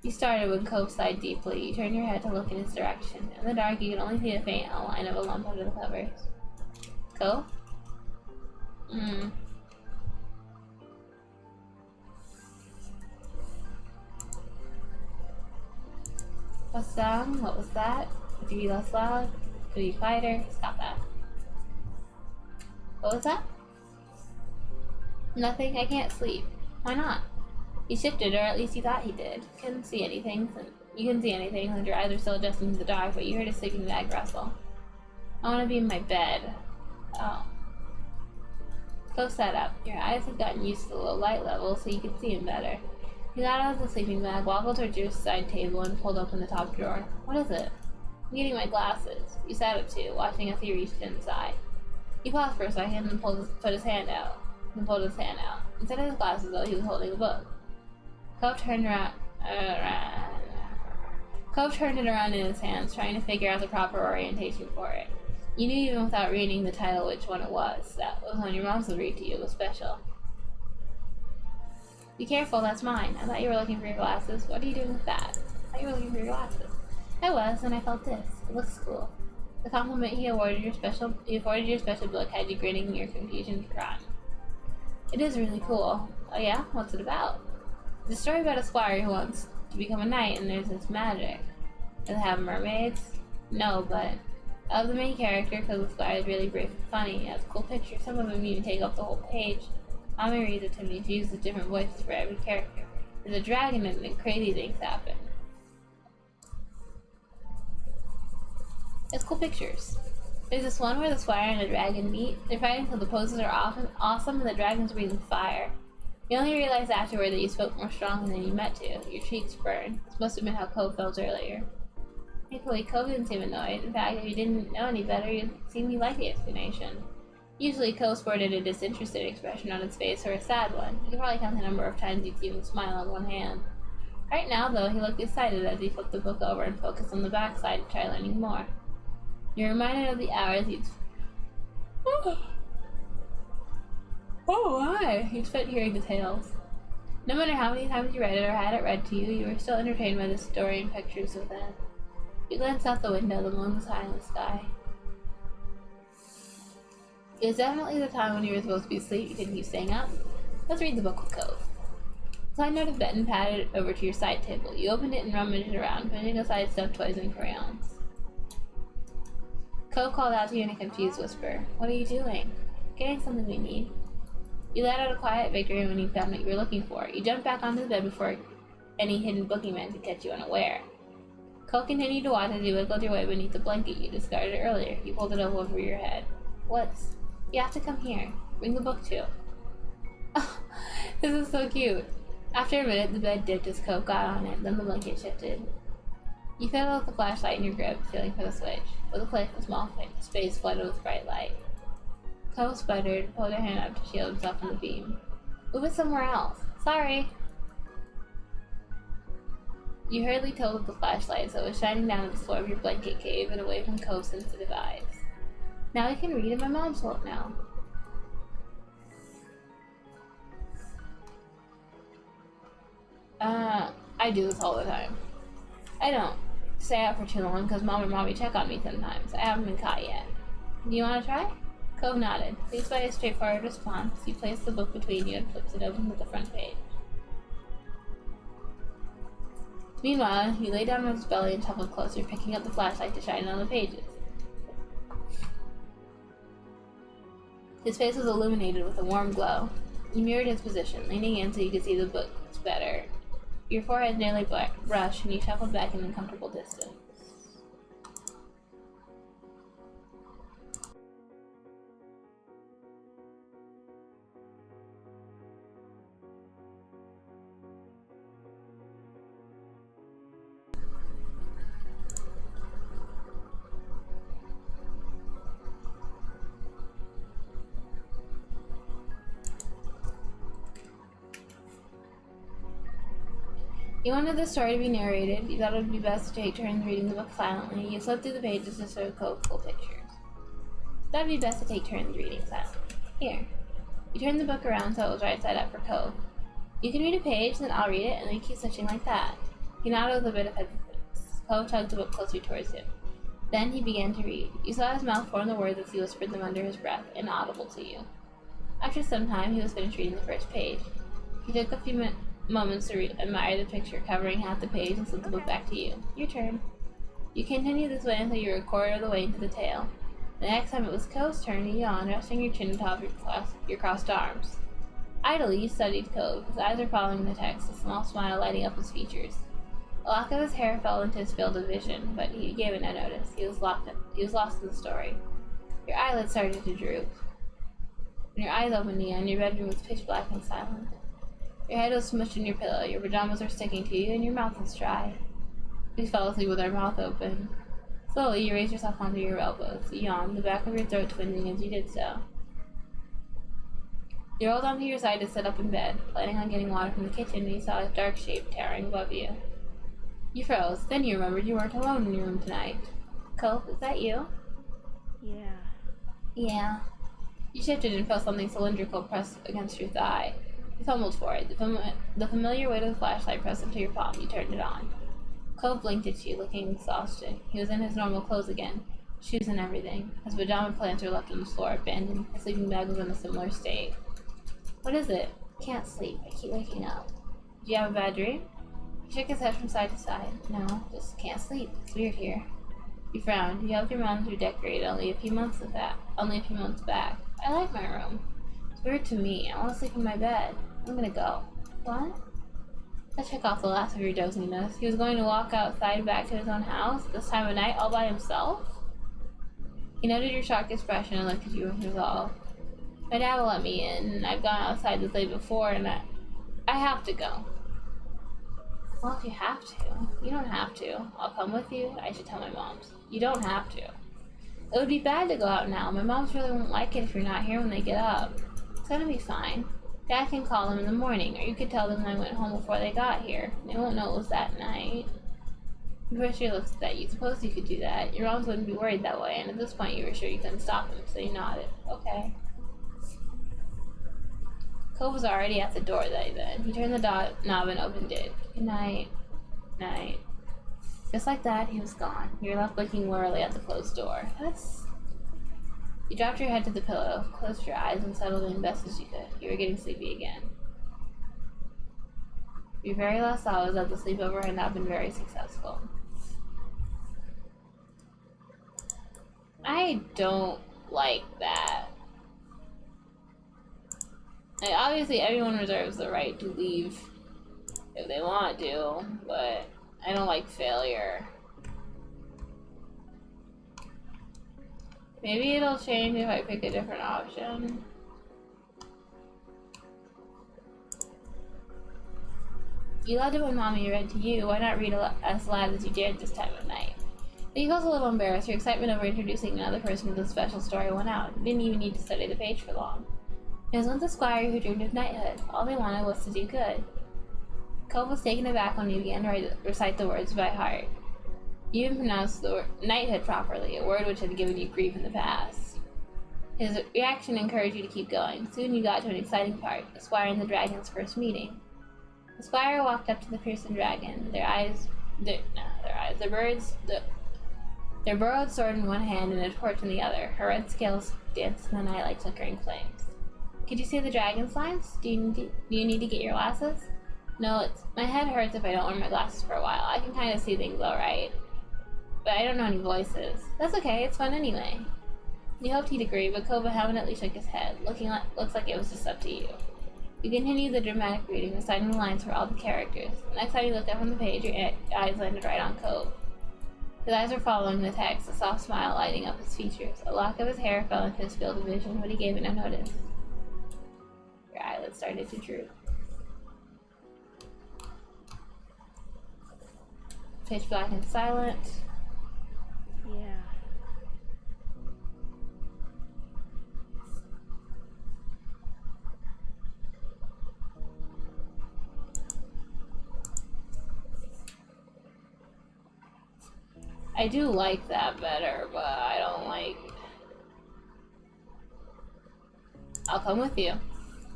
You started when Ko sighed deeply. You turned your head to look in his direction. In the dark, you could only see the faint outline of a lump under the covers. Ko? What's down? What was that? Could you be less loud? Could you be quieter? Stop that. What was that? Nothing. I can't sleep. Why not? He shifted, or at least he thought he did. You couldn't see anything since your eyes were still adjusting to the dark, but you heard his sleeping bag rustle. I want to be in my bed. Oh. Ko sat up. Your eyes had gotten used to the low light level, so you could see him better. He got out of the sleeping bag, waddled towards your side table, and pulled open the top drawer. What is it? I'm getting my glasses. You sat up too, watching as he reached inside. He paused for a second and pulled his hand out. Instead of his glasses, though, he was holding a book. Cove turned it around in his hands, trying to figure out the proper orientation for it. You knew even without reading the title which one it was. That was one your moms would read to you. It was special. Be careful, that's mine. I thought you were looking for your glasses. What are you doing with that? I thought you were looking for your glasses. I was, and I felt this. It looks cool. The compliment he awarded your special book had you grinning your confusion forgotten. It is really cool. Oh yeah? What's it about? It's a story about a squire who wants to become a knight, and there's this magic. Does it have mermaids? No, but of the main character, because the squire is really brave and funny. He has cool pictures. Some of them even take up the whole page. Mommy reads it to me. She uses different voices for every character. There's a dragon in it, and crazy things happen. It's cool pictures. There's this one where the squire and the dragon meet. They're fighting until the poses are awesome and the dragon's breathing fire. You only realize afterward that you spoke more strongly than you meant to. Your cheeks burned. This must have been how Ko felt earlier. Thankfully, Ko didn't seem annoyed. In fact, if you didn't know any better, you'd seem to like the explanation. Usually, Ko sported a disinterested expression on his face or a sad one. You can probably count the number of times you'd seen him smile on one hand. Right now, though, he looked excited as he flipped the book over and focused on the backside to try learning more. You're reminded of the hours you'd... Oh, why? You'd spent hearing the tales. No matter how many times you read it or had it read to you, you were still entertained by the story and pictures within. You glanced out the window. The moon was high in the sky. It was definitely the time when you were supposed to be asleep. You didn't keep staying up. Let's read the book with Cove. Side note of Benton padded over to your side table. You opened it and rummaged around, putting aside stuffed toys and crayons. Cove called out to you in a confused whisper. What are you doing? Getting something we need. You let out a quiet victory when you found what you were looking for. You jumped back onto the bed before any hidden boogeyman could catch you unaware. Cole continued to watch as you wiggled your way beneath the blanket you discarded earlier. You pulled it over your head. What's... You have to come here. Bring the book too. Oh, this is so cute. After a minute, the bed dipped as Cove got on it, then the blanket shifted. You fiddled with the flashlight in your grip, feeling for the switch. With a click, a small space flooded with bright light. Cove sputtered, pulled her hand up to shield himself from the beam. Move it somewhere else. Sorry. You hurriedly tilted the flashlight so it was shining down at the floor of your blanket cave and away from Cove's sensitive eyes. Now we can read, and my mom's won't know. I do this all the time. I don't stay out for too long because Mom and Mommy check on me sometimes. I haven't been caught yet. Do you want to try? Cove nodded. Pleased by his straightforward response, he placed the book between you and flips it open to the front page. Meanwhile, he lay down on his belly and shuffled closer, picking up the flashlight to shine on the pages. His face was illuminated with a warm glow. You mirrored his position, leaning in so you could see the books better. Your forehead nearly brushed, and you shuffled back in a comfortable distance. You wanted the story to be narrated. You thought it would be best to take turns reading the book silently. You flipped through the pages to show Cove full pictures. That'd be best to take turns reading silently. Here. You turned the book around so it was right side up for Cove. You can read a page, then I'll read it, and we keep switching like that. He nodded with a bit of hesitance. Cove tugged the book closer towards him. Then he began to read. You saw his mouth form the words as he whispered them under his breath, inaudible to you. After some time, he was finished reading the first page. He took a few moments to admire the picture covering half the page and slipped the book back to you. Your turn. You continued this way until you were a quarter of the way into the tale. The next time it was Cove's turn, he yawned, resting your chin atop your crossed arms. Idly, you studied Cove. His eyes were following the text, a small smile lighting up his features. A lock of his hair fell into his field of vision, but he gave it no notice. He was lost in the story. Your eyelids started to droop. When your eyes opened again, your bedroom was pitch black and silent. Your head was smushed in your pillow, your pajamas were sticking to you, and your mouth was dry. You fell asleep with your mouth open. Slowly, you raised yourself onto your elbows. You yawned, the back of your throat twinging as you did so. You rolled onto your side to sit up in bed, planning on getting water from the kitchen when you saw a dark shape towering above you. You froze. Then you remembered you weren't alone in your room tonight. Cove, is that you? Yeah. Yeah. You shifted and felt something cylindrical press against your thigh. You fumbled for it. The familiar weight of the flashlight pressed into your palm. You turned it on. Cove blinked at you, looking exhausted. He was in his normal clothes again, shoes and everything. His pajama plants were left on the floor, abandoned. His sleeping bag was in a similar state. What is it? I can't sleep. I keep waking up. Did you have a bad dream? He shook his head from side to side. No, just can't sleep. It's weird here. You frowned. You helped your mom to redecorate only a few months back. I like my room. It's weird to me. I want to sleep in my bed. I'm gonna go. What? Let's check off the last of your doziness. He was going to walk outside back to his own house, this time of night, all by himself? He noted your shocked expression and looked at you with resolve. My dad will let me in, and I've gone outside this late before, and I have to go. Well, if you have to. You don't have to. I'll come with you. I should tell my moms. You don't have to. It would be bad to go out now. My moms really won't like it if you're not here when they get up. It's gonna be fine. Dad can call them in the morning, or you could tell them I went home before they got here. They won't know it was that night. Berkshire looked at you. Suppose you could do that. Your moms wouldn't be worried that way, and at this point you were sure you couldn't stop them, so you nodded. Okay. Cove was already at the door then. He turned the knob and opened it. Good night. Night. Just like that, he was gone. You were left looking wearily at the closed door. You dropped your head to the pillow, closed your eyes, and settled in best as you could. You were getting sleepy again. Your very last thought was that the sleepover had not been very successful. I don't like that. Like, obviously, everyone reserves the right to leave if they want to, but I don't like failure. Maybe it'll change if I pick a different option. You loved it when Mommy read to you. Why not read as loud as you dared this time of night? But you felt a little embarrassed. Your excitement over introducing another person to the special story went out. You didn't even need to study the page for long. It was once a squire who dreamed of knighthood. All they wanted was to do good. Cove was taken aback when you began to recite the words by heart. You even pronounced the word knighthood properly, a word which had given you grief in the past. His reaction encouraged you to keep going. Soon you got to an exciting part, the squire and the dragon's first meeting. The squire walked up to the Pearson dragon, their burrowed sword in one hand and a torch in the other. Her red scales danced in the night like flickering flames. Could you see the dragon's lines? Do you need to get your glasses? No, my head hurts if I don't wear my glasses for a while. I can kind of see things alright. But I don't know any voices. That's okay, it's fun anyway. You hoped he'd agree, but Kova evidently shook his head. Looks like it was just up to you. You continued the dramatic reading, reciting the lines for all the characters. The next time you looked up on the page, your eyes landed right on Cove. His eyes were following the text, a soft smile lighting up his features. A lock of his hair fell into his field of vision, but he gave it no notice. Your eyelids started to droop. Pitch black and silent. Yeah. I do like that better, but I don't like... I'll come with you.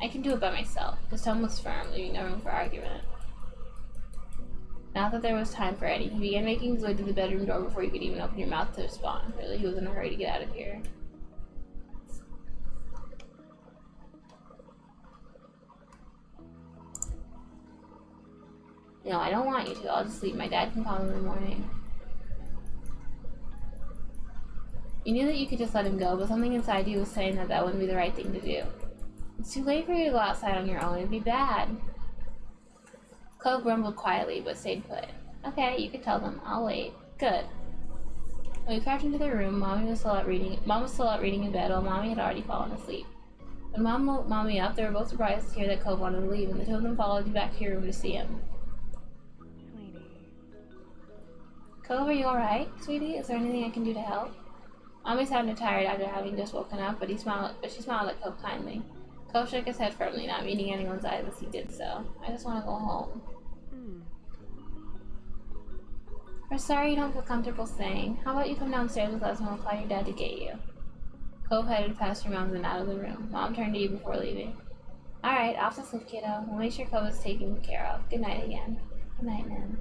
I can do it by myself. His tone was firm, leaving no room for argument. Not that there was time for any. He began making his way to the bedroom door before you could even open your mouth to respond. Really, he was in a hurry to get out of here. No, I don't want you to. I'll just leave. My dad can call in the morning. You knew that you could just let him go, but something inside you was saying that that wouldn't be the right thing to do. It's too late for you to go outside on your own. It'd be bad. Cove grumbled quietly, but stayed put. Okay, you can tell them. I'll wait. Good. When we crept into their room, Mom was still out reading in bed, while Mommy had already fallen asleep. When Mom woke Mommy up, they were both surprised to hear that Cove wanted to leave, and the two of them followed you back to your room to see him. Sweetie. Cove, are you alright, sweetie? Is there anything I can do to help? Mommy sounded tired after having just woken up, but she smiled at Cove kindly. Cove shook his head firmly, not meeting anyone's eyes as he did so. I just want to go home. We're sorry you don't feel comfortable staying. How about you come downstairs with us and we'll call your dad to get you? Cove headed past your moms and out of the room. Mom turned to you before leaving. Alright, off to sleep, kiddo. We'll make sure Cove is taken care of. Good night again. Good night, Nan.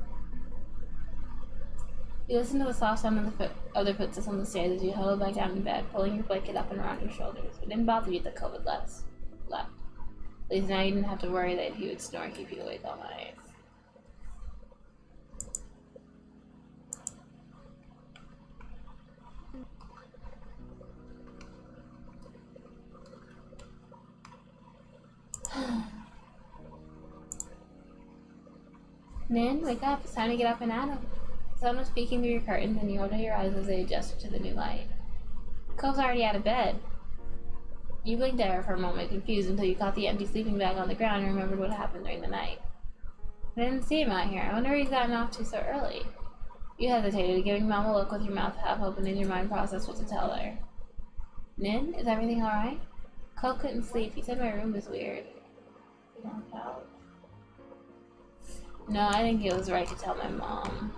You listened to the soft sound of their footsteps on the stairs as you huddled back down in bed, pulling your blanket up and around your shoulders. It didn't bother you that Cove had left. At least now you didn't have to worry that he would snore and keep you awake all night. Nin, wake up. It's time to get up and at 'em. The sun was peeking through your curtains, and you opened your eyes as they adjusted to the new light. Cove's already out of bed. You blinked at her for a moment, confused, until you caught the empty sleeping bag on the ground and remembered what happened during the night. I didn't see him out here. I wonder where he's gotten off to so early. You hesitated, giving Mom a look with your mouth half open as your mind processed what to tell her. Nin, is everything alright? Cove couldn't sleep. He said my room was weird. No, I think it was right to tell my mom.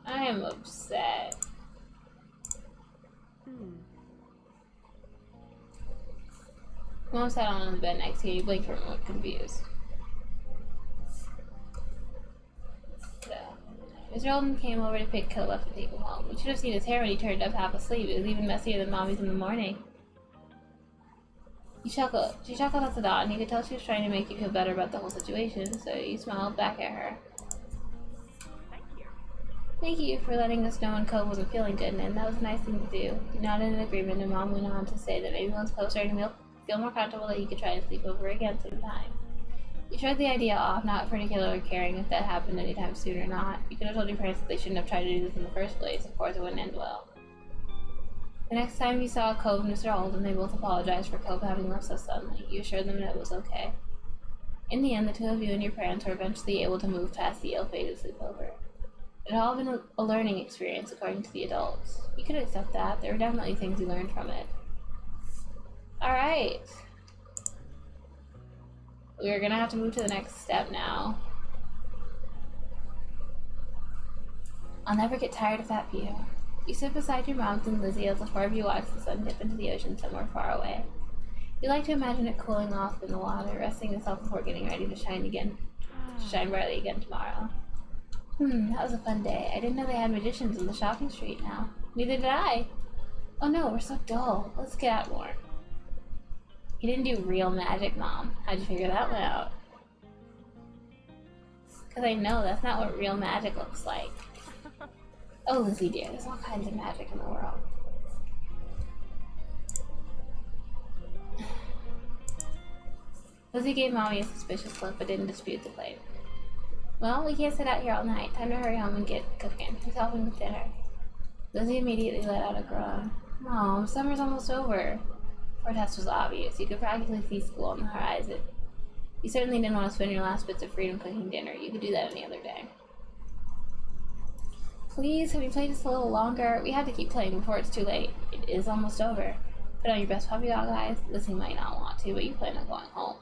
I am upset. Mom sat on the bed next to you. You blinked for a moment, confused. Mr. Holden came over to pick Cove up and take him home. You should have seen his hair when he turned up half asleep. It was even messier than Mommy's in the morning. She chuckled at the thought, and you could tell she was trying to make you feel better about the whole situation, so you smiled back at her. Thank you for letting us know when Cove wasn't feeling good, and that was a nice thing to do. You nodded in agreement, and Mom went on to say that maybe once Cove started to feel more comfortable that he could try and sleep over again sometime. You shrugged the idea off, not particularly caring if that happened anytime soon or not. You could have told your parents that they shouldn't have tried to do this in the first place. Of course, it wouldn't end well. The next time you saw Cove and Mr. Holden, they both apologized for Cove having left so suddenly. You assured them that it was okay. In the end, the two of you and your parents were eventually able to move past the ill-fated sleepover. It had all been a learning experience, according to the adults. You could accept that. There were definitely things you learned from it. Alright. We're gonna have to move to the next step now. I'll never get tired of that view. You sit beside your moms and Lizzie as the four of you watch the sun dip into the ocean somewhere far away. You like to imagine it cooling off in the water, resting itself before getting ready to shine brightly again tomorrow. That was a fun day. I didn't know they had magicians in the shopping street now. Neither did I. Oh no, we're so dull. Let's get out more. He didn't do real magic, Mom. How'd you figure that one out? Because I know that's not what real magic looks like. Oh, Lizzie dear, there's all kinds of magic in the world. Lizzie gave Mommy a suspicious look, but didn't dispute the claim. Well, we can't sit out here all night. Time to hurry home and get cooking. Who's helping with dinner? Lizzie immediately let out a groan. Mom, summer's almost over. Protest was obvious. You could practically see school on the horizon. You certainly didn't want to spend your last bits of freedom cooking dinner. You could do that any other day. Please, have you played just a little longer? We have to keep playing before it's too late. It is almost over. Put on your best puppy dog eyes. Lizzie might not want to, but you plan on going home.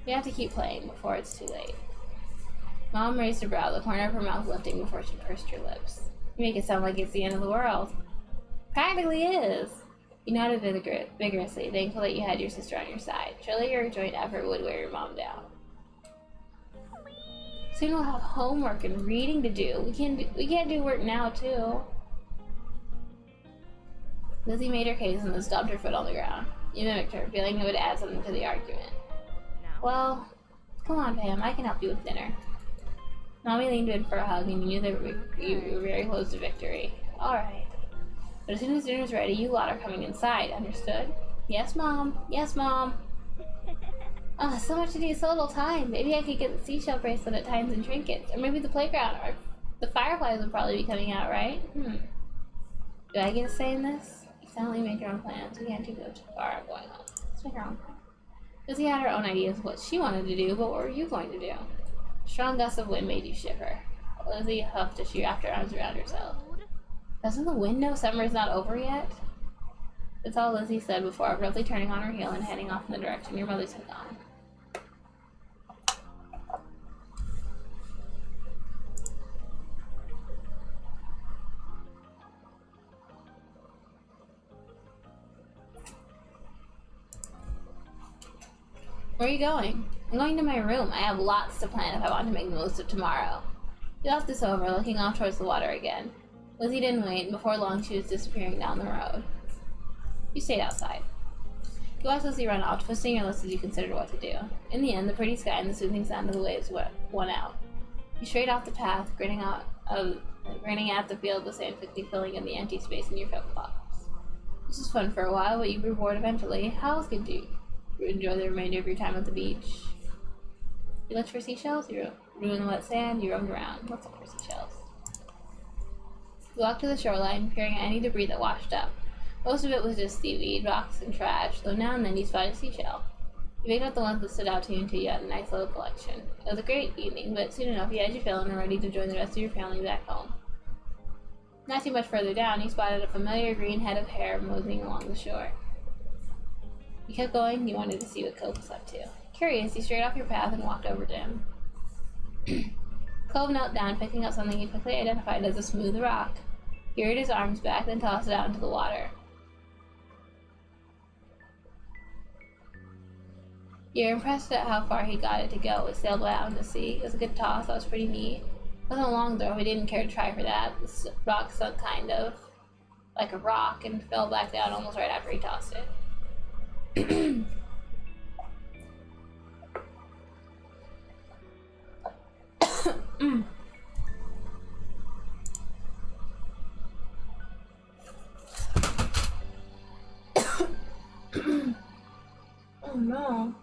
We have to keep playing before it's too late. Mom raised her brow, the corner of her mouth lifting before she pursed her lips. You make it sound like it's the end of the world. Practically is. You nodded vigorously, thankful that you had your sister on your side. Surely your joint effort would wear your mom down. Soon we'll have homework and reading to do. We can't do work now, too. Lizzie made her case and then stomped her foot on the ground. You mimicked her, feeling it would add something to the argument. Well, come on, Pam. I can help you with dinner. Mommy leaned in for a hug, and you knew that you were very close to victory. All right. But as soon as dinner's ready, you lot are coming inside. Understood? Yes, Mom. Yes, Mom. So much to do, so little time. Maybe I could get the seashell bracelet at times and trinkets, or maybe the playground, or the fireflies would probably be coming out, right? Do I get a say in this? You silently make your own plans. We can't go too far. I'm going home. Let's make our own plan. Lizzie had her own ideas of what she wanted to do, but what were you going to do? A strong gust of wind made you shiver. Lizzie huffed as she wrapped her arms around herself. Doesn't the wind know summer is not over yet? That's all Lizzie said before abruptly turning on her heel and heading off in the direction your mother's had gone. Where are you going? I'm going to my room. I have lots to plan if I want to make the most of tomorrow. She left this over, looking off towards the water again. Lizzie didn't wait, and before long she was disappearing down the road. You stayed outside. You watched Lizzie run off, twisting your lips as you considered what to do. In the end, the pretty sky and the soothing sound of the waves won out. You strayed off the path, grinning at the field, the sand quickly filling in the empty space in your flip-flops. This was fun for a while, but you grew bored eventually. How else could you enjoy the remainder of your time at the beach? You looked for seashells, you drew in the wet sand, you roamed around. Let's look for seashells. You walked to the shoreline, peering at any debris that washed up. Most of it was just seaweed, rocks, and trash, though now and then you spotted a seashell. You picked out the ones that stood out to you until you had a nice little collection. It was a great evening, but soon enough you had your fill and were ready to join the rest of your family back home. Not too much further down, you spotted a familiar green head of hair moseying along the shore. You kept going, you wanted to see what Cove was up to. Curious, you strayed off your path and walked over to him. Cove knelt down, picking up something he quickly identified as a smooth rock. He reared his arms back, then tossed it out into the water. You're impressed at how far he got it to go. It sailed out into sea. It was a good toss. That was pretty neat. It wasn't long though. He didn't care to try for that. The rock sunk kind of like a rock and fell back down almost right after he tossed it. Oh no.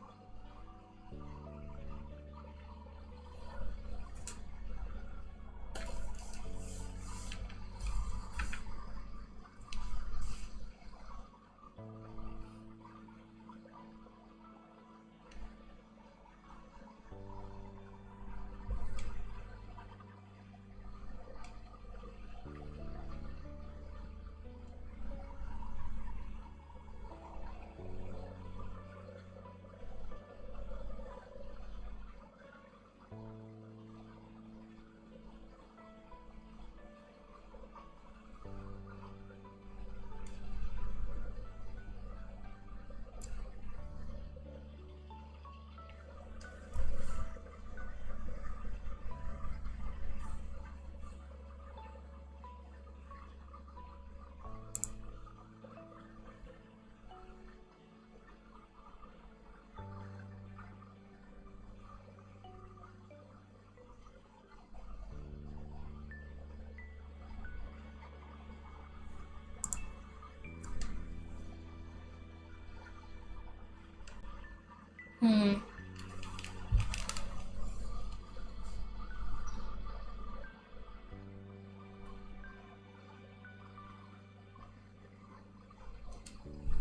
Hmm.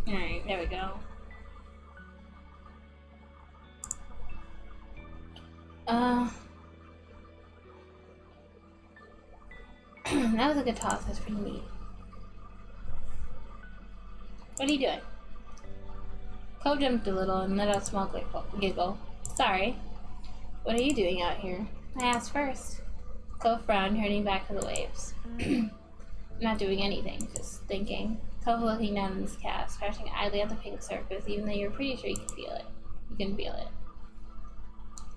Alright, there we go. That was a good toss. That's pretty neat. What are you doing? Cove jumped a little and let out a small giggle. Sorry. What are you doing out here? I asked first. Cove frowned, turning back to the waves. Not doing anything, just thinking. Cove looking down in his cast, scratching idly at the pink surface, even though you were pretty sure you could feel it. You can feel it.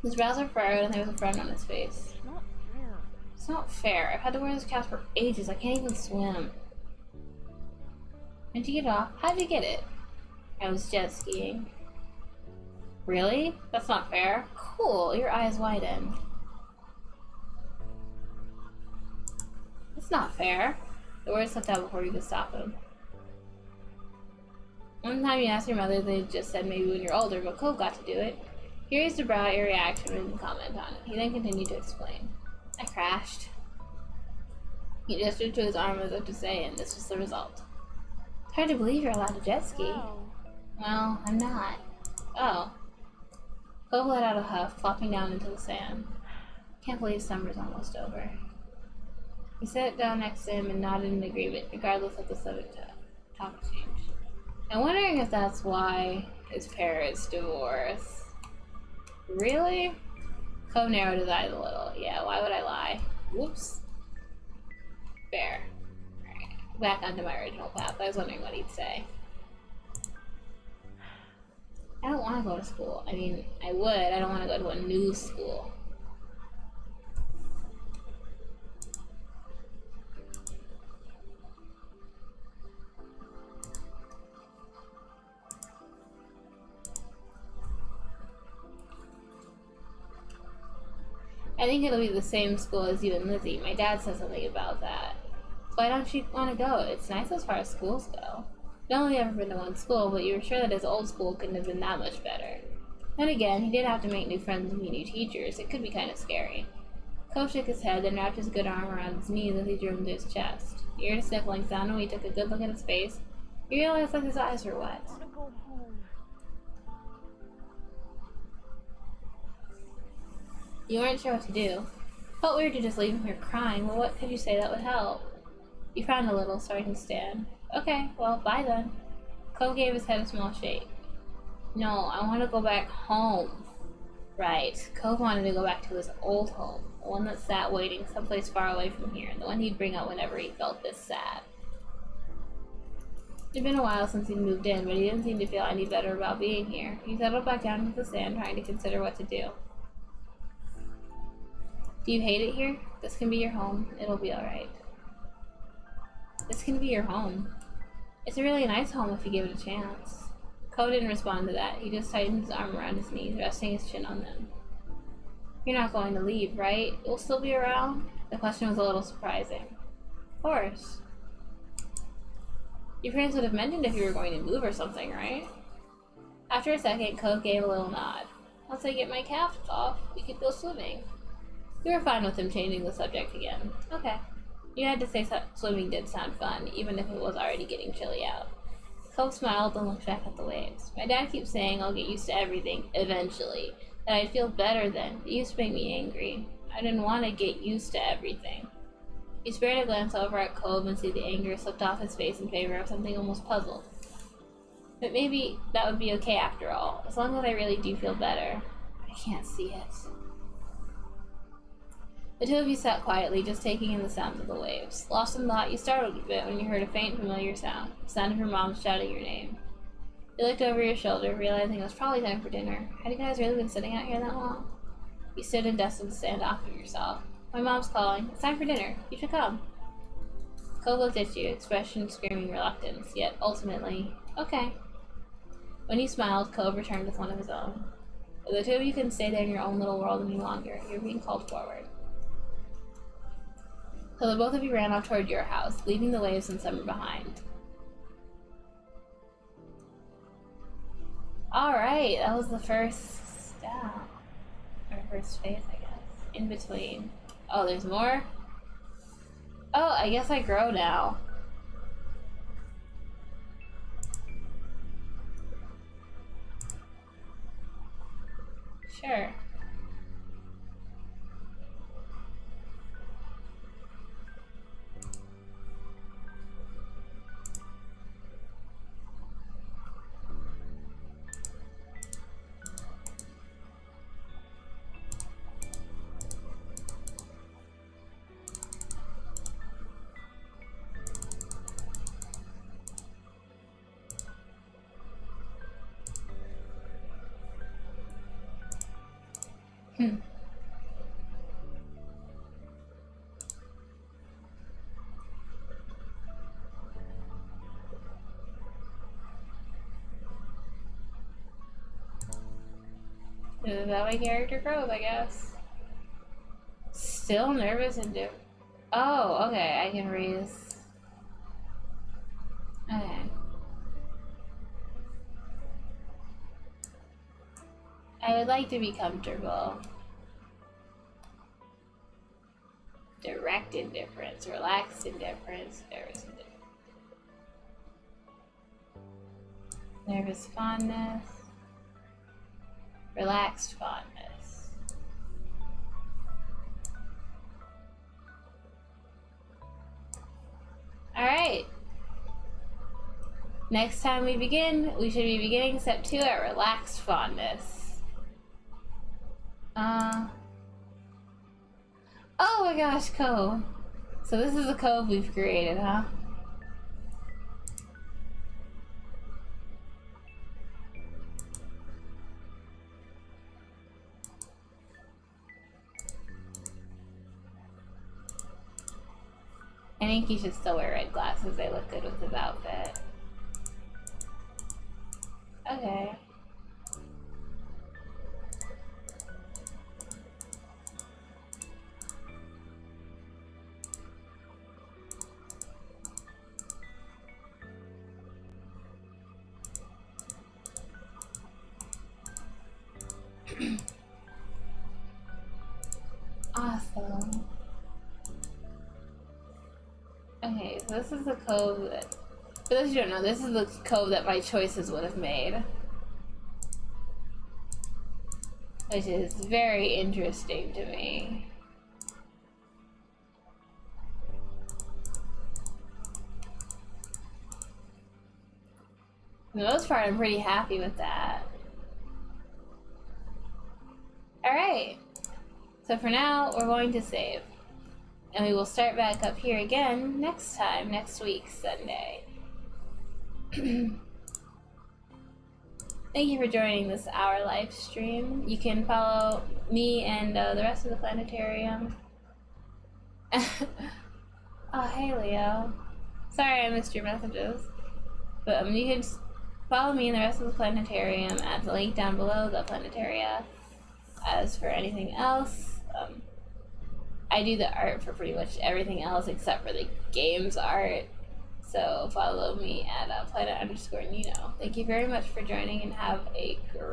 His brows were furrowed and there was a frown on his face. It's not fair. It's not fair. I've had to wear this cast for ages. I can't even swim. When'd you get off? How'd you get it? I was jet skiing. Really? That's not fair. Cool, your eyes widen. That's not fair. The words slipped out before you could stop him. One time you asked your mother, they just said maybe when you're older, but Cove got to do it. He raised a brow at your reaction and didn't comment on it. He then continued to explain. I crashed. He gestured to his arm as if to say, and this was the result. It's hard to believe you're allowed to jet ski. Wow. Well, I'm not. Oh. Cove let out a huff, flopping down into the sand. Can't believe summer's almost over. He sat down next to him and nodded in agreement, regardless of the subject topic change. I'm wondering if that's why his parents divorced. Really? Cove narrowed his eyes a little. Yeah, why would I lie? Whoops. Fair. Alright, back onto my original path. I was wondering what he'd say. I don't want to go to school. I mean, I would. I don't want to go to a new school. I think it'll be the same school as you and Lizzie. My dad said something about that. Why don't you want to go? It's nice as far as schools go. I've only ever been to one school, but you were sure that his old school couldn't have been that much better. Then again, he did have to make new friends and meet new teachers. It could be kind of scary. Cove shook his head, then wrapped his good arm around his knees as he drew him to his chest. You heard a sniffling sound, and when he took a good look at his face, you realized that his eyes were wet. I want to go home. You weren't sure what to do. Felt weird to just leave him here crying, but what could you say that would help? You frowned a little, starting to stand. Okay, well, bye then. Cove gave his head a small shake. No, I want to go back home. Right, Cove wanted to go back to his old home, the one that sat waiting someplace far away from here, the one he'd bring up whenever he felt this sad. It'd been a while since he'd moved in, but he didn't seem to feel any better about being here. He settled back down into the sand, trying to consider what to do. Do you hate it here? This can be your home. It'll be alright. This can be your home. It's a really nice home if you give it a chance. Cove didn't respond to that. He just tightened his arm around his knees, resting his chin on them. You're not going to leave, right? You'll still be around? The question was a little surprising. Of course. Your parents would have mentioned if you were going to move or something, right? After a second, Cove gave a little nod. Once I get my cast off, we could go swimming. You were fine with him changing the subject again. Okay. You had to say swimming did sound fun, even if it was already getting chilly out. Cove smiled and looked back at the waves. My dad keeps saying I'll get used to everything, eventually. That I'd feel better then. It used to make me angry. I didn't want to get used to everything. He spared a glance over at Cove and see the anger slipped off his face in favor of something almost puzzled. But maybe that would be okay after all, as long as I really do feel better. I can't see it. The two of you sat quietly, just taking in the sounds of the waves. Lost in thought, you startled a bit when you heard a faint, familiar sound, the sound of your mom shouting your name. You looked over your shoulder, realizing it was probably time for dinner. Had you guys really been sitting out here that long? You stood and dusted the sand off of yourself. My mom's calling. It's time for dinner. You should come. Cove looked at you, expression screaming reluctance, yet ultimately, okay. When you smiled, Cove returned with one of his own. But the two of you couldn't stay there in your own little world any longer. You were being called forward. So the both of you ran off toward your house, leaving the waves and summer behind. Alright, that was the first step. Or first phase, I guess. In between. Oh, there's more? Oh, I guess I grow now. Sure. Hmm. This is how my character grows, I guess. Still nervous and oh, okay, I can raise. Okay. I would like to be comfortable. Direct indifference, relaxed indifference, nervous indifference. Nervous fondness. Relaxed fondness. Alright. Next time we begin, we should be beginning step 2 at relaxed fondness. Oh my gosh, cove. So this is a cove we've created, huh? I think he should still wear red glasses. They look good with his outfit. Okay. Awesome. Okay, so this is the cove that, for those who don't know, this is the cove that my choices would have made. Which is very interesting to me. For the most part, I'm pretty happy with that. Alright. So for now, we're going to save. And we will start back up here again next time, next week, Sunday. Thank you for joining this hour live stream. You can follow me and the rest of the planetarium. Oh, hey Leo. Sorry I missed your messages. But you can follow me and the rest of the planetarium at the link down below, the Planetaria. As for anything else, I do the art for pretty much everything else except for the games art. So follow me at planet_Nino. Thank you very much for joining and have a great